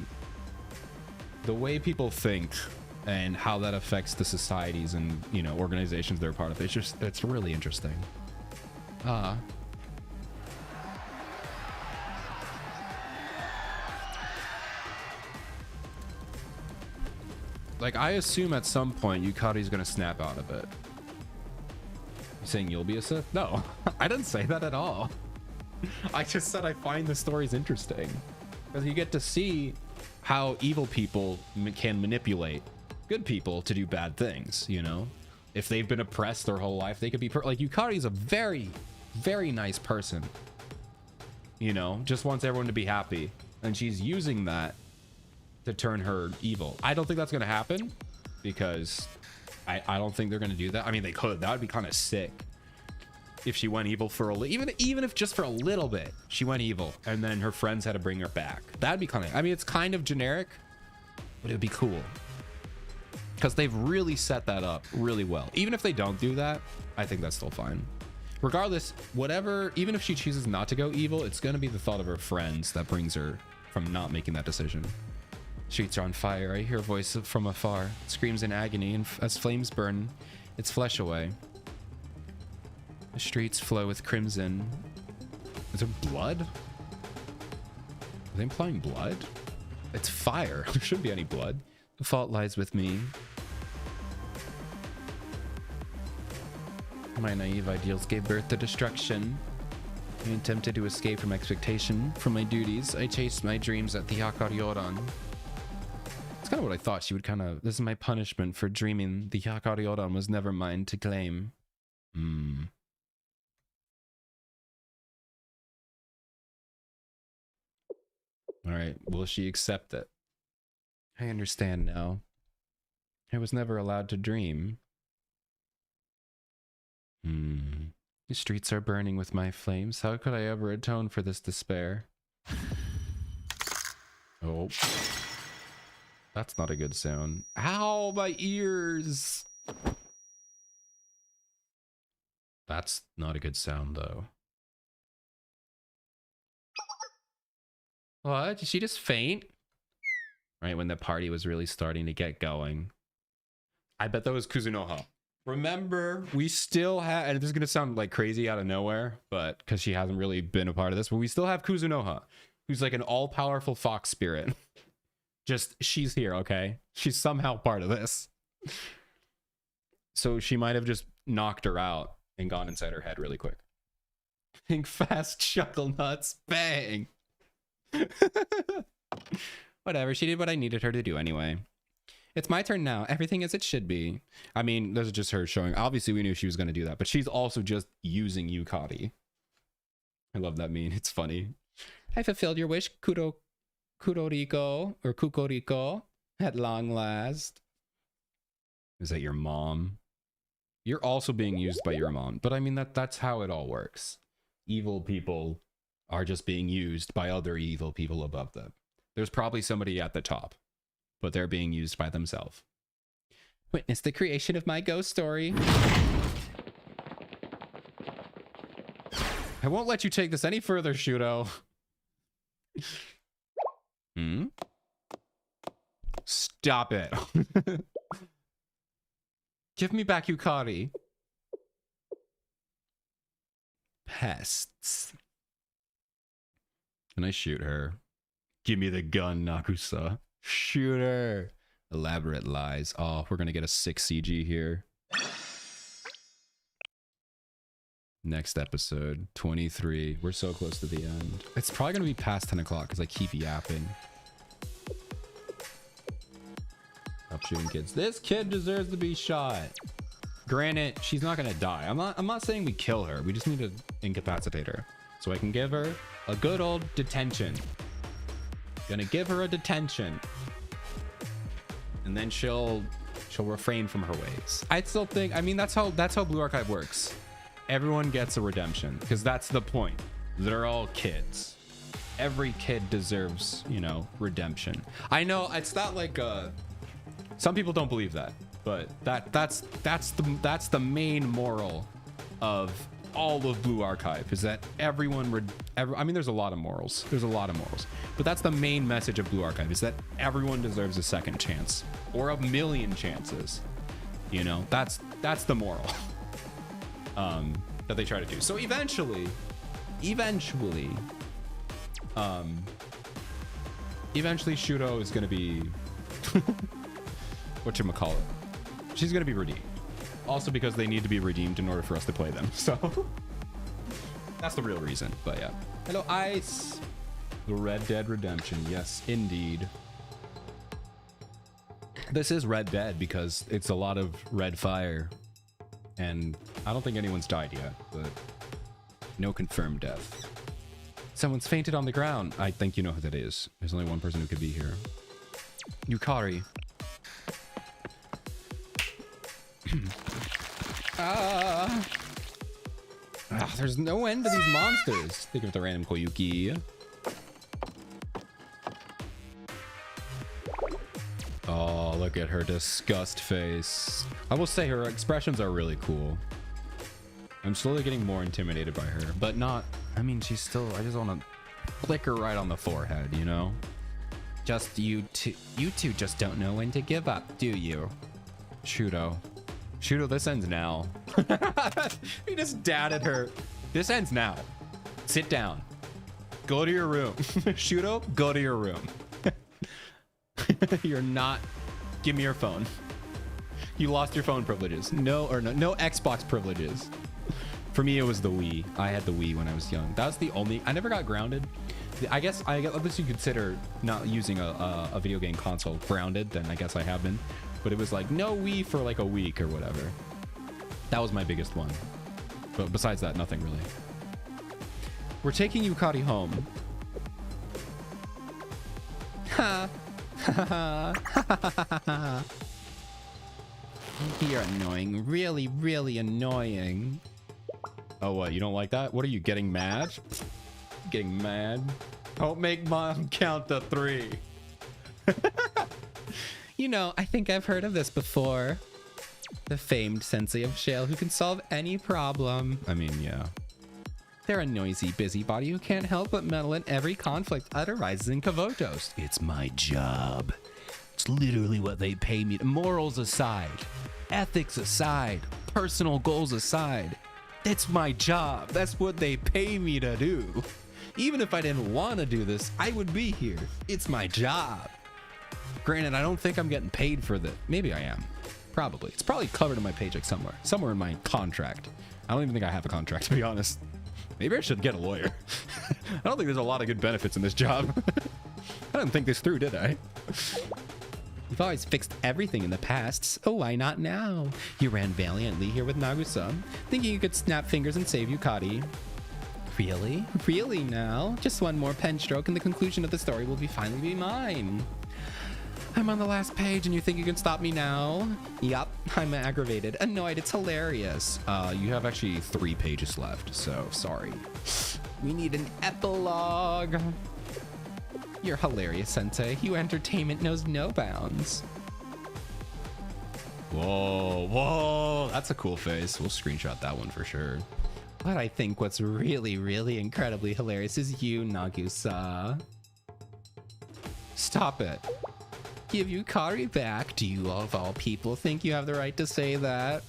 way people think and how that affects the societies and, you know, organizations they're part of, it's really interesting. Like, I assume at some point Yukari's gonna snap out of it. You saying you'll be a Sith? No, I didn't say that at all. I just said I find the stories interesting because you get to see how evil people can manipulate good people to do bad things. You know, if they've been oppressed their whole life, they could be like Yukari's a very, very nice person. You know, just wants everyone to be happy, and she's using that to turn her evil. I don't think that's gonna happen because I don't think they're gonna do that. I mean, they could. That would be kind of sick if she went evil for even if just for a little bit she went evil and then her friends had to bring her back. That'd be kind of, I mean, it's kind of generic, but it would be cool because they've really set that up really well. Even if they don't do that, I think that's still fine. Regardless, whatever, even if she chooses not to go evil, it's gonna be the thought of her friends that brings her from not making that decision. Streets are on fire. I hear a voice from afar. It screams in agony, and as flames burn its flesh away. The streets flow with crimson. Is there blood? Are they implying blood? It's fire. There shouldn't be any blood. The fault lies with me. My naive ideals gave birth to destruction. I attempted to escape from expectation, from my duties. I chased my dreams at the Hyakkaryouran. It's kind of what I thought. She would kind of, this is my punishment for dreaming the Hyakkaryouran was never mine to claim. All right, will she accept it? I understand now. I was never allowed to dream. The streets are burning with my flames. How could I ever atone for this despair? Oh. That's not a good sound. Ow, my ears! That's not a good sound, though. What? Did she just faint? Right when the party was really starting to get going. I bet that was Kuzunoha. Remember, we still have, and this is going to sound like crazy out of nowhere, but because she hasn't really been a part of this, but we still have Kuzunoha, who's like an all-powerful fox spirit. Just, she's here, okay? She's somehow part of this. So she might have just knocked her out and gone inside her head really quick. Think fast, chuckle nuts, bang! Whatever, she did what I needed her to do anyway. It's my turn now. Everything as it should be. I mean, this is just her showing. Obviously, we knew she was going to do that, but she's also just using Yukari. I love that meme. It's funny. I fulfilled your wish, Kuroriko, or Kukoriko, at long last. Is that your mom? You're also being used by your mom. But I mean, that's how it all works. Evil people are just being used by other evil people above them. There's probably somebody at the top, but they're being used by themselves. Witness the creation of my ghost story. I won't let you take this any further, Shudo. Stop it. Give me back Yukari. Pests. Can I shoot her? Give me the gun, Nakusa. Shoot her. Elaborate lies. Oh, we're gonna get a 6 CG here. Next episode, 23. We're so close to the end. It's probably gonna be past 10 o'clock because I keep yapping. Stop shooting kids. This kid deserves to be shot. Granted, she's not gonna die. I'm not saying we kill her. We just need to incapacitate her. So I can give her a good old detention. Gonna give her a detention. And then she'll refrain from her ways. I still think, I mean, that's how Blue Archive works. Everyone gets a redemption because that's the point. They're all kids. Every kid deserves, you know, redemption. I know it's not like some people don't believe that, but that's the main moral of all of Blue Archive is that everyone I mean, there's a lot of morals. There's a lot of morals, but that's the main message of Blue Archive is that everyone deserves a second chance or a million chances. You know, that's the moral that they try to do. So eventually, Shudo is gonna be whatchamacallit. She's gonna be redeemed. Also because they need to be redeemed in order for us to play them. So that's the real reason. But yeah. Hello, Ice. The Red Dead Redemption. Yes, indeed. This is Red Dead because it's a lot of red fire. And I don't think anyone's died yet, but no confirmed death. Someone's fainted on the ground. I think you know who that is. There's only one person who could be here. Yukari. There's no end to these monsters. Think of the random Koyuki. Oh, look at her disgust face. I will say her expressions are really cool. I'm slowly getting more intimidated by her, but not, I mean, she's still, I just want to flick her right on the forehead, you know? Just you two just don't know when to give up, do you? Shudo, this ends now. He just dadded her. This ends now. Sit down. Go to your room. Shudo, go to your room. You're not. Give me your phone. You lost your phone privileges. No Xbox privileges. For me, it was the Wii. I had the Wii when I was young. That was the only. I never got grounded. I guess you consider not using a video game console grounded. Then I guess I have been. But it was like no Wii for like a week or whatever. That was my biggest one. But besides that, nothing really. We're taking Yukari home. Ha. You're annoying. Really, really annoying. Oh, what? You don't like that? What are you, getting mad? Getting mad? Don't make mom count to 3. You know, I think I've heard of this before. The famed sensei of Shale who can solve any problem. I mean, yeah. They're a noisy busybody who can't help but meddle in every conflict that arises in Kavotos. It's my job. It's literally what they pay me. Morals aside, ethics aside, personal goals aside. It's my job. That's what they pay me to do. Even if I didn't want to do this, I would be here. It's my job. Granted, I don't think I'm getting paid for this. Maybe I am. Probably. It's probably covered in my paycheck somewhere. Somewhere in my contract. I don't even think I have a contract, to be honest. Maybe I should get a lawyer. I don't think there's a lot of good benefits in this job. I didn't think this through, did I? You've always fixed everything in the past, so why not now? You ran valiantly here with Nagusa, thinking you could snap fingers and save Yukari. Really? Really now? Just one more pen stroke and the conclusion of the story will finally be mine. I'm on the last page and you think you can stop me now? Yup, I'm aggravated, annoyed, it's hilarious. You have actually 3 pages left, so sorry. We need an epilogue. You're hilarious, Sensei. Your entertainment knows no bounds. Whoa, whoa, that's a cool face. We'll screenshot that one for sure. But I think what's really, really incredibly hilarious is you, Nagusa. Stop it. Give Yukari back? Do you of all people think you have the right to say that?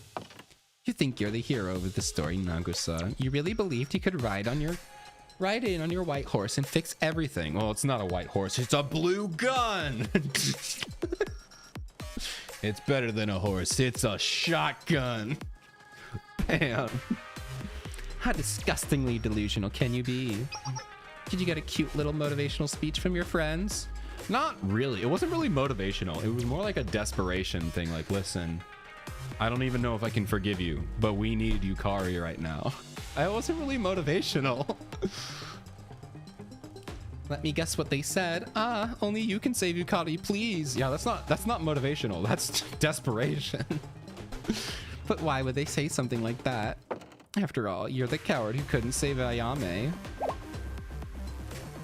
You think you're the hero of the story, Nagusa. You really believed you could ride in on your white horse and fix everything. Well, it's not a white horse, it's a blue gun. It's better than a horse, it's a shotgun. Bam. How disgustingly delusional can you be? Did you get a cute little motivational speech from your friends? Not really. It wasn't really motivational. It was more like a desperation thing. Like, listen, I don't even know if I can forgive you, but we need Yukari right now. I wasn't really motivational. Let me guess what they said. Only you can save Yukari, please. Yeah, that's not motivational. That's desperation. But why would they say something like that? After all, you're the coward who couldn't save Ayame.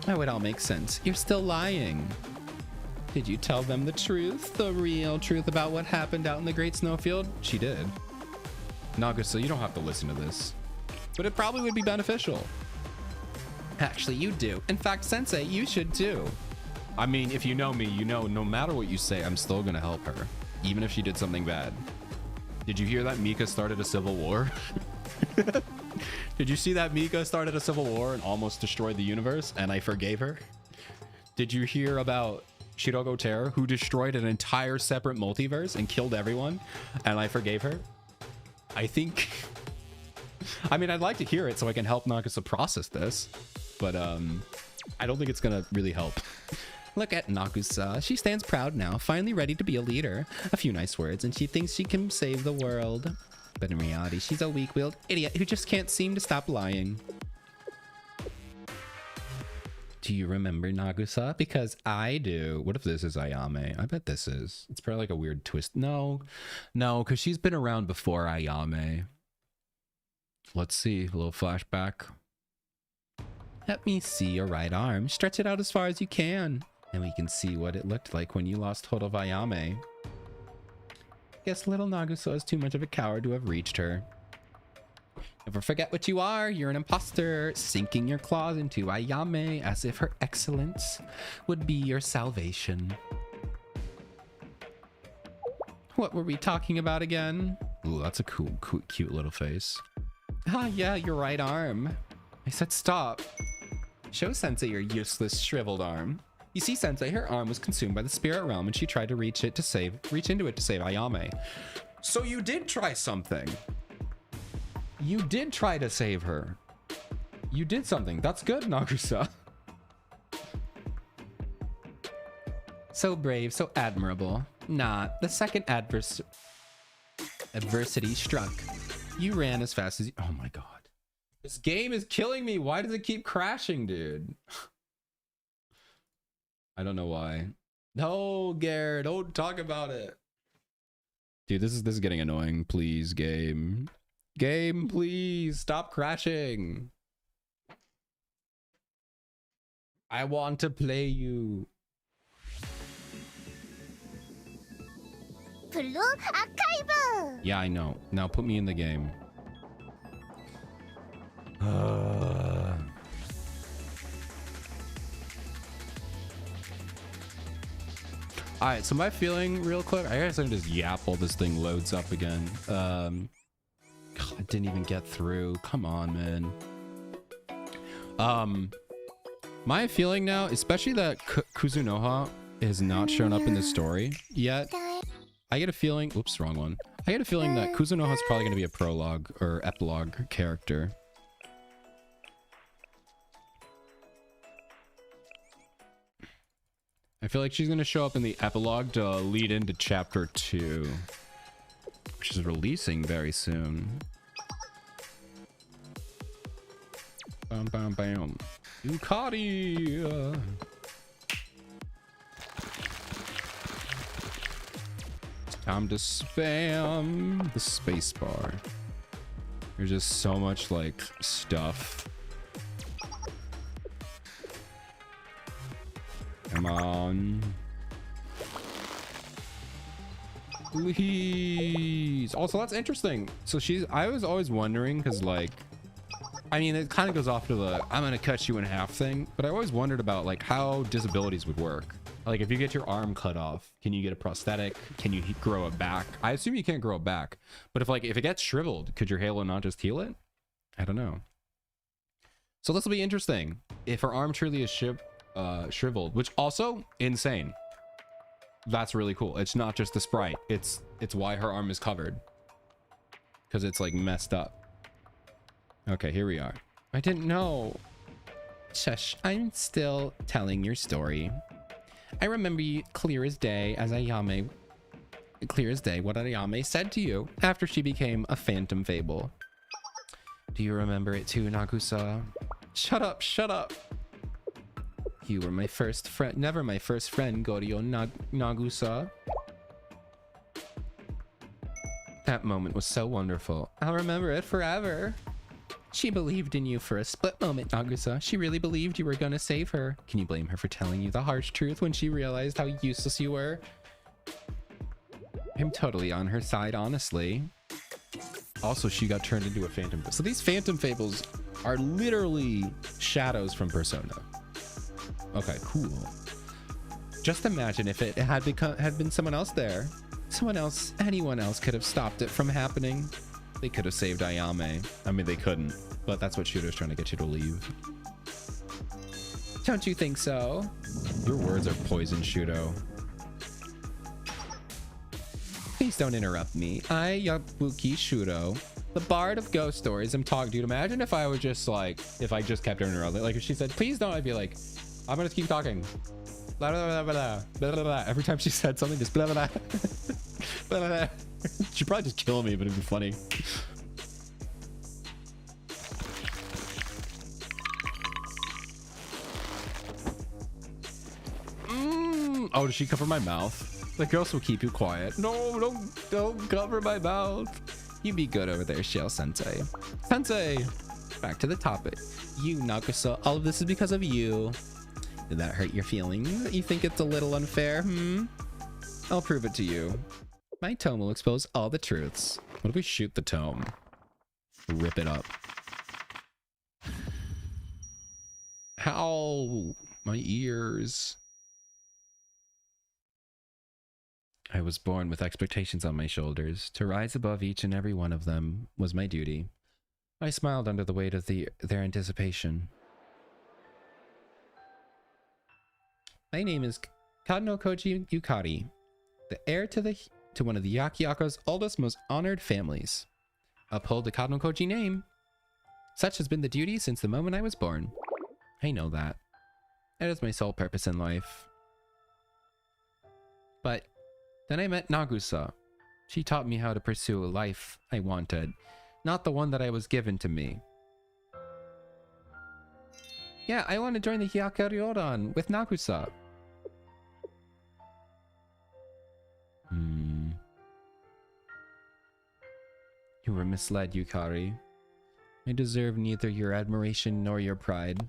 That would all make sense. You're still lying. Did you tell them the truth? The real truth about what happened out in the Great Snowfield? She did. Nagusa, you don't have to listen to this. But it probably would be beneficial. Actually, you do. In fact, Sensei, you should too. I mean, if you know me, you know no matter what you say, I'm still gonna help her. Even if she did something bad. Did you hear that Mika started a civil war? Did you see that Mika started a civil war and almost destroyed the universe and I forgave her? Did you hear about Shirogo Terror, who destroyed an entire separate multiverse and killed everyone and I forgave her? I think... I mean, I'd like to hear it so I can help Nagusa process this, but I don't think it's gonna really help. Look at Nagusa. She stands proud now, finally ready to be a leader. A few nice words and she thinks she can save the world. But in reality, she's a weak-willed idiot who just can't seem to stop lying. Do you remember Nagusa? Because I do. What if this is Ayame? I bet this is. It's probably like a weird twist. No, because she's been around before Ayame. Let's see. A little flashback. Let me see your right arm. Stretch it out as far as you can. And we can see what it looked like when you lost hold of Ayame. Guess little Nagusa is too much of a coward to have reached her. Never forget what you are. You're an imposter, sinking your claws into Ayame as if her excellence would be your salvation. What were we talking about again? Ooh, that's a cool, cute little face. Ah, yeah, your right arm. I said stop. Show Sensei your useless, shriveled arm. You see, Sensei, her arm was consumed by the spirit realm and she tried to reach into it to save Ayame. So you did try something. You did try to save her. You did something. That's good, Nagusa. So brave, so admirable. Nah, the second adversity struck. You ran as fast as you... Oh my god. This game is killing me. Why does it keep crashing, dude? I don't know why. No, Garrett, don't talk about it. Dude, this is getting annoying. Please, game. Game, please stop crashing. I want to play you.
블루 아카이브.
Yeah, I know. Now put me in the game. Alright, so my feeling real quick, I guess I can just yap while this thing loads up again. God, I didn't even get through. Come on, man. My feeling now, especially that Kuzunoha has not shown up in the story yet. I get a feeling, oops, wrong one. I get a feeling that Kuzunoha is probably going to be a prologue or epilogue character. I feel like she's going to show up in the epilogue to lead into chapter 2, which is releasing very soon. Bam, bam, bam. Yukari! Time to spam the space bar. There's just so much like stuff. Come on. Please. Also, that's interesting. So I was always wondering, because like, I mean, it kind of goes off to the I'm gonna cut you in half thing, but I always wondered about like how disabilities would work. Like if you get your arm cut off, can you get a prosthetic? Can you grow it back? I assume you can't grow it back, but if it gets shriveled, could your halo not just heal it? I don't know. So this will be interesting. If her arm truly is shriveled, which also insane. That's really cool. It's not just the sprite. It's why her arm is covered, because it's like messed up. Okay, here we are. I didn't know. Shush, I'm still telling your story. I remember you clear as day what Ayame said to you after she became a phantom fable. Do you remember it too, Nagusa? Shut up, shut up. You were my first friend, never my first friend, Goryo Nagusa. That moment was so wonderful. I'll remember it forever. She believed in you for a split moment, Nagusa. She really believed you were gonna save her. Can you blame her for telling you the harsh truth when she realized how useless you were? I'm totally on her side, honestly. Also, she got turned into a phantom. So these phantom fables are literally shadows from Persona. Okay, cool. Just imagine if it had been someone else there. Someone else, anyone else could have stopped it from happening. They could have saved Ayame. I mean, they couldn't, but that's what Shooter's trying to get you to leave. Don't you think so? Your words are poison, Shudo. Please don't interrupt me. I, Yabuki Shudo, the bard of ghost stories, am talking to you. Imagine if I was just like, if I just kept interrupting. Like if she said, please don't, I'd be like, I'm gonna keep talking. Blah, blah, blah, blah, blah, blah, blah. Every time she said something, just blah, blah, blah. Blah, blah, blah. She'd probably just kill me, but it'd be funny. Oh, does she cover my mouth? The ghost will keep you quiet. No, don't cover my mouth. You be good over there, Shell Sensei. Sensei! Back to the topic. You, Nagusa, all of this is because of you. Did that hurt your feelings? You think it's a little unfair, I'll prove it to you. My tome will expose all the truths. What if we shoot the tome? Rip it up. Ow! My ears. I was born with expectations on my shoulders. To rise above each and every one of them was my duty. I smiled under the weight of their anticipation. My name is Kadno Koji Yukari, the heir to one of the Hyakkaryouran's oldest, most honored families. Uphold the Kadno Koji name. Such has been the duty since the moment I was born. I know that. That is my sole purpose in life. But then I met Nagusa. She taught me how to pursue a life I wanted, not the one that I was given to me. Yeah, I want to join the Hyakkaryouran with Nagusa. You were misled, Yukari. I deserve neither your admiration nor your pride.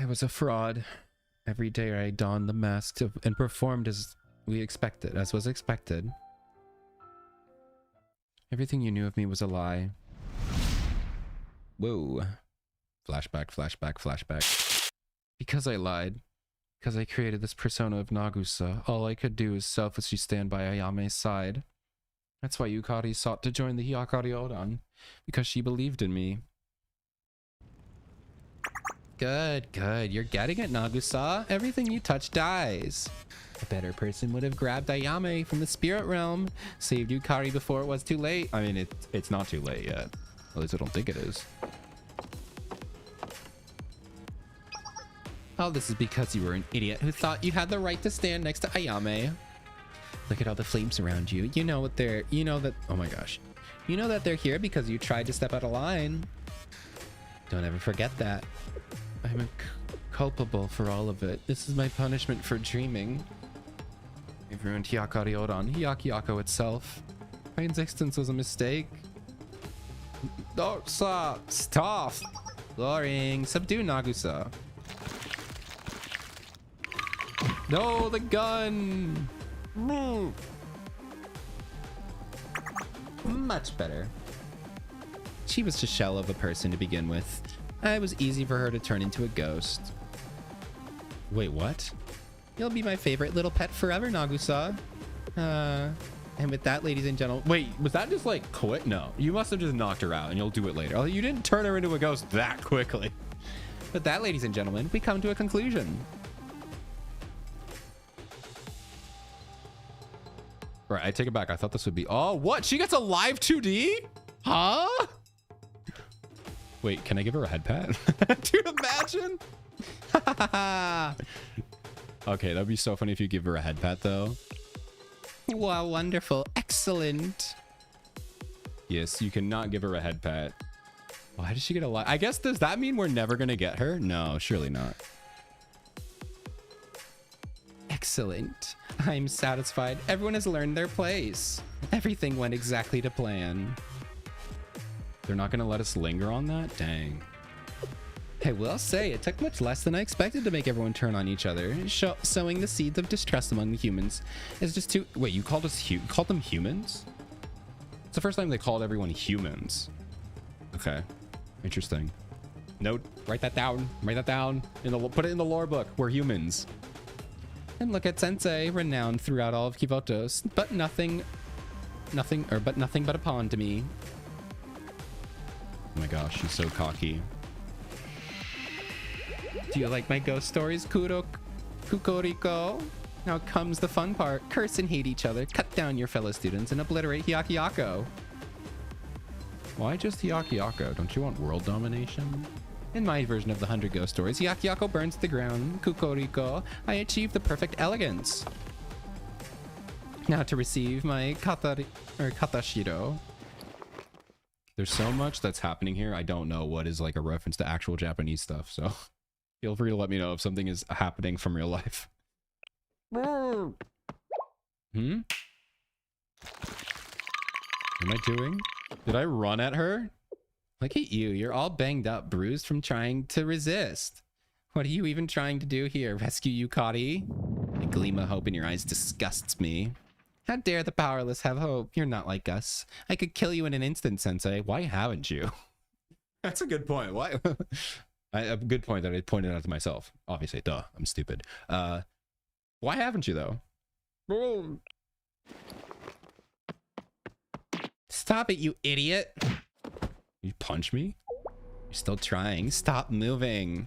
I was a fraud. Every day I donned the mask and performed as was expected. Everything you knew of me was a lie. Whoa. Flashback, flashback, flashback. Because I lied. Because I created this persona of Nagusa, all I could do is selflessly stand by Ayame's side. That's why Yukari sought to join the Hyakkaryouran, because she believed in me. Good, good. You're getting it, Nagusa. Everything you touch dies. A better person would have grabbed Ayame from the spirit realm, saved Yukari before it was too late. I mean, it's not too late yet. At least I don't think it is. All this is because you were an idiot who thought you had the right to stand next to Ayame. Look at all the flames around you. You know that, oh my gosh. You know that they're here because you tried to step out of line. Don't ever forget that. I'm culpable for all of it. This is my punishment for dreaming. You've ruined Hyakkaryouran, Hyakkyako itself. My existence was a mistake. No, stop. Boring. Subdue Nagusa. No, the gun. Much better. She was a shell of a person to begin with. It was easy for her to turn into a ghost. Wait, what? You'll be my favorite little pet forever, Nagusa. And with that, ladies and gentlemen... Wait, was that just like quit? No, you must have just knocked her out and you'll do it later. Oh, you didn't turn her into a ghost that quickly. With that, ladies and gentlemen, we come to a conclusion. Right, I take it back. I thought this would be... Oh, what? She gets a live 2D? Huh? Wait, can I give her a head pat? Dude, imagine. Okay, that'd be so funny if you give her a head pat, though. Wow, wonderful. Excellent. Yes, you cannot give her a head pat. Why did she get a live? I guess, does that mean we're never going to get her? No, surely not. Excellent. I'm satisfied. Everyone has learned their place. Everything went exactly to plan. They're not going to let us linger on that? Dang. I will say, it took much less than I expected to make everyone turn on each other. Sowing the seeds of distrust among the humans is just too... Wait, you called them humans? It's the first time they called everyone humans. Okay. Interesting. Note, write that down. Write that down. Put it in the lore book. We're humans. And look at Sensei, renowned throughout all of Kivotos, but nothing but a pawn to me. Oh my gosh, she's so cocky. Do you like my ghost stories, Kukoriko? Now comes the fun part. Curse and hate each other, cut down your fellow students, and obliterate Hyakkyako. Why just Hyakkyako? Don't you want world domination? In my version of the 100 ghost stories, Hyakkyako burns to the ground. Kukoriko, I achieved the perfect elegance. Now to receive my Katashiro. There's so much that's happening here. I don't know what is like a reference to actual Japanese stuff, so feel free to let me know if something is happening from real life. What am I doing? Did I run at her? Look at you. You're all banged up, bruised from trying to resist. What are you even trying to do here? Rescue Yukari? The gleam of hope in your eyes disgusts me. How dare the powerless have hope? You're not like us. I could kill you in an instant, Sensei. Why haven't you? That's a good point. Why? A good point that I pointed out to myself. Obviously, duh. I'm stupid. Why haven't you, though? Stop it, you idiot. You punch me? You're still trying. Stop moving.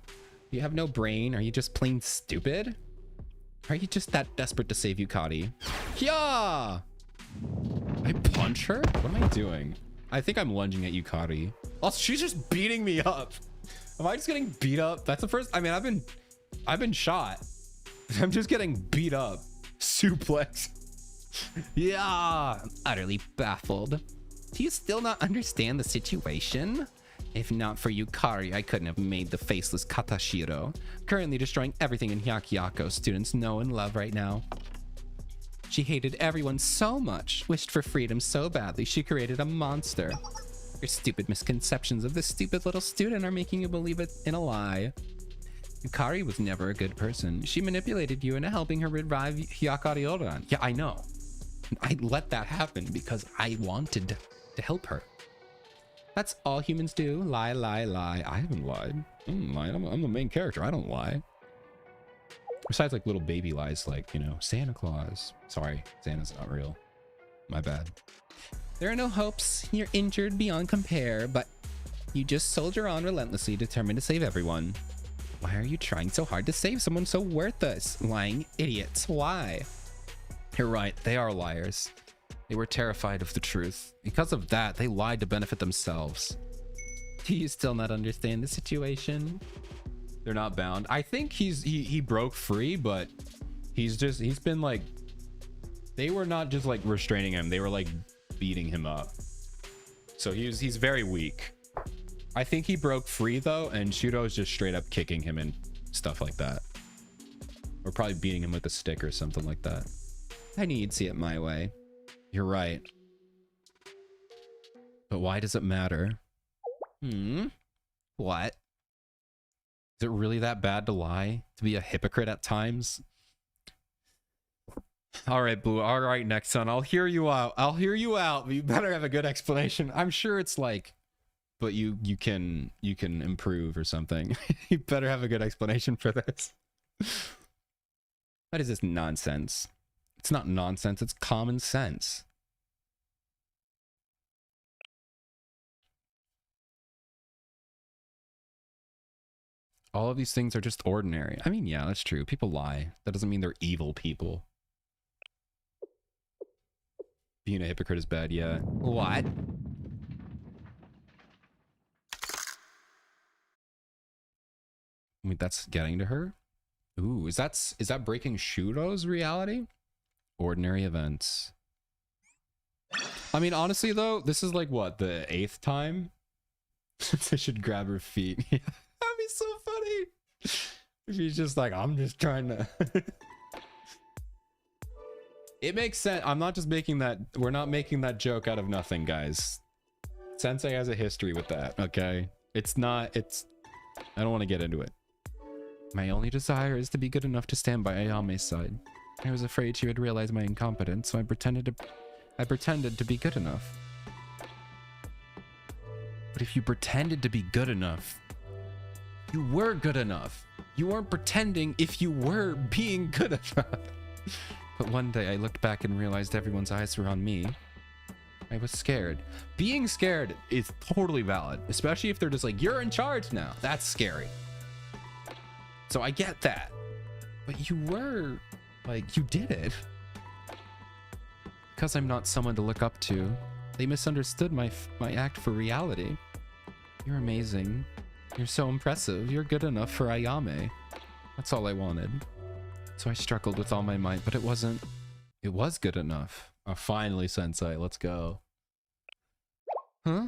You have no brain? Are you just plain stupid? Are you just that desperate to save Yukari? Yeah! I punch her? What am I doing? I think I'm lunging at Yukari. Oh, she's just beating me up. Am I just getting beat up? That's the first... I mean, I've been shot. I'm just getting beat up. Suplex. Yeah! I'm utterly baffled. Do you still not understand the situation? If not for Yukari, I couldn't have made the faceless Katashiro, currently destroying everything in Hyakkyako students know and love right now. She hated everyone so much, wished for freedom so badly, she created a monster. Your stupid misconceptions of this stupid little student are making you believe it in a lie. Yukari was never a good person. She manipulated you into helping her revive Hyakkaryouran. Yeah, I know. I let that happen because I wanted to help her. That's all humans do. Lie, lie, lie. I haven't lied. I'm the main character. I don't lie. Besides like little baby lies like, you know, Santa Claus. Sorry, Santa's not real. My bad. There are no hopes. You're injured beyond compare, but you just soldier on relentlessly, determined to save everyone. Why are you trying so hard to save someone so worthless? Lying idiots. Why? You're right. They are liars. They were terrified of the truth. Because of that, they lied to benefit themselves. Do you still not understand the situation? They're not bound. I think he broke free, but he's been like, they were not just like restraining him. They were like beating him up. So he's very weak. I think he broke free though, and Shudo's just straight up kicking him and stuff like that. Or probably beating him with a stick or something like that. I knew you'd see it my way. You're right. But why does it matter? What? Is it really that bad to lie? To be a hypocrite at times? All right, Blue. All right, next son. I'll hear you out. I'll hear you out. But you better have a good explanation. I'm sure it's like, but you can improve or something. You better have a good explanation for this. What is this nonsense? It's not nonsense. It's common sense. All of these things are just ordinary. I mean, yeah, that's true. People lie. That doesn't mean they're evil people. Being a hypocrite is bad, yeah. What? Wait, that's getting to her? Ooh, is that breaking Shudo's reality? Ordinary events. I mean, honestly, though, this is like, what, the 8th time? I should grab her feet. That'd be so funny. If he's just like, I'm just trying to... It makes sense. I'm not just making that... We're not making that joke out of nothing, guys. Sensei has a history with that, okay? It's not... I don't want to get into it. My only desire is to be good enough to stand by Ayame's side. I was afraid she would realize my incompetence, so I pretended to be good enough. But if you pretended to be good enough, you were good enough. You weren't pretending if you were being good enough. But one day I looked back and realized everyone's eyes were on me. I was scared. Being scared is totally valid, especially if they're just like, you're in charge now. That's scary. So I get that. But you were, like, you did it. Because I'm not someone to look up to, they misunderstood my act for reality. You're amazing. You're so impressive. You're good enough for Ayame. That's all I wanted. So I struggled with all my might, but it was good enough. Oh, finally, Sensei. Let's go. Huh?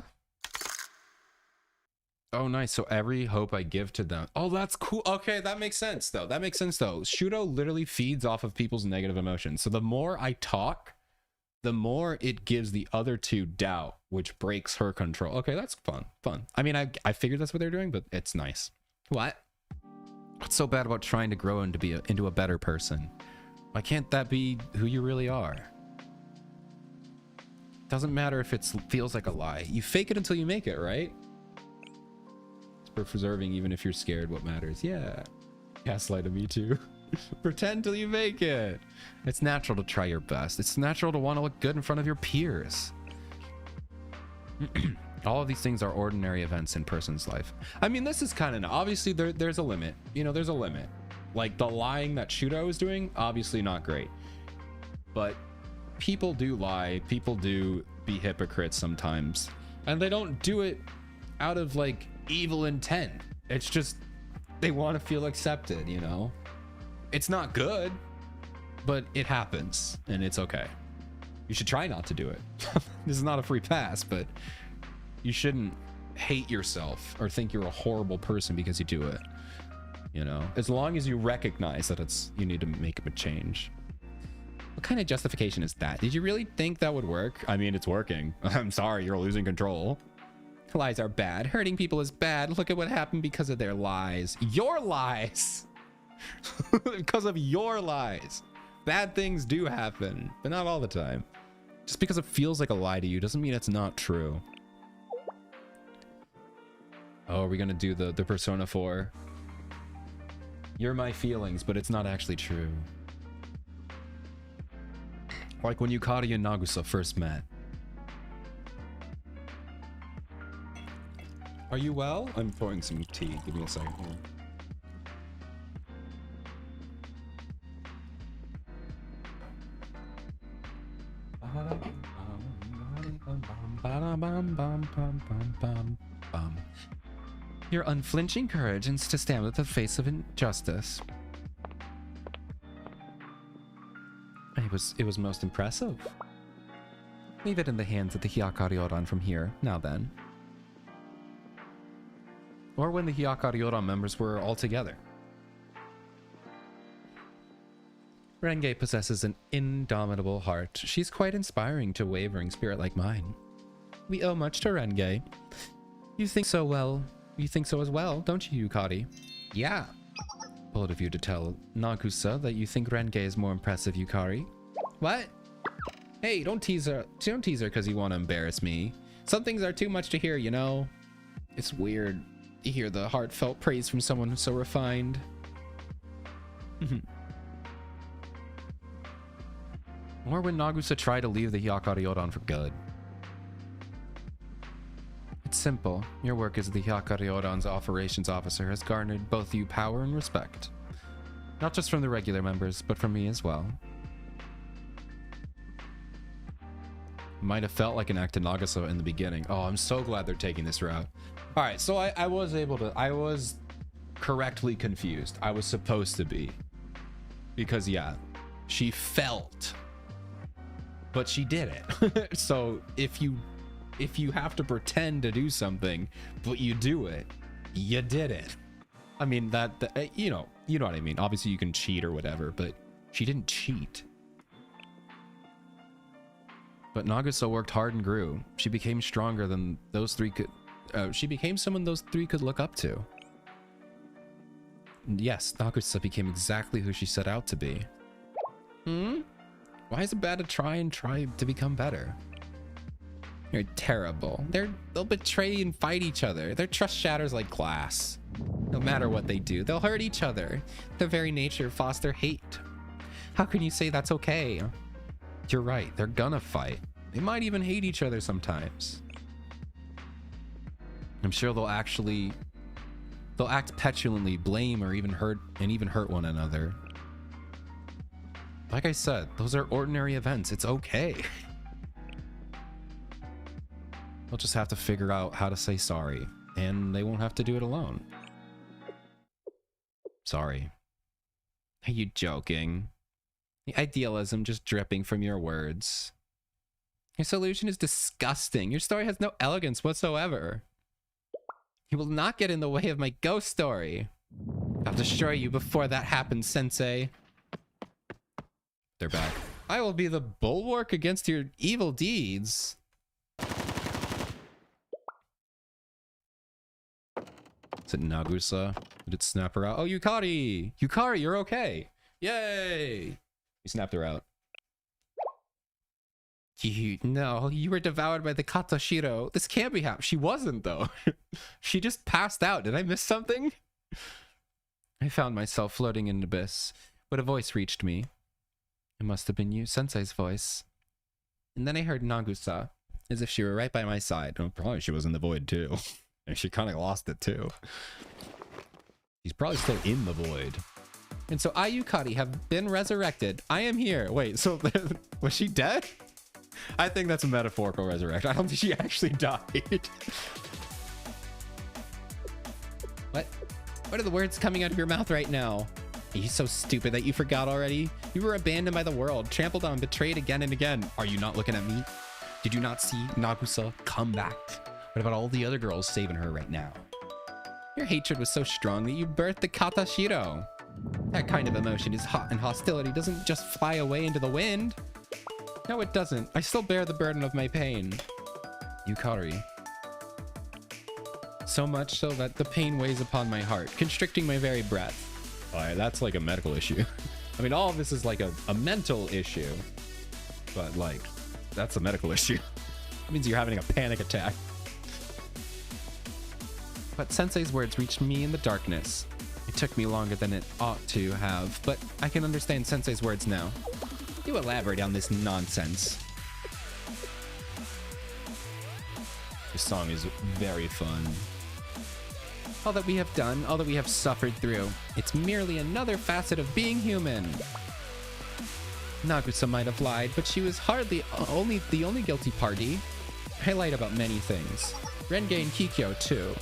Oh, nice. So every hope I give to them. Oh, that's cool. Okay, that makes sense, though. That makes sense, though. Shudo literally feeds off of people's negative emotions. So the more I talk, the more it gives the other two doubt, which breaks her control. Okay, that's fun. I mean, I figured that's what they're doing, but it's nice. What? What's so bad about trying to grow into a better person? Why can't that be who you really are? Doesn't matter if it feels like a lie. You fake it until you make it, right? It's for preserving, even if you're scared, what matters. Yeah. Gaslight to me too. Pretend till you make it. It's natural to try your best. It's natural to want to look good in front of your peers. All of these things are ordinary events in person's life. I mean, this is kind of... Obviously, there's a limit. You know, there's a limit. Like, the lying that Shudo was doing, obviously not great. But people do lie. People do be hypocrites sometimes. And they don't do it out of, like, evil intent. It's just... They want to feel accepted, you know? It's not good, but it happens, and it's okay. You should try not to do it. This is not a free pass, but... You shouldn't hate yourself or think you're a horrible person because you do it. You know, as long as you recognize that you need to make a change. What kind of justification is that? Did you really think that would work? I mean, it's working. I'm sorry, you're losing control. Lies are bad. Hurting people is bad. Look at what happened because of their lies. Your lies. Because of your lies. Bad things do happen, but not all the time. Just because it feels like a lie to you doesn't mean it's not true. Oh, are we gonna do the Persona 4? You're my feelings, but it's not actually true. Like when Yukari and Nagusa first met. Are you well? I'm pouring some tea. Give me a second here. Your unflinching courage and to stand with the face of injustice. It was most impressive. Leave it in the hands of the Hyakkaryouran from here, now then. Or when the Hyakkaryouran members were all together. Renge possesses an indomitable heart. She's quite inspiring to a wavering spirit like mine. We owe much to Renge. You think so well. You think so as well, don't you, Yukari? Yeah. Bold of you to tell Nagusa that you think Renge is more impressive, Yukari. What? Hey, don't tease her. Don't tease her because you want to embarrass me. Some things are too much to hear, you know? It's weird to hear the heartfelt praise from someone so refined. Or when Nagusa tried to leave the Hyakkaryouran for good. It's simple. Your work as the Hyakkaryouran's operations officer has garnered both you power and respect. Not just from the regular members, but from me as well. Might have felt like an act to Nagusa in the beginning. Oh, I'm so glad they're taking this route. All right, so I was correctly confused. I was supposed to be. Because yeah, she felt, but she did it. So if you have to pretend to do something, but you do it, you did it. I mean, you know what I mean. Obviously you can cheat or whatever, but she didn't cheat. But Nagusa worked hard and grew. She became stronger than those three could. She became someone those three could look up to. And yes, Nagusa became exactly who she set out to be. Why is it bad to try to become better? You're terrible. They'll betray and fight each other. Their trust shatters like glass. No matter what they do, they'll hurt each other. Their very nature foster hate. How can you say that's okay? You're right, they're gonna fight. They might even hate each other sometimes. I'm sure they'll act petulantly, blame or even hurt one another. Like I said, those are ordinary events. It's okay. They'll just have to figure out how to say sorry, and they won't have to do it alone. Sorry. Are you joking? The idealism just dripping from your words. Your solution is disgusting. Your story has no elegance whatsoever. You will not get in the way of my ghost story. I'll destroy you before that happens, Sensei. They're back. I will be the bulwark against your evil deeds. Is it Nagusa? Did it snap her out? Oh, Yukari! Yukari, you're okay. Yay! He snapped her out. No, you were devoured by the Katashiro. This can't be happening. She wasn't, though. She just passed out. Did I miss something? I found myself floating in an abyss, but a voice reached me. It must have been you, Sensei's voice. And then I heard Nagusa, as if she were right by my side. Oh, probably she was in the void, too. And she kind of lost it, too. She's probably still in the void. And so I, Yukari, have been resurrected. I am here. Wait, so was she dead? I think that's a metaphorical resurrection. I don't think she actually died. What? What are the words coming out of your mouth right now? Are you so stupid that you forgot already? You were abandoned by the world, trampled on, betrayed again and again. Are you not looking at me? Did you not see Nagusa come back? What about all the other girls saving her right now? Your hatred was so strong that you birthed the Katashiro. That kind of emotion is hot, and hostility doesn't just fly away into the wind. No, it doesn't. I still bear the burden of my pain. Yukari. So much so that the pain weighs upon my heart, constricting my very breath. Oh, that's like a medical issue. I mean, all of this is like a mental issue. But like, that's a medical issue. That means you're having a panic attack. But Sensei's words reached me in the darkness. It took me longer than it ought to have, but I can understand Sensei's words now. Do elaborate on this nonsense. This song is very fun. All that we have done, all that we have suffered through, it's merely another facet of being human. Nagusa might have lied, but she was hardly the only guilty party. I lied about many things. Renge and Kikyo, too.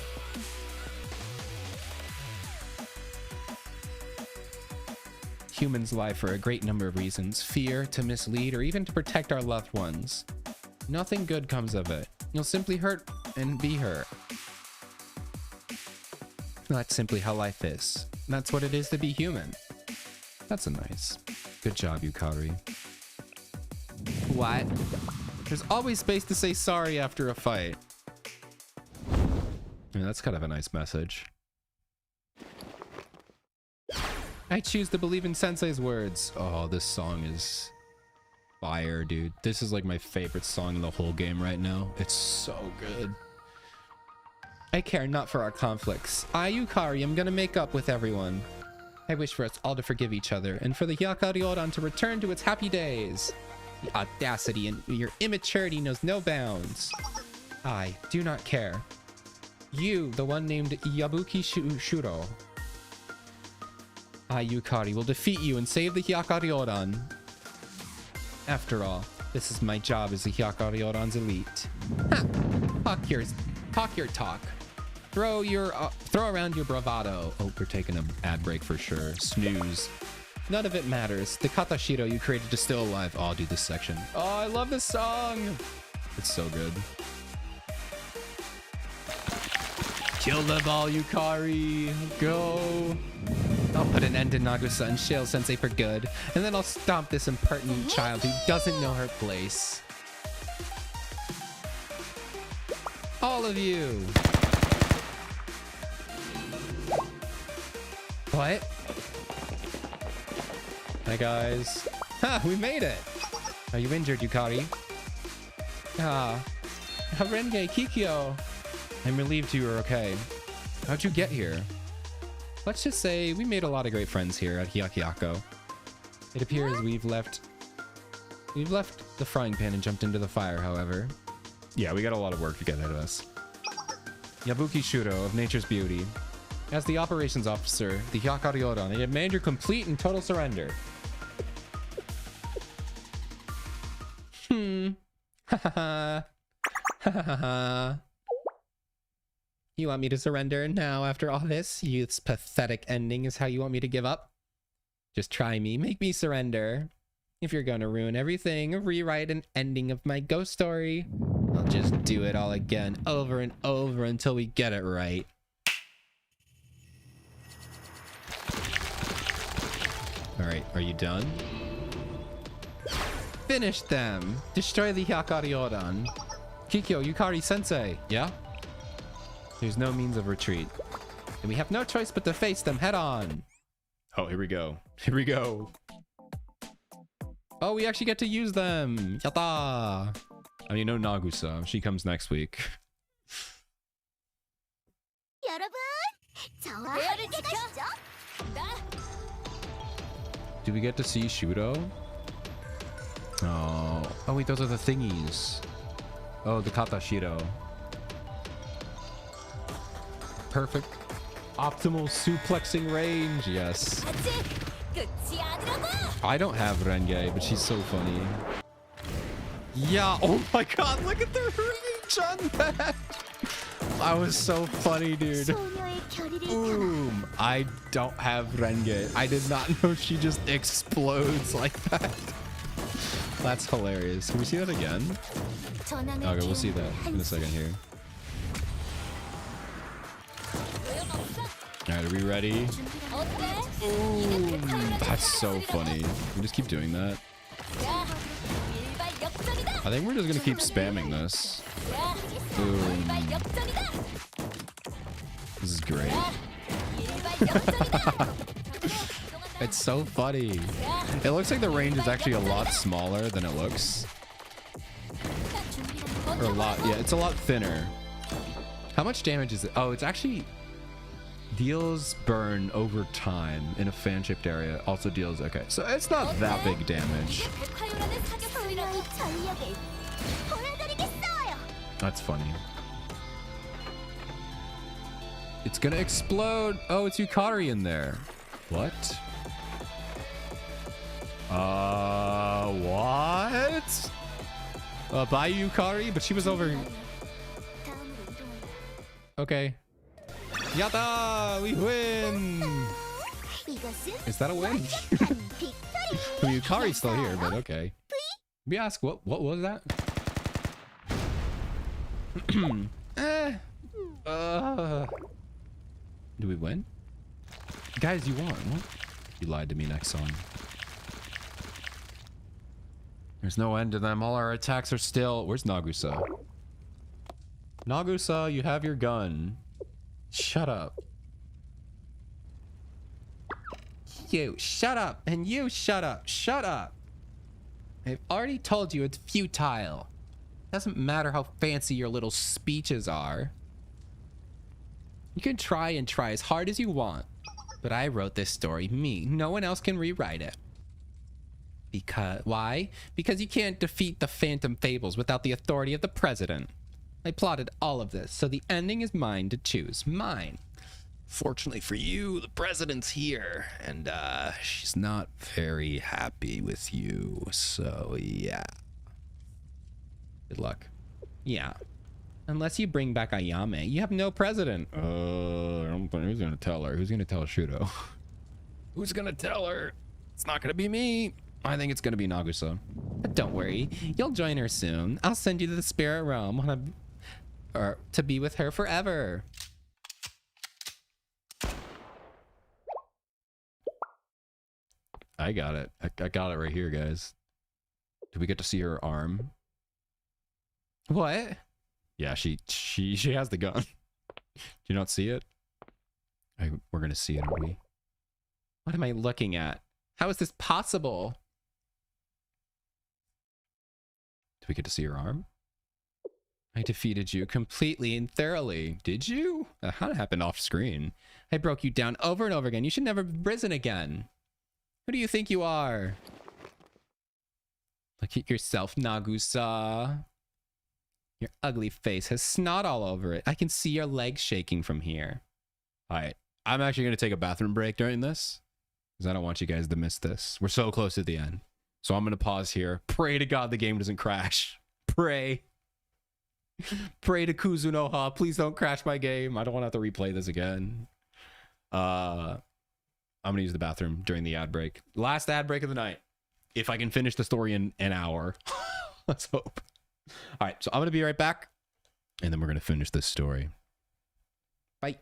Humans lie for a great number of reasons. Fear, to mislead, or even to protect our loved ones. Nothing good comes of it. You'll simply hurt and be hurt. That's simply how life is. That's what it is to be human. That's a nice Good job, Yukari. What? There's always space to say sorry after a fight. Yeah, that's kind of a nice message. I choose to believe in Sensei's words. Oh, this song is fire, dude. This is like my favorite song in the whole game right now. It's so good. I care not for our conflicts. I, Yukari, am gonna make up with everyone. I wish for us all to forgive each other and for the Hyakkaryouran to return to its happy days. The audacity and your immaturity knows no bounds. I do not care. You, the one named Yabuki Shuro. I, Yukari, will defeat you and save the Hyakkaryouran. After all, this is my job as the Hyakkaryouran's elite. Ha! Talk your talk. Throw around your bravado. Oh, we're taking an ad break for sure. Snooze. None of it matters. The Katashiro you created is still alive. Oh, dude, this section. Oh, I love this song. It's so good. Kill them all, Yukari. Go. I'll put an end to Nagusa and Shale Sensei for good. And then I'll stomp this impertinent child who doesn't know her place. All of you. What? Hi, guys. Ha, we made it. Are you injured, Yukari? Ah. Renge, Kikyo. I'm relieved you are okay. How'd you get here? Let's just say we made a lot of great friends here at Hyakkayako. It appears we've left the frying pan and jumped into the fire, however. Yeah, we got a lot of work to get ahead of us. Yabuki Shuro of Nature's Beauty. As the operations officer, the Hyakkaryouran, I demand your complete and total surrender. Ha ha ha. Ha ha ha. You want me to surrender now after all this? Youth's pathetic ending is how you want me to give up? Just try me. Make me surrender. If you're gonna ruin everything, rewrite an ending of my ghost story, I'll just do it all again, over and over until we get it right. Alright, are you done? Finish them! Destroy the Hyakkaryouran. Kikyo, Yukari-sensei, yeah? There's no means of retreat. And we have no choice but to face them head on. Oh, here we go. Here we go. Oh, we actually get to use them. Yatta! I mean, no Nagusa. She comes next week. Do we get to see Shudo? Oh. Oh, wait, those are the thingies. Oh, the Katashiro. Perfect. Optimal suplexing range. Yes. I don't have Renge, but she's so funny. Yeah. Oh my god, look at the range on that. That was so funny, dude. Boom. I don't have Renge. I did not know she just explodes like that. That's hilarious. Can we see that again? Okay, we'll see that in a second here. Alright, are we ready? Ooh, that's so funny. We just keep doing that. I think we're just gonna keep spamming this. Boom. This is great. It's so funny. It looks like the range is actually a lot smaller than it looks. Or a lot, yeah, it's a lot thinner. How much damage is it? Oh, it's actually deals burn over time in a fan-shaped area. Also deals, okay, so it's not that big damage. That's funny. It's gonna explode. Oh, it's Yukari in there. What? What? Bye, Yukari, but she was over. Okay. Yatta! We win! Is that a win? I mean, Yukari's still here, but okay. Let me ask, what was that? Do we win? Guys, you won. What? You lied to me. Next song. There's no end to them. All our attacks are still... Where's Nagusa? Nagusa, you have your gun. Shut up. You, shut up. And you, shut up. Shut up. I've already told you it's futile. Doesn't matter how fancy your little speeches are. You can try and try as hard as you want. But I wrote this story, me. No one else can rewrite it. Because, why? Because you can't defeat the Phantom Fables without the authority of the president. I plotted all of this, so the ending is mine to choose. Mine. Fortunately for you, the president's here, and she's not very happy with you, so yeah. Good luck. Yeah. Unless you bring back Ayame, you have no president. I don't think who's gonna tell her? Who's gonna tell Shudo? Who's gonna tell her? It's not gonna be me. I think it's gonna be Nagusa. But don't worry, you'll join her soon. I'll send you to the spirit realm to be with her forever. I got it. I got it right here, guys. Did we get to see her arm? What? Yeah, she has the gun. Do you not see it? We're gonna see it, aren't we? What am I looking at? How is this possible? Did we get to see her arm? I defeated you completely and thoroughly. Did you? How did it happen off screen? I broke you down over and over again. You should never have risen again. Who do you think you are? Look at yourself, Nagusa. Your ugly face has snot all over it. I can see your legs shaking from here. All right. I'm actually going to take a bathroom break during this because I don't want you guys to miss this. We're so close to the end. So I'm going to pause here. Pray to God the game doesn't crash. Pray. Pray to Kuzunoha. Please don't crash my game. I don't want to have to replay this again. I'm going to use the bathroom during the ad break. Last ad break of the night. If I can finish the story in an hour. Let's hope. All right. So I'm going to be right back. And then we're going to finish this story. Bye.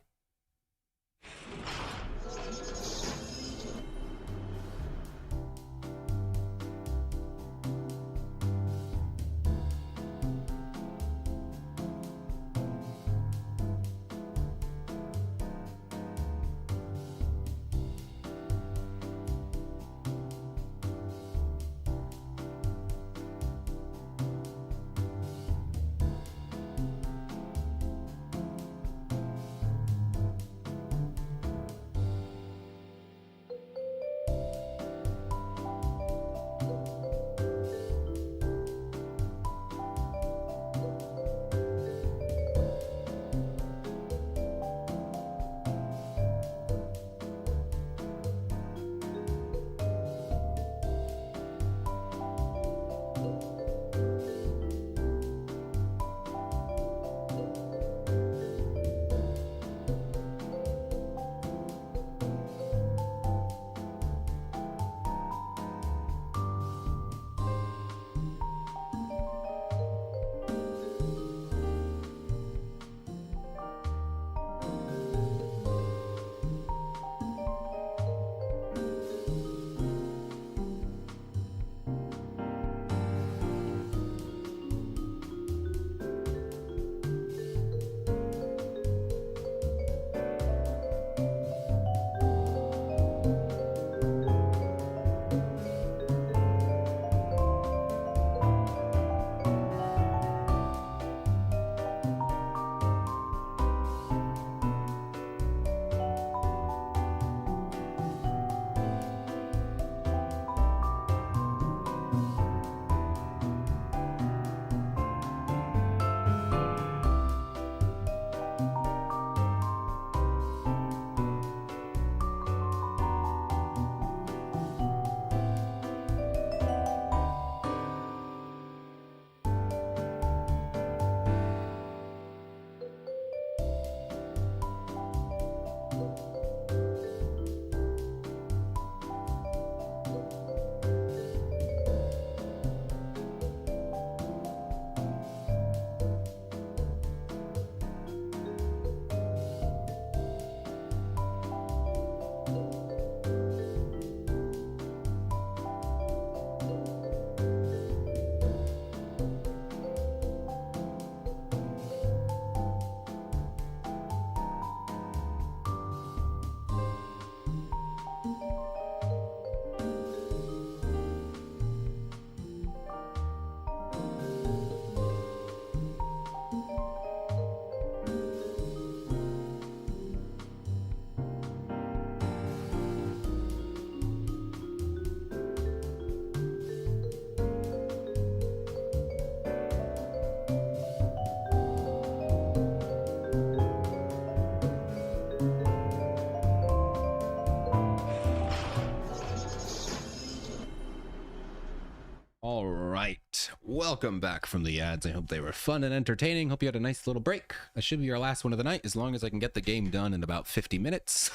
Welcome back from the ads. I hope they were fun and entertaining. Hope you had a nice little break. That should be our last one of the night, as long as I can get the game done in about 50 minutes.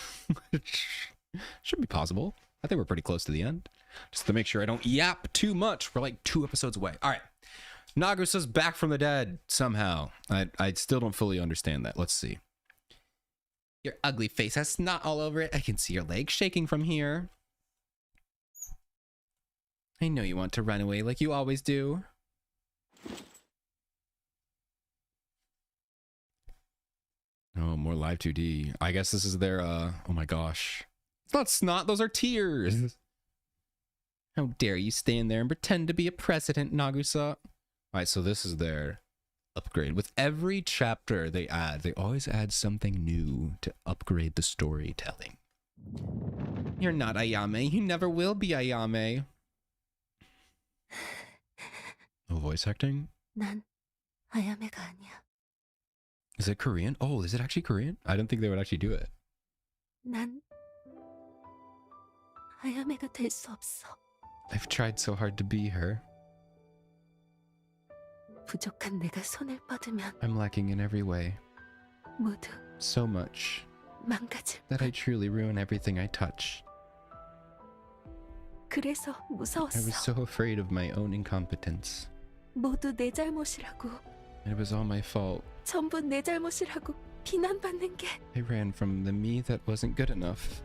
Which should be possible. I think we're pretty close to the end. Just to make sure I don't yap too much. We're like 2 episodes away. All right. Nagusa's back from the dead somehow. I still don't fully understand that. Let's see. Your ugly face has snot all over it. I can see your legs shaking from here. I know you want to run away like you always do. Oh, more live 2D. I guess this is their, oh my gosh. It's not snot, those are tears. How dare you stand there and pretend to be a president, Nagusa. Alright, so this is their upgrade. With every chapter they always add something new to upgrade the storytelling. You're not Ayame. You never will be Ayame. Oh, voice acting?
난 아야메가 아니야.
Is it Korean? Oh, is it actually Korean? I didn't think they would actually do it.
난 아야메가 될 수 없어.
I've tried so hard to be her.
부족한 내가 손을 뻗으면
I'm lacking in every way.
모두
So much
망가질.
that I truly ruin everything I touch.
그래서
I was
무서웠어.
so afraid of my own incompetence.
모두 내 잘못이라고.
It was all my fault.
전부 내 잘못이라고 비난받는 게
I ran from the me that wasn't good enough.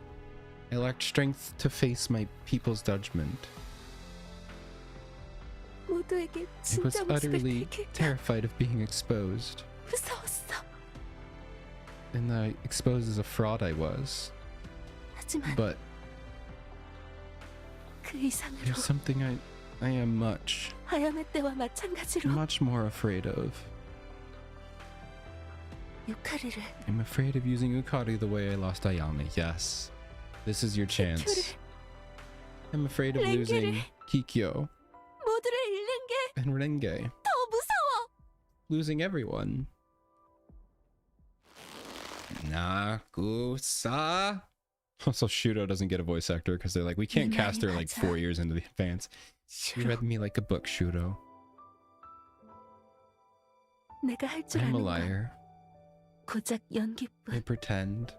I lacked strength to face my people's judgment.
모두에게
I was
진짜 모습을
utterly
들킬까
terrified of being exposed.
무서웠어.
And I exposed as a fraud I was.
하지만
But
그 이상으로
there's something I am much
아야메 때와 마찬가지로
more afraid of.
유카리를
I'm afraid of using Ukari the way I lost Ayame. Yes. This is your chance. I'm afraid of losing Kikyo
모두를 잃는 게
and Renge.
더 무서워.
Losing everyone. Nagusa. Also, Shudo doesn't get a voice actor because they're like, we can't cast her like 4 years into the advance. You read me like a book, Shudo.
내가 할 줄
I'm a
아는 건
liar.
고작
I
연기뿐.
pretend.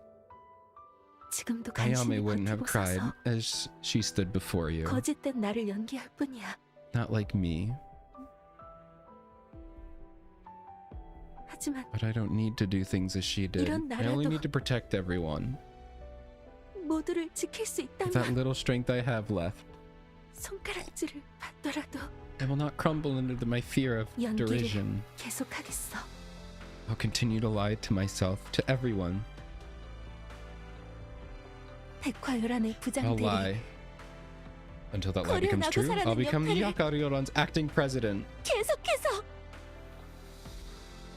지금도
Ayame
간신히
wouldn't have
버티고
cried
서서
as she stood before you.
거짓된 나를 연기할 뿐이야.
Not like me.
하지만
But I don't need to do things as she did.
이런
I only
나라도
need to protect everyone.
모두를 지킬 수
With that
있다면
little strength I have left,
손가락질을 받더라도
I will not crumble under my fear of
연기를
derision.
계속하겠어.
I'll continue to lie to myself, to everyone.
백화요란의
I'll
부장들이
lie. Until that lie becomes
거리를
true,
나고
I'll become
살아는
Hyakkaryouran's acting president.
계속해서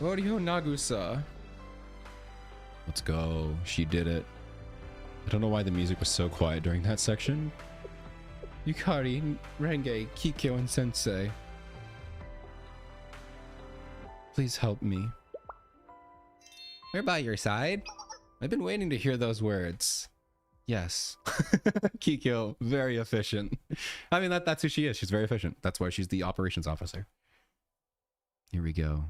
Ryo Nagusa. Let's go. She did it. I don't know why the music was so quiet during that section. Yukari, Renge, Kikyo, and Sensei. Please help me. We're by your side. I've been waiting to hear those words. Yes. Kikyo, very efficient. I mean, that's who she is. She's very efficient. That's why she's the operations officer. Here we go.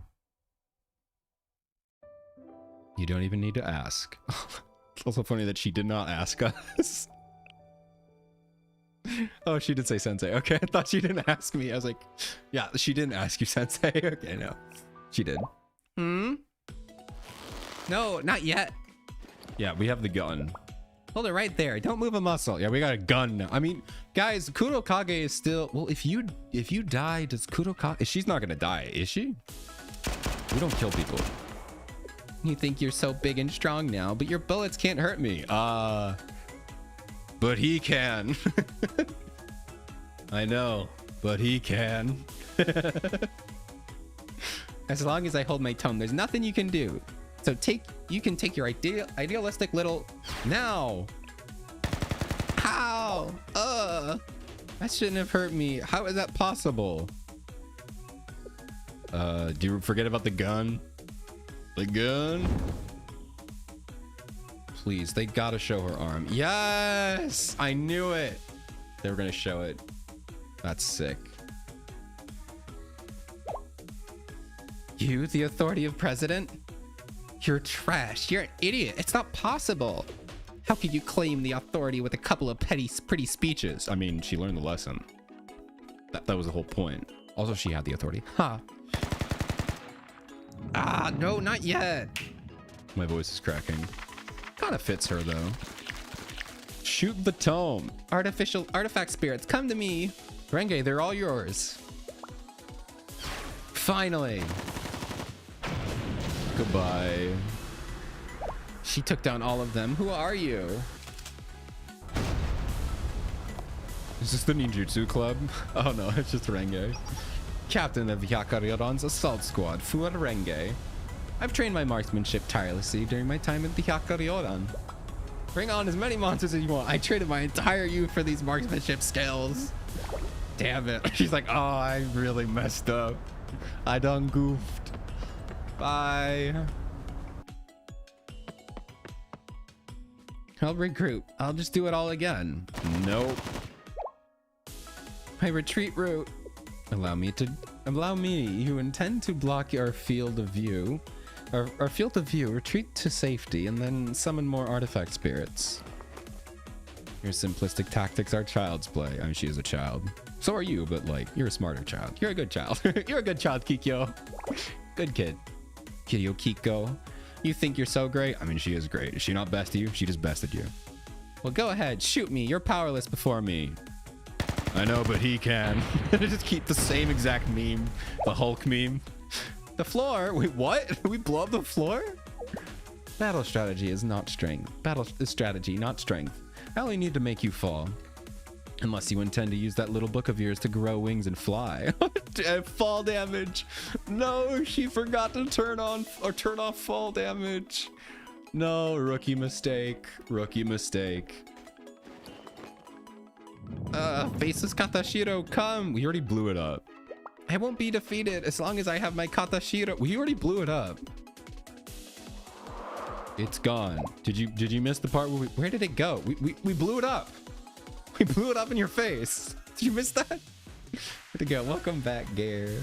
You don't even need to ask. It's also funny that she did not ask us. Oh, she did say sensei. Okay, I thought she didn't ask me. I was like, yeah, she didn't ask you, sensei. Okay, no. She did. Hmm? No, not yet. Yeah, we have the gun. Hold it right there. Don't move a muscle. Yeah, we got a gun now. I mean, guys, Kurokage is still... Well, if you die, does Kurokage... She's not gonna die, is she? We don't kill people. You think you're so big and strong now, but your bullets can't hurt me. But he can. I know, but he can. As long as I hold my tongue, there's nothing you can do. So you can take your idealistic little... Now! How? That shouldn't have hurt me. How is that possible? Do you forget about the gun? The gun? Please, they gotta show her arm. Yes! I knew it! They were gonna show it. That's sick. You, the authority of president? You're trash. You're an idiot. It's not possible. How could you claim the authority with a couple of pretty speeches? I mean, she learned the lesson. That was the whole point. Also, she had the authority. Huh. Ah, no, not yet. My voice is cracking. Kind of fits her, though. Shoot the tome. Artifact spirits, come to me. Renge, they're all yours. Finally. Goodbye. She took down all of them. Who are you? Is this the ninjutsu club? Oh no, it's just Renge. Captain of Hyakkaryouran's assault squad, Fuad Renge. I've trained my marksmanship tirelessly during my time at the Hyakkaryouran. Bring on as many monsters as you want. I traded my entire youth for these marksmanship skills. Damn it. She's like, oh, I really messed up. I done goofed. Bye. I'll regroup. I'll just do it all again. Nope. My retreat route. Allow me. You intend to block our field of view. Our field of view. Retreat to safety and then summon more artifact spirits. Your simplistic tactics are child's play. I mean, she is a child. So are you, but like, you're a smarter child. You're a good child. You're a good child, Kikyo. Good kid. Kiryu Kiko. You think you're so great? I mean, she is great. Is she not best of you? She just bested you. Well, go ahead. Shoot me. You're powerless before me. I know, but he can. Just keep the same exact meme. The Hulk meme. The floor? Wait, what? We blow up the floor? Battle strategy is not strength. Battle is strategy, not strength. I only need to make you fall. Unless you intend to use that little book of yours to grow wings and fly. Fall damage. No, she forgot to turn off fall damage. No, rookie mistake. Rookie mistake. Faceless Katashiro, come. We already blew it up. I won't be defeated as long as I have my Katashiro. We already blew it up. It's gone. Did you miss the part where did it go? We blew it up. We blew it up in your face. Did you miss that? Where'd it go? Welcome back, Gare.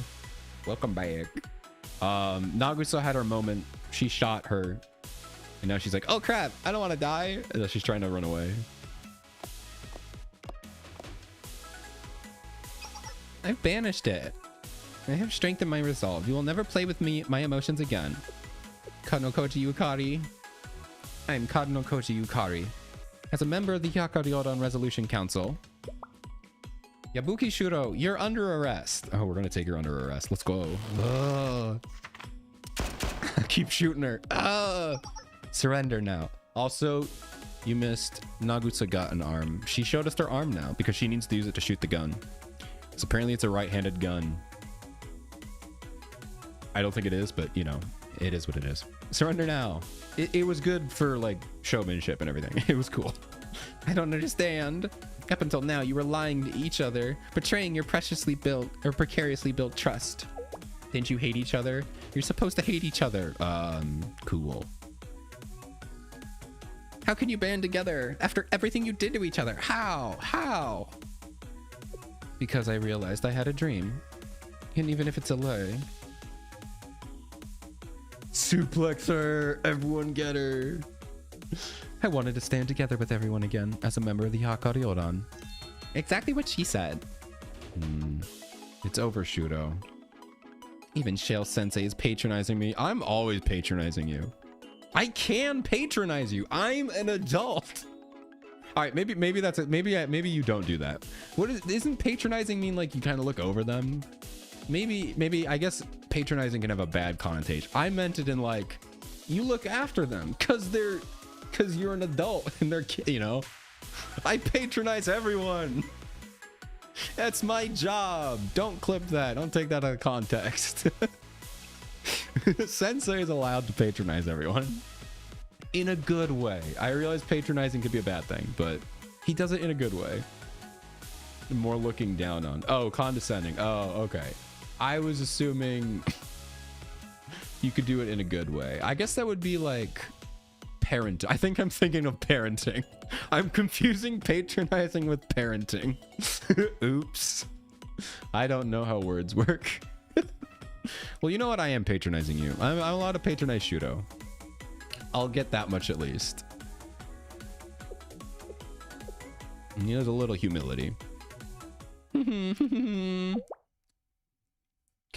Welcome back. Nagusa had her moment. She shot her. And now she's like, oh crap, I don't want to die. And then she's trying to run away. I've banished it. I have strengthened my resolve. You will never play with my emotions again. Kadnokochi Yukari. I am Kadnokochi Yukari. As a member of the Hyakkaryouran Resolution Council, Yabuki Shuro, you're under arrest. Oh, we're gonna take her under arrest. Let's go. Keep shooting her. Surrender now. Also, you missed. Nagusa got an arm. She showed us her arm now because she needs to use it to shoot the gun. So apparently it's a right-handed gun. I don't think it is, but you know, it is what it is. Surrender now. It was good for like showmanship and everything. It was cool. I don't understand. Up until now, you were lying to each other, betraying your precariously built trust. Didn't you hate each other? You're supposed to hate each other. Cool. How can you band together after everything you did to each other? How? Because I realized I had a dream. And even if it's a lie. Suplex her. Everyone get her. I wanted to stand together with everyone again as a member of the Hyakkaryouran. Exactly what she said. It's over, Shuro. Even Shale Sensei is patronizing me. I'm always patronizing you. I can patronize you. I'm an adult. All right, maybe that's it. Maybe you don't do that. Isn't patronizing mean like you kind of look over them? Maybe I guess patronizing can have a bad connotation. I meant it in like you look after them because you're an adult and they're you know. I patronize everyone. That's my job. Don't clip that. Don't take that out of context. Sensei is allowed to patronize everyone in a good way. I realize patronizing could be a bad thing, but he does it in a good way. More looking down on. Oh, condescending. Oh, okay. I was assuming you could do it in a good way. I guess that would be like parent. I think I'm thinking of parenting. I'm confusing patronizing with parenting. Oops. I don't know how words work. Well, you know what? I am patronizing you. I'm allowed to patronize Shudo. I'll get that much at least. He has a little humility. Can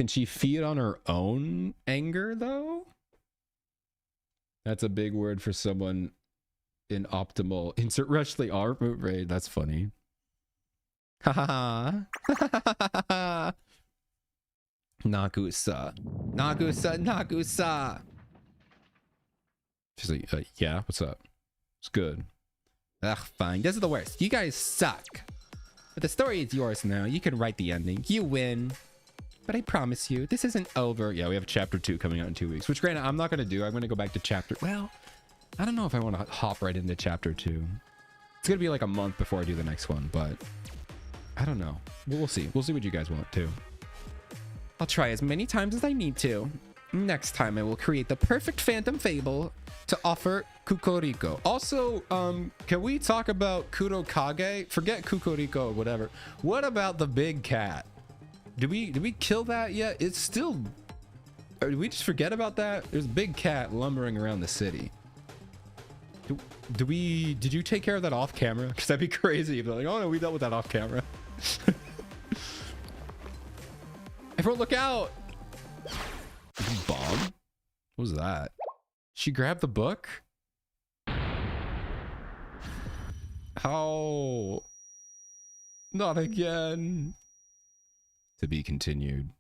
she feed on her own anger, though? That's a big word for someone in optimal. Insert Rushly R move raid. That's funny. Ha ha ha. Nagusa. Nagusa, Nagusa. She's like, yeah, what's up? It's good. Ugh, fine. This is the worst. You guys suck. But the story is yours now. You can write the ending. You win. But I promise you, this isn't over. Yeah, we have chapter 2 coming out in 2 weeks, which granted, I'm not going to do. I'm going to go back to chapter... Well, I don't know if I want to hop right into chapter 2. It's going to be like a month before I do the next one, but I don't know. We'll see. We'll see what you guys want too. I'll try as many times as I need to. Next time, I will create the perfect phantom fable to offer Kukoriko. Also, can we talk about Kurokage? Forget Kukoriko, whatever. What about the big cat? Did we kill that yet? It's still... Or did we just forget about that? There's a big cat lumbering around the city. Did you take care of that off camera? Because that'd be crazy if they're like, oh no, we dealt with that off camera. Everyone look out! Bomb? What was that? She grabbed the book? How? Not again. To be continued.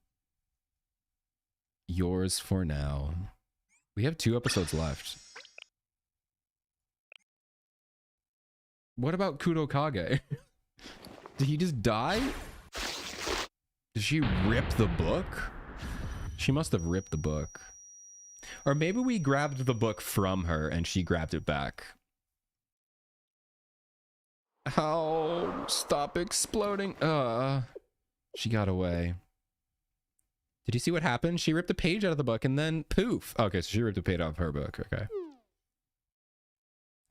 Yours for now. We have 2 episodes left. What about Kurokage? Did he just die? Did she rip the book? She must have ripped the book. Or maybe we grabbed the book from her and she grabbed it back. Oh, stop exploding. She got away. Did you see what happened? She ripped a page out of the book and then poof. Okay, so she ripped a page out of her book. Okay.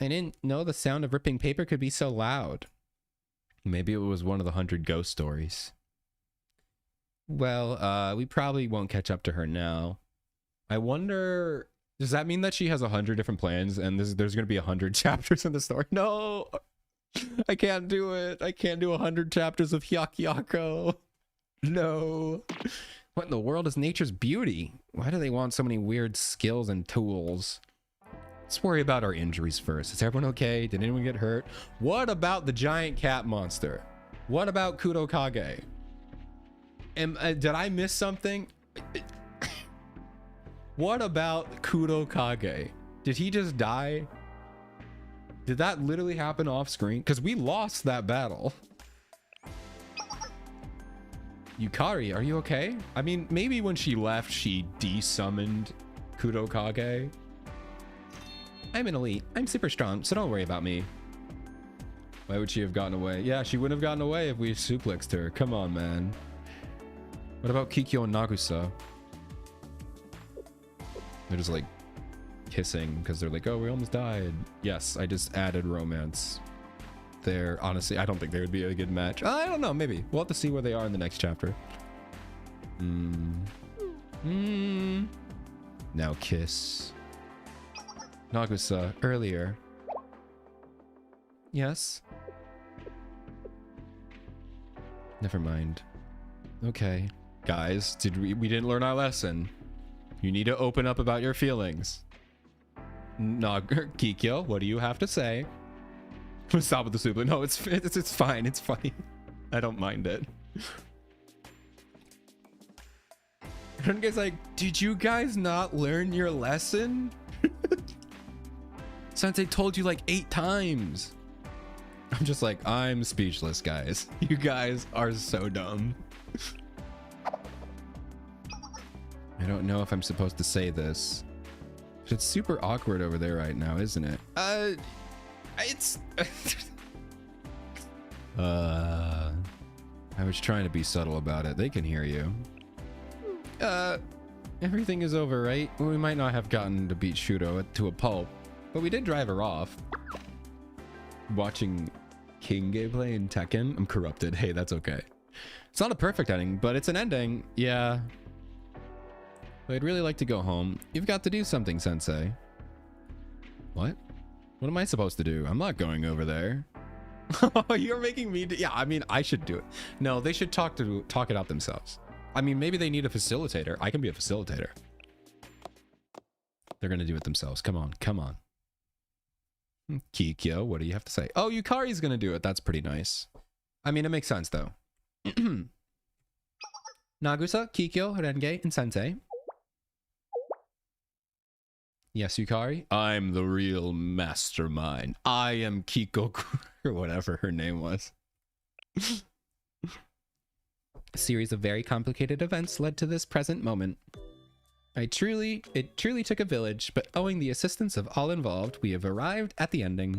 I didn't know the sound of ripping paper could be so loud. Maybe it was one of the 100 ghost stories. Well, we probably won't catch up to her now. I wonder, does that mean that she has 100 different plans and there's going to be 100 chapters in the story? No, I can't do it. I can't do 100 chapters of Hyakkyaryouran. No. What in the world is nature's beauty? Why do they want so many weird skills and tools? Let's worry about our injuries first. Is everyone okay? Did anyone get hurt? What about the giant cat monster? What about Kurokage? Did I miss something? What about Kurokage? Did he just die? Did that literally happen off screen? Because we lost that battle. Yukari, are you okay? I mean, maybe when she left, she desummoned Kurokage. I'm an elite. I'm super strong, so don't worry about me. Why would she have gotten away? Yeah, she wouldn't have gotten away if we suplexed her. Come on, man. What about Kikyo and Nagusa? They're just like kissing because they're like, oh, we almost died. Yes, I just added romance there. Honestly, I don't think they would be a good match. I don't know, maybe. We'll have to see where they are in the next chapter. Now kiss. Nagusa, earlier. Yes. Never mind. Okay. Guys, we didn't learn our lesson. You need to open up about your feelings. Kikyo, what do you have to say? Stop with the soup. No, it's fine. It's funny. I don't mind it. And guy's like, did you guys not learn your lesson? Sensei told you like 8 times. I'm just like, I'm speechless, guys. You guys are so dumb. I don't know if I'm supposed to say this. It's super awkward over there right now, isn't it? It's... I was trying to be subtle about it. They can hear you. Everything is over, right? We might not have gotten to beat Shudo to a pulp, but we did drive her off. Watching King gameplay in Tekken, I'm corrupted. Hey, that's okay. It's not a perfect ending, but it's an ending. Yeah. I'd really like to go home. You've got to do something, Sensei. What? What am I supposed to do? I'm not going over there. You're making me do, yeah, I mean, I should do it. No, they should talk it out themselves. I mean, maybe they need a facilitator. I can be a facilitator. They're gonna do it themselves. Come on, come on. Kikyo, what do you have to say? Oh, Yukari's gonna do it. That's pretty nice. I mean, it makes sense though. Nagusa, Kikyo, Renge, and Sensei. Yes, Yukari. I'm the real mastermind. I am Kiko, or whatever her name was. A series of very complicated events led to this present moment. It truly took a village, but owing the assistance of all involved, we have arrived at the ending.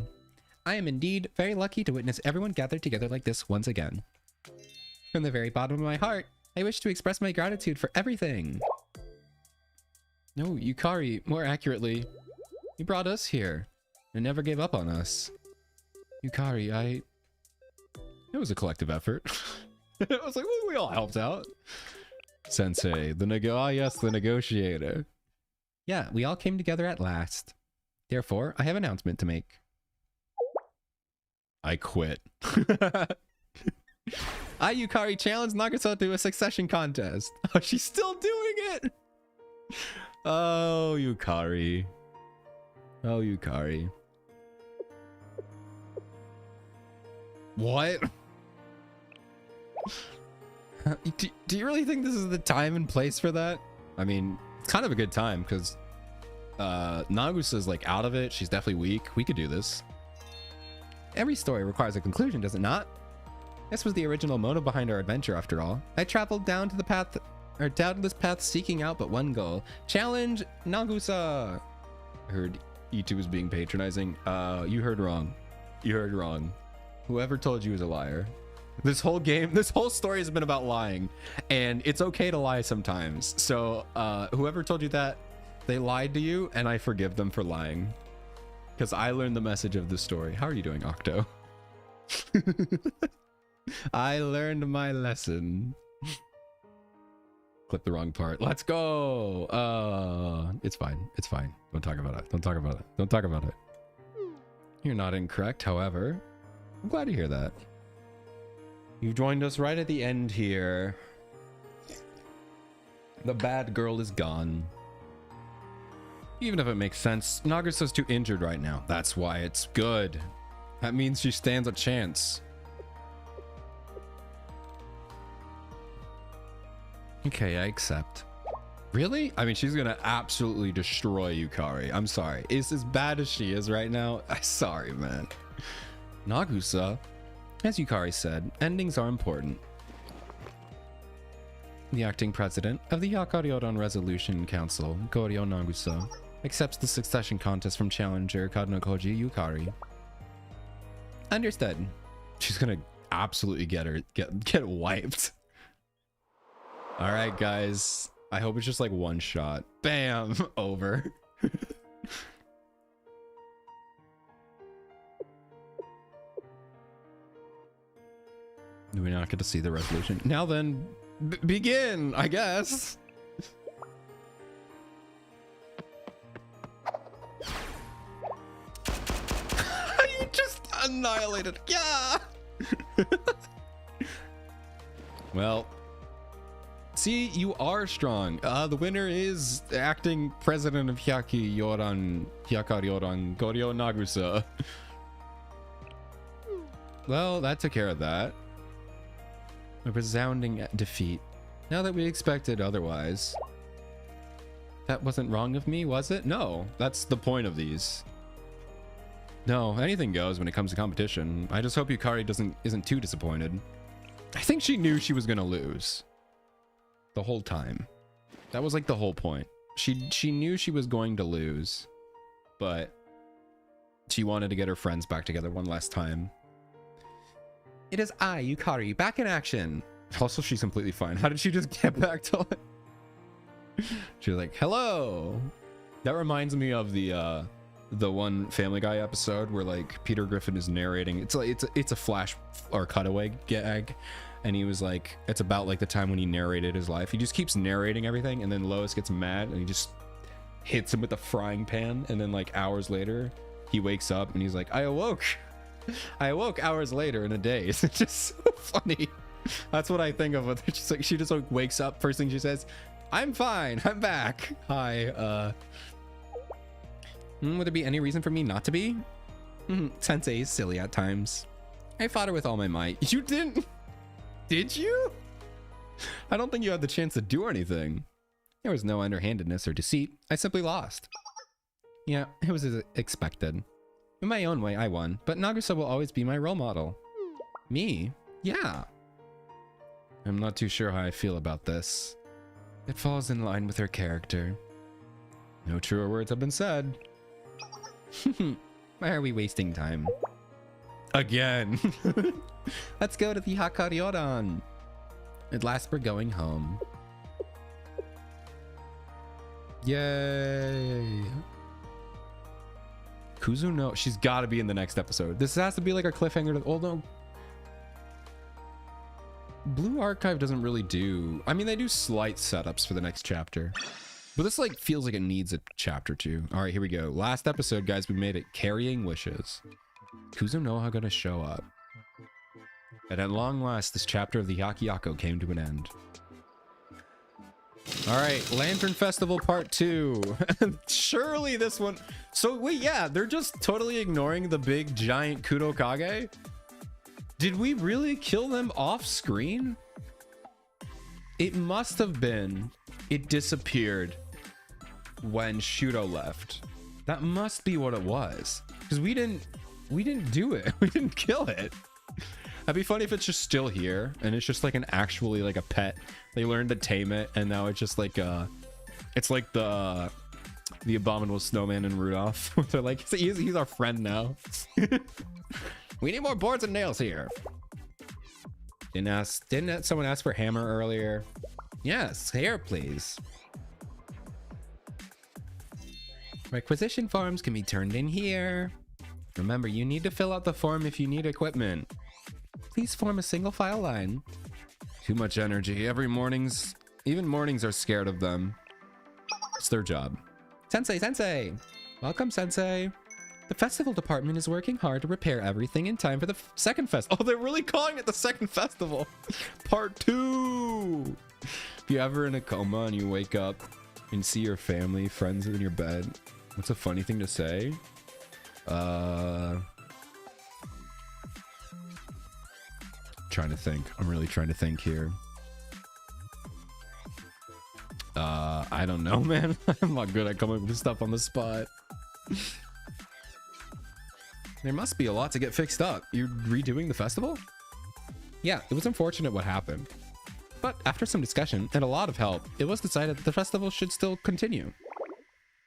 I am indeed very lucky to witness everyone gathered together like this once again. From the very bottom of my heart, I wish to express my gratitude for everything. No, Yukari, more accurately, you brought us here and never gave up on us. Yukari, it was a collective effort. It was like, well, we all helped out. Sensei, the negotiator. Yeah, we all came together at last. Therefore, I have an announcement to make. I quit. I, Yukari, challenged Nagisa to a succession contest. Oh, she's still doing it! Oh, Yukari. Oh, Yukari. What? Do you really think this is the time and place for that? I mean, it's kind of a good time because Nagusa's like out of it. She's definitely weak. We could do this. Every story requires a conclusion, does it not? This was the original motive behind our adventure, after all. I traveled down to the path, or down this path, seeking out but one goal: challenge Nagusa. I heard E2 was being patronizing. You heard wrong. You heard wrong. Whoever told you was a liar. This whole game, this whole story has been about lying, and it's okay to lie sometimes. So whoever told you that, they lied to you, and I forgive them for lying. Because I learned the message of the story. How are you doing, Octo? I learned my lesson. Click the wrong part. Let's go. It's fine. It's fine. Don't talk about it. Don't talk about it. Don't talk about it. You're not incorrect, however. I'm glad to hear that. You've joined us right at the end here. The bad girl is gone. Even if it makes sense, Nagusa's too injured right now. That's why it's good. That means she stands a chance. Okay, I accept. Really? I mean, she's gonna absolutely destroy Yukari. I'm sorry. It's as bad as she is right now. I'm sorry, man. Nagusa, as Yukari said, endings are important. The acting president of the Hyakkaryouran Resolution Council, Goryo Nagusa, accepts the succession contest from challenger Kadnokoji Yukari. Understood. She's gonna absolutely get wiped. All right, guys. I hope it's just like one shot. Bam! Over. Do we not get to see the resolution? Now then, begin, I guess. You just annihilated. Yeah. Well, see, you are strong. The winner is the acting president of Hyakkaryouran, Goryo Nagusa. Well, that took care of that. A resounding defeat. Now that we expected otherwise. That wasn't wrong of me, was it? No, that's the point of these. No, anything goes when it comes to competition. I just hope Yukari isn't too disappointed. I think she knew she was gonna lose. The whole time. That was like the whole point. She knew she was going to lose, but she wanted to get her friends back together one last time. It is I, Yukari, back in action. Also, she's completely fine. How did she just get back to it? She's like, hello. That reminds me of the one Family Guy episode where like Peter Griffin is narrating. It's like it's a flash or cutaway gag and he was like, it's about like the time when he narrated his life. He just keeps narrating everything, and then Lois gets mad and he just hits him with a frying pan, and then like hours later he wakes up and he's like, I awoke hours later in a daze. It's just so funny. That's what I think of with her. She's like, she just like wakes up, first thing she says, I'm fine, I'm back, hi. Would there be any reason for me not to be? Sensei is silly at times. I fought her with all my might. You didn't? Did you? I don't think you had the chance to do anything. There was no underhandedness or deceit. I simply lost. Yeah, it was as expected. In my own way, I won, but Nagisa will always be my role model. Me? Yeah. I'm not too sure how I feel about this. It falls in line with her character. No truer words have been said. Why are we wasting time? Again. Let's go to the Hyakkaryouran. At last we're going home. Yay. Kuzuno, she's got to be in the next episode. This has to be like a cliffhanger. Although Blue Archive doesn't really do, I mean, they do slight setups for the next chapter, but this like feels like it needs a chapter 2. All right, here we go. Last episode, guys, we made it. Carrying wishes. Kuzunoha gonna show up. And at long last, this chapter of the Hyakkyako came to an end. All right, Lantern Festival Part 2. Surely this one. So wait, yeah, they're just totally ignoring the big giant Kudokage. Did we really kill them off screen? It must have been. It disappeared when Shudo left. That must be what it was, because we didn't do it. We didn't kill it. That'd be funny if it's just still here and it's just like an actually like a pet. They learned to tame it and now it's just like it's like the abominable snowman in Rudolph. They're like, he's our friend now. We need more boards and nails here. Didn't someone ask for hammer earlier? Yes, here please. Requisition forms can be turned in here. Remember, you need to fill out the form if you need equipment. Please form a single file line. Too much energy. Even mornings are scared of them. It's their job. Sensei! Welcome, Sensei. The festival department is working hard to repair everything in time for the second festival. Oh, they're really calling it the second festival. Part 2. If you're ever in a coma and you wake up and see your family, friends in your bed, what's a funny thing to say? Trying to think. I'm really trying to think here. I don't know, man. I'm not good at coming up with stuff on the spot. There must be a lot to get fixed up. You're redoing the festival? Yeah, it was unfortunate what happened. But after some discussion and a lot of help, it was decided that the festival should still continue.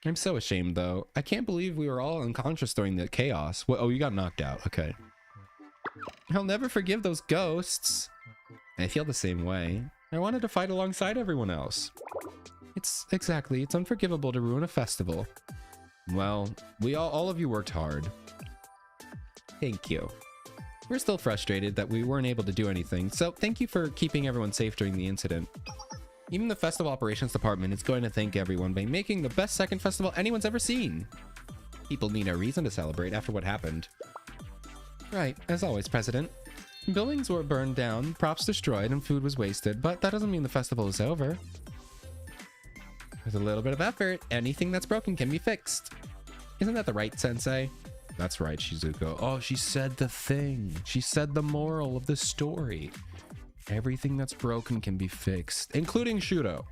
I'm so ashamed, though. I can't believe we were all unconscious during the chaos. Oh, you got knocked out. Okay. I'll never forgive those ghosts. I feel the same way. I wanted to fight alongside everyone else. It's unforgivable to ruin a festival. Well, all of you worked hard. Thank you. We're still frustrated that we weren't able to do anything, so thank you for keeping everyone safe during the incident. Even the festival operations department is going to thank everyone by making the best second festival anyone's ever seen. People need a reason to celebrate after what happened. Right, as always, President. Buildings were burned down, props destroyed, and food was wasted, but that doesn't mean the festival is over. With a little bit of effort, anything that's broken can be fixed. Isn't that the right, Sensei? That's right, Shizuko. Oh, she said the thing. She said the moral of the story. Everything that's broken can be fixed, including Shudo.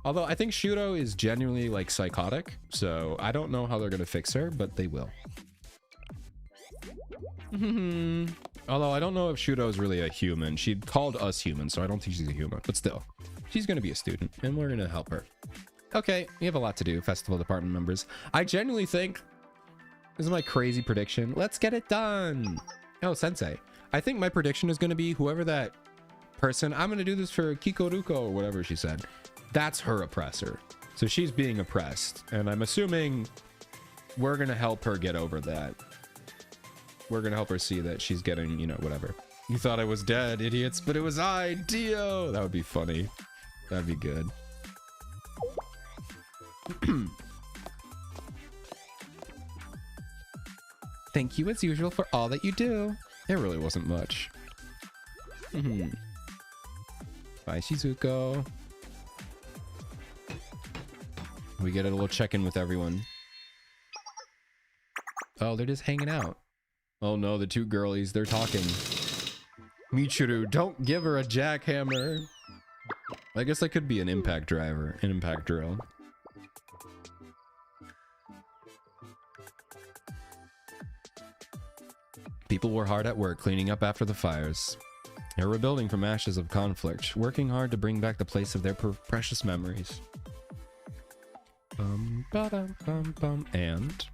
Although I think Shudo is genuinely like psychotic, so I don't know how they're gonna fix her, but they will. Although I don't know if Shudo is really a human. She called us human, so I don't think she's a human, but still, she's gonna be a student and we're gonna help her. Okay, we have a lot to do, festival department members. I genuinely think, this is my crazy prediction, let's get it done. Oh, Sensei, I think my prediction is gonna be whoever that person, I'm gonna do this for Kikoruko or whatever she said, that's her oppressor. So she's being oppressed, and I'm assuming we're gonna help her get over that. We're gonna help her see that she's getting, you know, whatever. You thought I was dead, idiots, but it was I, Dio. That would be funny. That'd be good. Thank you as usual for all that you do. It really wasn't much. Bye, Shizuko. We get a little check-in with everyone. Oh, they're just hanging out. Oh no, the two girlies, they're talking. Michiru, don't give her a jackhammer. I guess I could be an impact driver, an impact drill. People were hard at work cleaning up after the fires. They're rebuilding from ashes of conflict, working hard to bring back the place of their precious memories. Bum, ba-dum, bum, bum, and...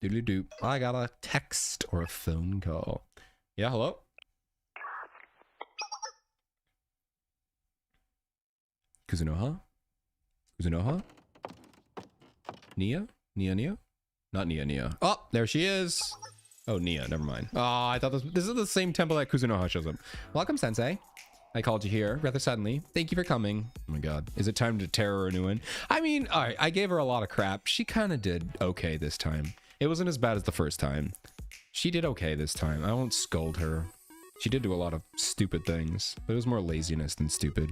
Doodly-doo. I got a text or a phone call. Yeah, hello? Kuzunoha? Kuzunoha? Nia? Nia? Not Nia. Oh, there she is. Oh, Nia, never mind. Oh, I thought this is the same temple that Kuzunoha shows up. Welcome, Sensei. I called you here rather suddenly. Thank you for coming. Oh my god. Is it time to tear her a new one? I mean, all right, I gave her a lot of crap. She kind of did okay this time. It wasn't as bad as the first time. She did okay this time. I won't scold her. She did do a lot of stupid things, but it was more laziness than stupid.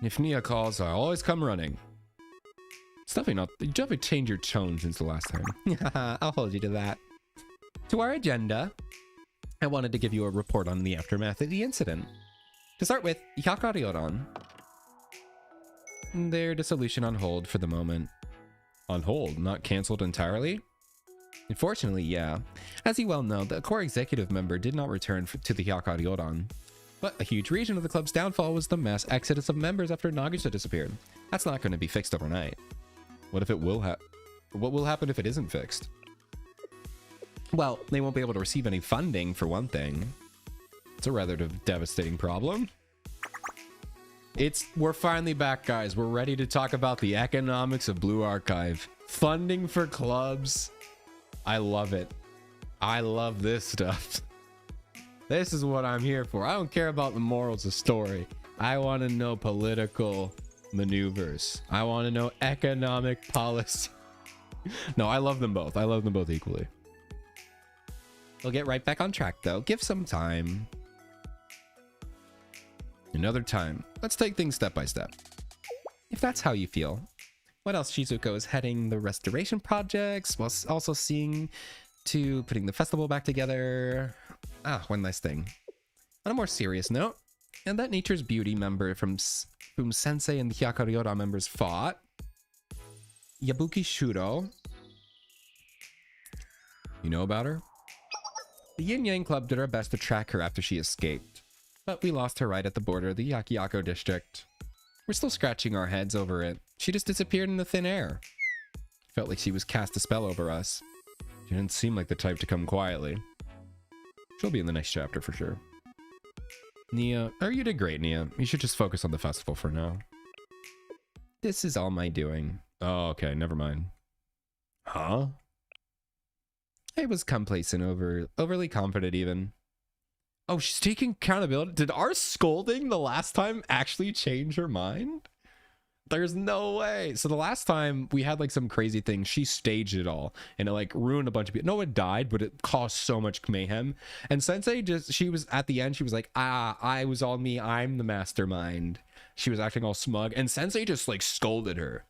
If Nia calls, I'll always come running. It's definitely not... You definitely changed your tone since the last time. I'll hold you to that. To our agenda, I wanted to give you a report on the aftermath of the incident. To start with, Hyakkaryouran. Their dissolution on hold for the moment. On hold, not cancelled entirely? Unfortunately, yeah. As you well know, the core executive member did not return to the Hyakkaryouran. But a huge reason of the club's downfall was the mass exodus of members after Nagisa disappeared. That's not going to be fixed overnight. What if it will what will happen if it isn't fixed? Well, they won't be able to receive any funding, for one thing. It's a rather devastating problem. We're finally back, guys. We're ready to talk about the economics of Blue Archive. Funding for clubs. I love it. I love this stuff. This is what I'm here for. I don't care about the morals of story. I want to know political maneuvers. I want to know economic policy. No, I love them both. I love them both equally. We'll get right back on track, though. Give some time. Another time. Let's take things step by step. If that's how you feel. What else? Shizuko is heading the restoration projects while also seeing to putting the festival back together. Ah, one nice thing. On a more serious note, and that Nature's Beauty member from whom Sensei and the Hyakkaryouran members fought, Yabuki Shuro. You know about her? The Yin Yang Club did our best to track her after she escaped, but we lost her right at the border of the Yakiyako district. We're still scratching our heads over it. She just disappeared in the thin air. Felt like she was cast a spell over us. She didn't seem like the type to come quietly. She'll be in the next chapter for sure. Nia, you did great, Nia. You should just focus on the festival for now. This is all my doing. Oh, okay, never mind. Huh? I was complacent, overly confident even. Oh, she's taking accountability. Did our scolding the last time actually change her mind? There's no way. So the last time we had like some crazy thing, she staged it all and it like ruined a bunch of people. No one died, but it caused so much mayhem. And Sensei she was at the end, she was like, I was all me. I'm the mastermind. She was acting all smug and Sensei just like scolded her.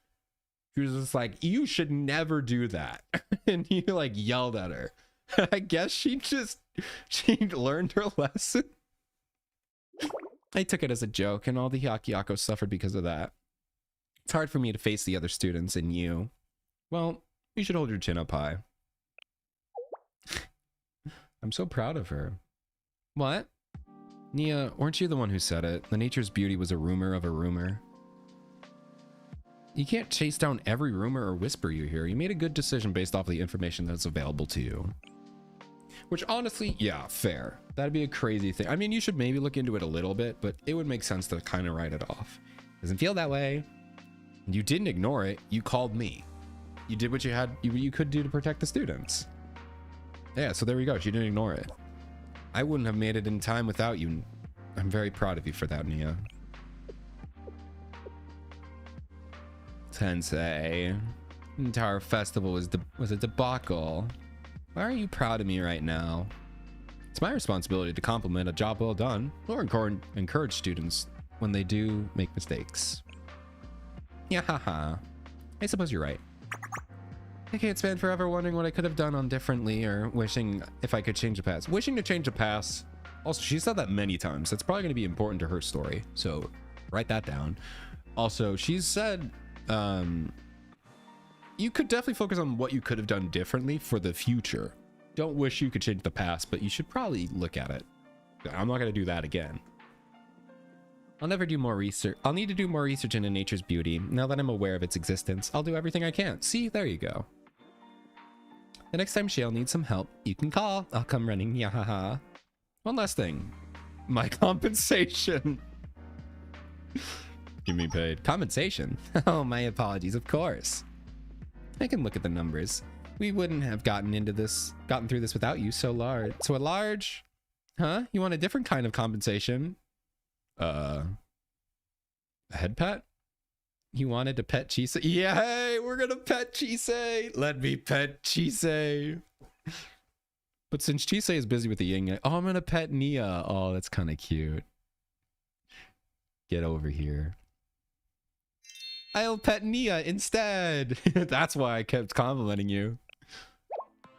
She was just like, you should never do that. And he like yelled at her. I guess she learned her lesson. I took it as a joke and all the Hyakiyako suffered because of that. It's hard for me to face the other students and you. Well, you should hold your chin up high. I'm so proud of her. What? Nia, weren't you the one who said it? The Nature's Beauty was a rumor of a rumor. You can't chase down every rumor or whisper you hear. You made a good decision based off the information that's available to you. Which honestly, yeah, fair. That'd be a crazy thing. I mean, you should maybe look into it a little bit, but it would make sense to kind of write it off. Doesn't feel that way. You didn't ignore it. You called me. You did what you could do to protect the students. Yeah, so there we go. She didn't ignore it. I wouldn't have made it in time without you. I'm very proud of you for that, Nia. Sensei. The entire festival was a debacle. Why aren't you proud of me right now? It's my responsibility to compliment a job well done or encourage students when they do make mistakes. Yeah, haha. I suppose you're right. I can't spend forever wondering what I could have done on differently or wishing if I could change the past. Wishing to change the past. Also, she said that many times. That's probably going to be important to her story. So write that down. Also, she's said you could definitely focus on what you could have done differently for the future. Don't wish you could change the past, but you should probably look at it. I'm not going to do that again. I'll never do more research. I'll need to do more research into nature's beauty. Now that I'm aware of its existence, I'll do everything I can. See, there you go. The next time Shale needs some help, you can call. I'll come running. Yahaha. One last thing. My compensation. Give me paid. Compensation? Oh, my apologies, of course. I can look at the numbers. We wouldn't have gotten through this without you. So a large? Huh? You want a different kind of compensation? A head pet? You wanted to pet Chisei? Yay! We're gonna pet Chisei! Let me pet Chisei! But since Chisei is busy with the yin, I'm gonna pet Nia. Oh, that's kind of cute. Get over here. I'll pet Nia instead. That's why I kept complimenting you.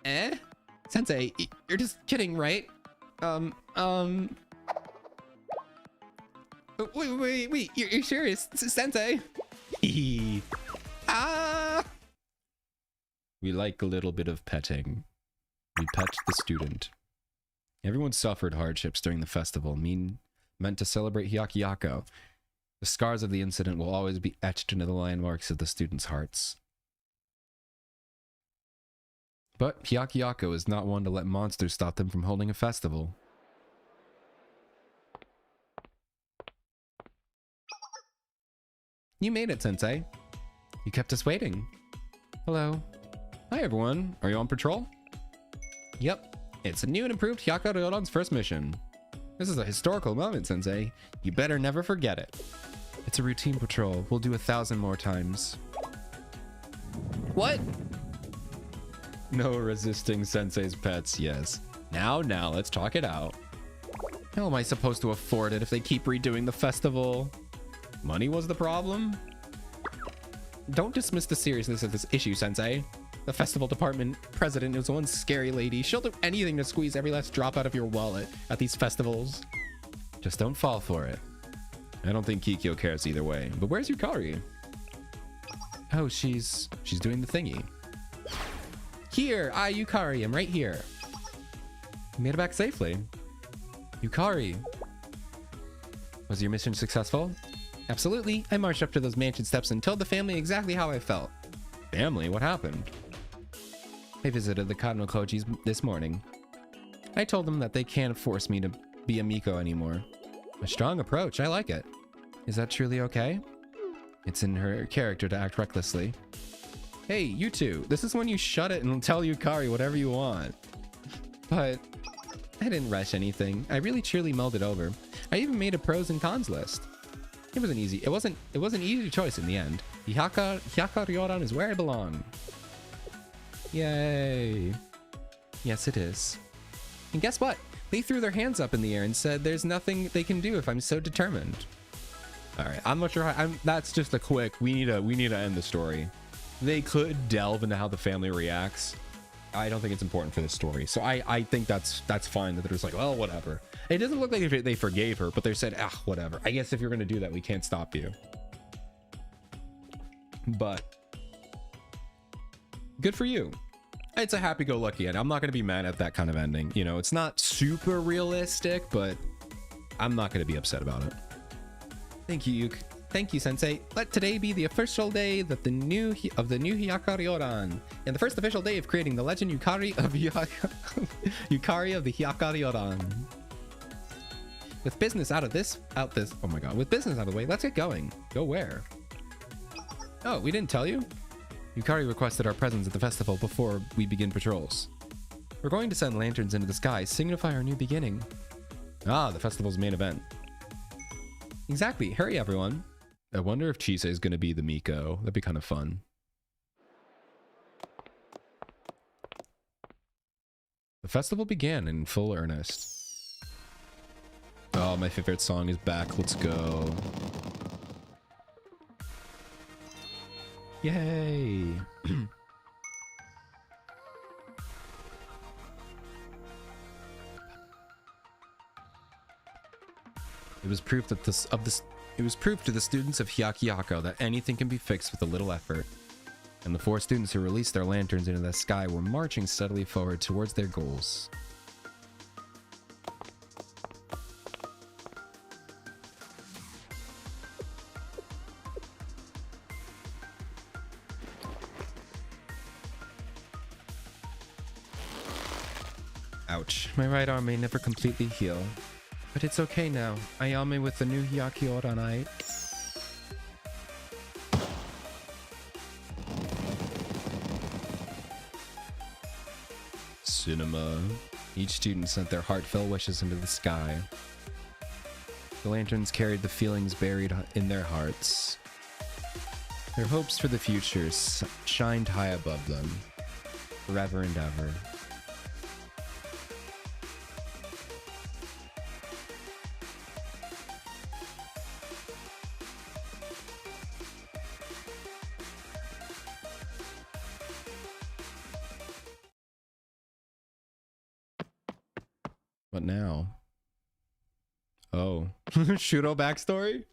Eh? Sensei, you're just kidding, right? Wait, you're serious? Sensei? Ah! We like a little bit of petting. We pet the student. Everyone suffered hardships during the festival, meant to celebrate Hyakkyaku. The scars of the incident will always be etched into the landmarks of the students' hearts. But Hyakkyaku is not one to let monsters stop them from holding a festival. You made it, Sensei. You kept us waiting. Hello. Hi, everyone. Are you on patrol? Yep. It's a new and improved Hyakkaryouran's first mission. This is a historical moment, Sensei. You better never forget it. It's a routine patrol. We'll do 1,000 more times. What? No resisting Sensei's pets, yes. Now, let's talk it out. How am I supposed to afford it if they keep redoing the festival? Money was the problem? Don't dismiss the seriousness of this issue, Sensei. The festival department president is one scary lady. She'll do anything to squeeze every last drop out of your wallet at these festivals. Just don't fall for it. I don't think Kikyo cares either way. But where's Yukari? Oh, she's doing the thingy. Here, Yukari, I'm right here. You made it back safely. Yukari. Was your mission successful? Absolutely. I marched up to those mansion steps and told the family exactly how I felt. Family? What happened? I visited the Kano Kojis this morning. I told them that they can't force me to be a Miko anymore. A strong approach. I like it. Is that truly okay? It's in her character to act recklessly. Hey, you two. This is when you shut it and tell Yukari whatever you want. But I didn't rush anything. I really truly mulled it over. I even made a pros and cons list. It wasn't easy. It wasn't an easy choice in the end. Hyakkaryouran is where I belong. Yay. Yes, it is. And guess what? They threw their hands up in the air and said there's nothing they can do if I'm so determined. All right, I'm not sure how, that's just a quick, we need to end the story. They could delve into how the family reacts. I don't think it's important for this story. So I think that's fine that they're just like, well, whatever. It doesn't look like they forgave her, but they said, whatever. I guess if you're going to do that, we can't stop you. But good for you. It's a happy-go-lucky end. I'm not going to be mad at that kind of ending. You know, it's not super realistic, but I'm not going to be upset about it. Thank you, Yuke. Thank you, Sensei. Let today be the official day that the new Hyakkaryouran, and the first official day of creating the legend Yukari of Yukari of the Hyakkaryouran. With business oh my god, with business out of the way, let's get going. Go where? Oh, we didn't tell you? Yukari requested our presence at the festival before we begin patrols. We're going to send lanterns into the sky, signify our new beginning. Ah, the festival's main event. Exactly. Hurry, everyone. I wonder if Chise is going to be the Miko. That'd be kind of fun. The festival began in full earnest. Oh, my favorite song is back. Let's go. Yay. It was proof that it was proof to the students of Hyakkaryouran that anything can be fixed with a little effort. And the 4 students who released their lanterns into the sky were marching steadily forward towards their goals. Ouch. My right arm may never completely heal. But it's okay now. Ayame with the new Hyakkaryouran. Cinema. Each student sent their heartfelt wishes into the sky. The lanterns carried the feelings buried in their hearts. Their hopes for the future shined high above them, forever and ever. What now? Oh. Shuro backstory?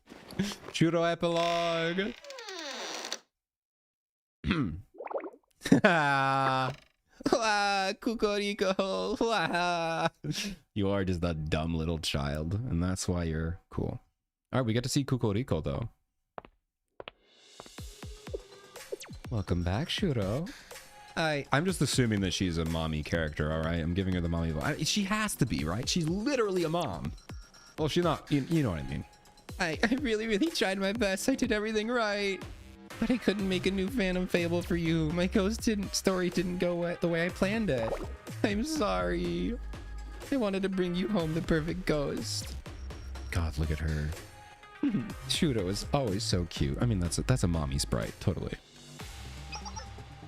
Shuro epilogue. Kukoriko. You are just a dumb little child, and that's why you're cool. Alright, we get to see Kukoriko though. Welcome back, Shuro. I'm just assuming that she's a mommy character, all right? I'm giving her the mommy voice. She has to be, right? She's literally a mom. Well, she's not. You know what I mean. I really, really tried my best. I did everything right. But I couldn't make a new Phantom Fable for you. My ghost story didn't go the way I planned it. I'm sorry. I wanted to bring you home the perfect ghost. God, look at her. Shuro is always so cute. I mean, that's a mommy sprite, totally.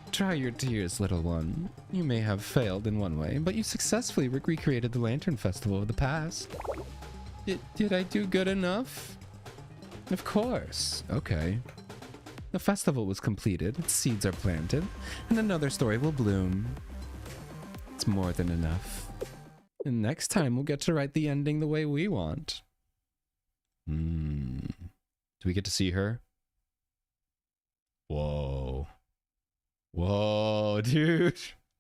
Dry your tears, little one. You may have failed in one way, but you successfully recreated the Lantern Festival of the past. Did I do good enough? Of course. Okay. The festival was completed, its seeds are planted, and another story will bloom. It's more than enough. And next time we'll get to write the ending the way we want. Do we get to see her? Whoa. Whoa, dude.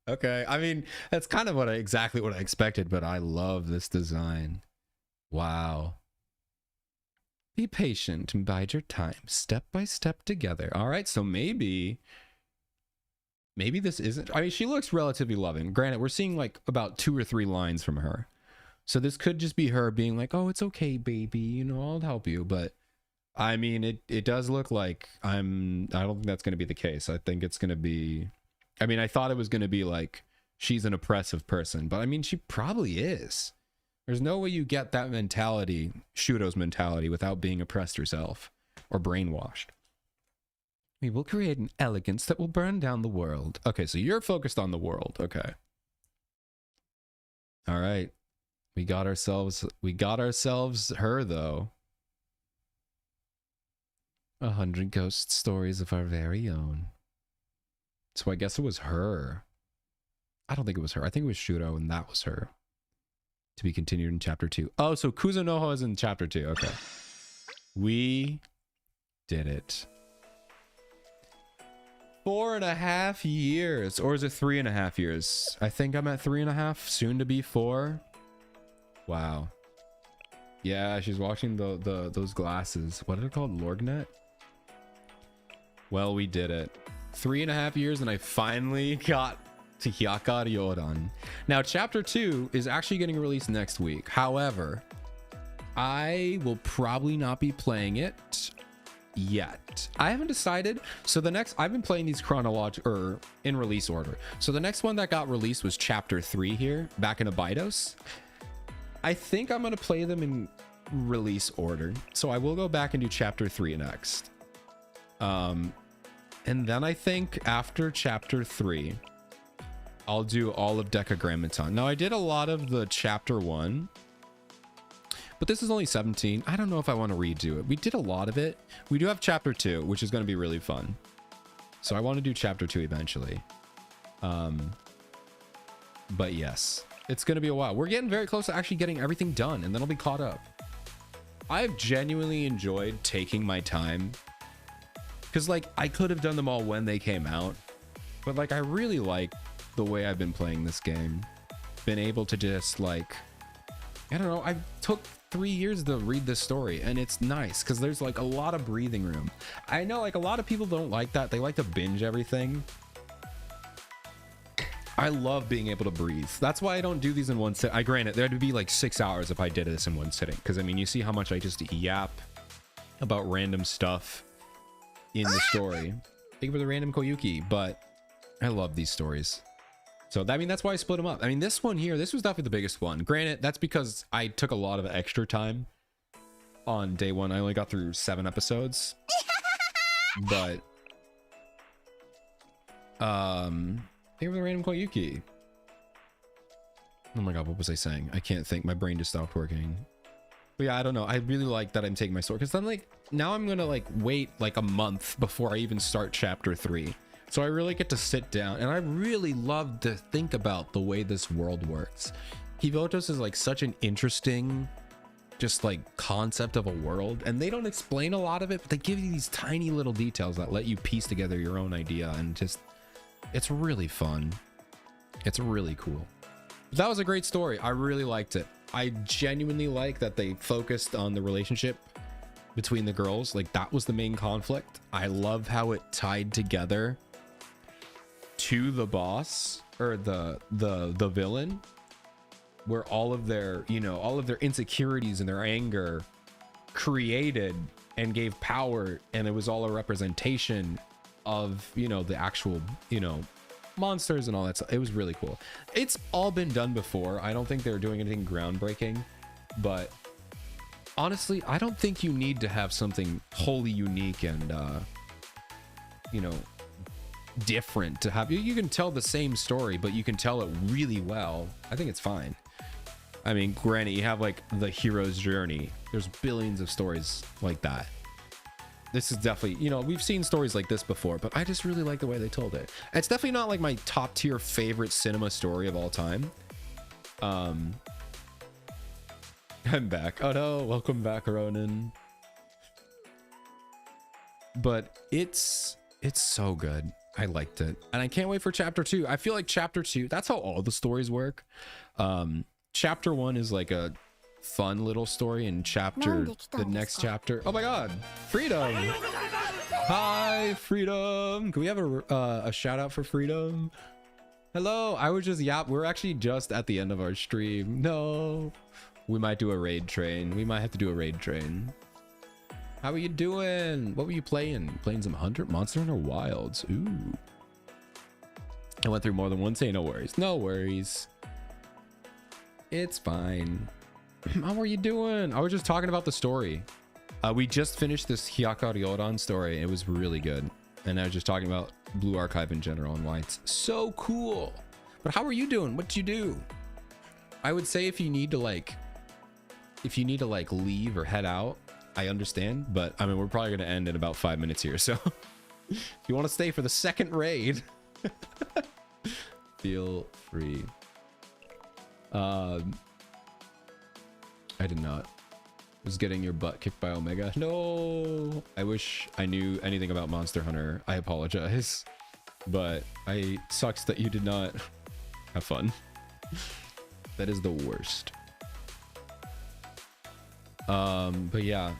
Okay, I mean, that's kind of exactly what I expected, but I love this design. Wow. Be patient and bide your time, step by step together. All right, so maybe this isn't... I mean, she looks relatively loving. Granted, we're seeing like about 2 or 3 lines from her. So this could just be her being like, oh, it's okay, baby. You know, I'll help you. But I mean, it does look like I don't think that's going to be the case. I think it's going to be... I mean, I thought it was going to be like she's an oppressive person, but I mean, she probably is. There's no way you get that mentality, Shuro's mentality, without being oppressed yourself or brainwashed. We will create an elegance that will burn down the world. Okay, so you're focused on the world. Okay. All right. We got ourselves her, though. 100 ghost stories of our very own. So I guess it was her. I don't think it was her. I think it was Shuro, and that was her. To be continued in chapter 2. Oh, so Kuzunoha is in chapter 2. Okay. We did it. 4.5 years. Or is it 3.5 years? I think I'm at 3.5. Soon to be 4. Wow. Yeah, she's watching those glasses. What are they called? Lorgnet? Well, we did it. 3.5 years and I finally got to Hyakkaryouran. Now, chapter 2 is actually getting released next week. However, I will probably not be playing it yet. I haven't decided. So the next, I've been playing these chronological or in release order. So the next one that got released was chapter 3 here, back in Abydos. I think I'm going to play them in release order. So I will go back and do chapter 3 next. And then I think after chapter 3, I'll do all of Decagrammaton. Now I did a lot of the chapter 1. But this is only 17. I don't know if I want to redo it. We did a lot of it. We do have chapter 2, which is going to be really fun. So I want to do chapter 2 eventually. But yes, it's going to be a while. We're getting very close to actually getting everything done, and then I'll be caught up. I've genuinely enjoyed taking my time. Because, like, I could have done them all when they came out. But, like, I really like the way I've been playing this game. Been able to just, like... I don't know, I took 3 years to read this story, and it's nice because there's like a lot of breathing room. I know like a lot of people don't like that. They like to binge everything. I love being able to breathe. That's why I don't do these in one sit. I granted there'd be like 6 hours if I did this in one sitting, because I mean, you see how much I just yap about random stuff in the story. Thank you for the random Koyuki, but I love these stories. So I mean, that's why I split them up. I mean, this one here, this was definitely the biggest one. Granted, that's because I took a lot of extra time on day 1. I only got through 7 episodes. But thank you for the random Koyuki. Oh my god, what was I saying? I can't think. My brain just stopped working. But yeah, I don't know. I really like that I'm taking my story, because then like now I'm gonna like wait like a month before I even start chapter 3. So I really get to sit down, and I really love to think about the way this world works. Hivotos is like such an interesting, just like concept of a world, and they don't explain a lot of it, but they give you these tiny little details that let you piece together your own idea, and just, it's really fun. It's really cool. That was a great story. I really liked it. I genuinely like that they focused on the relationship between the girls. Like that was the main conflict. I love how it tied together to the boss or the villain, where all of their, you know, all of their insecurities and their anger created and gave power, and it was all a representation of, you know, the actual, you know, monsters and all that stuff. It was really cool. It's all been done before. I don't think they're doing anything groundbreaking, but honestly, I don't think you need to have something wholly unique and you know, different to have. You can tell the same story, but you can tell it really well. I think it's fine. I mean, granted, you have like the hero's journey. There's billions of stories like that. This is definitely, you know, we've seen stories like this before, but I just really like the way they told it. It's definitely not like my top tier favorite cinema story of all time. I'm back. Oh no, welcome back, Ronan. But it's so good. I liked it, and I can't wait for chapter 2. I feel like chapter 2, that's how all the stories work. Chapter 1 is like a fun little story, and the next chapter, oh my god, Freedom. Hi, Freedom. Can we have a shout out for Freedom? Hello. I was just we're actually just at the end of our stream. No, we might do a raid train. We might have to do a raid train. How are you doing? What were you playing? Playing some Monster Hunter Wilds. Ooh. I went through more than one day. No worries. No worries. It's fine. How are you doing? I was just talking about the story. We just finished this Hyakkaryouran story. It was really good. And I was just talking about Blue Archive in general and why it's so cool. But how are you doing? What'd you do? I would say if you need to like leave or head out, I understand, but I mean, we're probably going to end in about 5 minutes here. So if you want to stay for the second raid, feel free. I did not. Was getting your butt kicked by Omega. No, I wish I knew anything about Monster Hunter. I apologize, but sucks that you did not have fun. That is the worst. But yeah.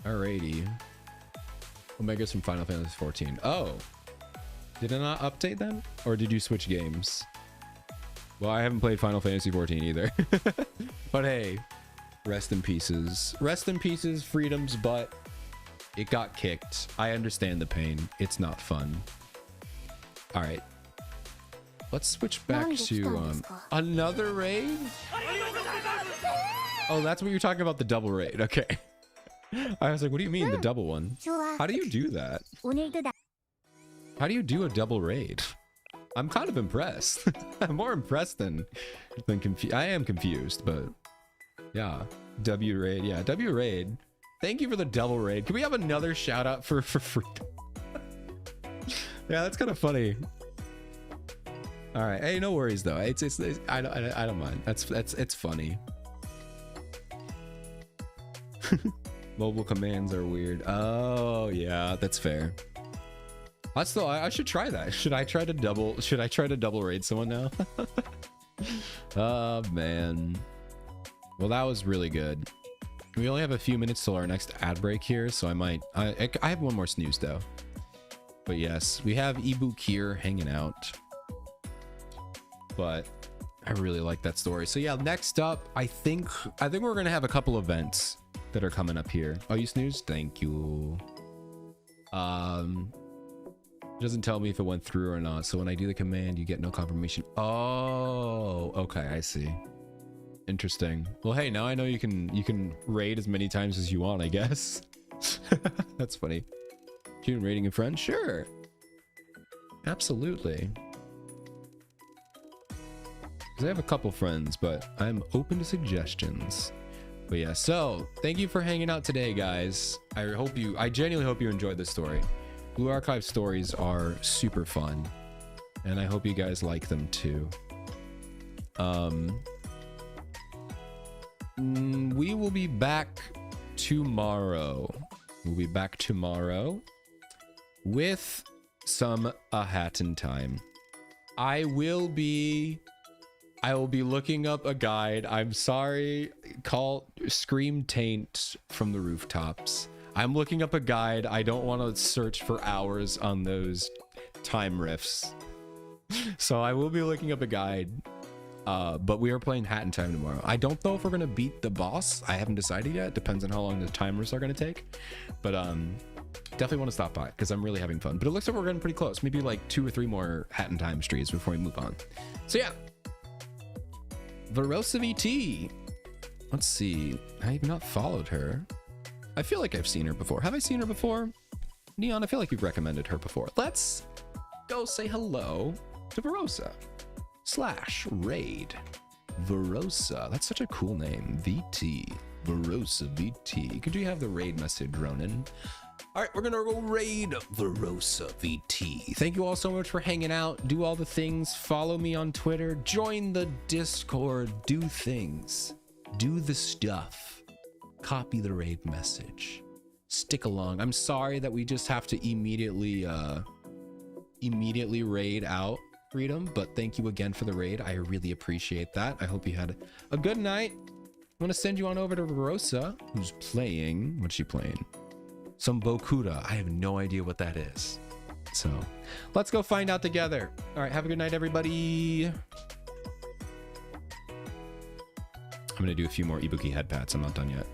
Alrighty. Omega's from Final Fantasy 14. Oh, did it not update then? Or did you switch games? Well, I haven't played Final Fantasy 14 either. But hey, rest in pieces. Rest in pieces, Freedom's butt. It got kicked. I understand the pain. It's not fun. All right. Let's switch back to another raid. Oh, that's what you're talking about, the double raid. Okay. I was like, what do you mean the double one? How do you do that? How do you do a double raid? I'm kind of impressed. I'm more impressed than confused. I am confused, but yeah. W raid. Yeah, W raid. Thank you for the double raid. Can we have another shout out for free? Yeah, that's kind of funny. All right. Hey, no worries though. It's I don't mind. It's funny. Mobile commands are weird. Oh yeah, that's fair. That's still, I should try that. Should I try to double raid someone now? Oh man. Well, that was really good. We only have a few minutes till our next ad break here, so I have one more snooze though. But yes, we have Ebook here hanging out. But I really like that story. So yeah, next up, I think we're gonna have a couple events that are coming up here. Oh, you snoozed? Thank you. It doesn't tell me if it went through or not. So when I do the command, you get no confirmation. Oh, okay, I see. Interesting. Well, hey, now I know you can raid as many times as you want, I guess. That's funny. June raiding a friend? Sure. Absolutely. Because I have a couple friends, but I'm open to suggestions. But yeah, so thank you for hanging out today, guys. I genuinely hope you enjoyed this story. Blue Archive stories are super fun, and I hope you guys like them too. We will be back tomorrow. We'll be back tomorrow with some A Hat in Time. I will be looking up a guide. I'm sorry, Scream Taint from the rooftops. I'm looking up a guide. I don't want to search for hours on those time riffs. So I will be looking up a guide. But we are playing Hat in Time tomorrow. I don't know if we're going to beat the boss. I haven't decided yet. Depends on how long the timers are going to take. But definitely want to stop by because I'm really having fun. But it looks like we're getting pretty close. Maybe like 2 or 3 more Hat in Time streams before we move on. So yeah. Verosa VT. Let's see. I have not followed her. I feel like I've seen her before. Have I seen her before? Neon, I feel like you've recommended her before. Let's go say hello to Verosa /raid. Verosa. That's such a cool name. VT. Verosa VT. Could you have the raid message, Ronan? All right, we're going to go raid Verosa VT. Thank you all so much for hanging out. Do all the things. Follow me on Twitter. Join the Discord. Do things. Do the stuff. Copy the raid message. Stick along. I'm sorry that we just have to immediately raid out Freedom, but thank you again for the raid. I really appreciate that. I hope you had a good night. I'm going to send you on over to Verosa, who's playing... What's she playing? Some Bokuda. I have no idea what that is. So let's go find out together. All right, have a good night, everybody. I'm going to do a few more Ibuki head pats. I'm not done yet.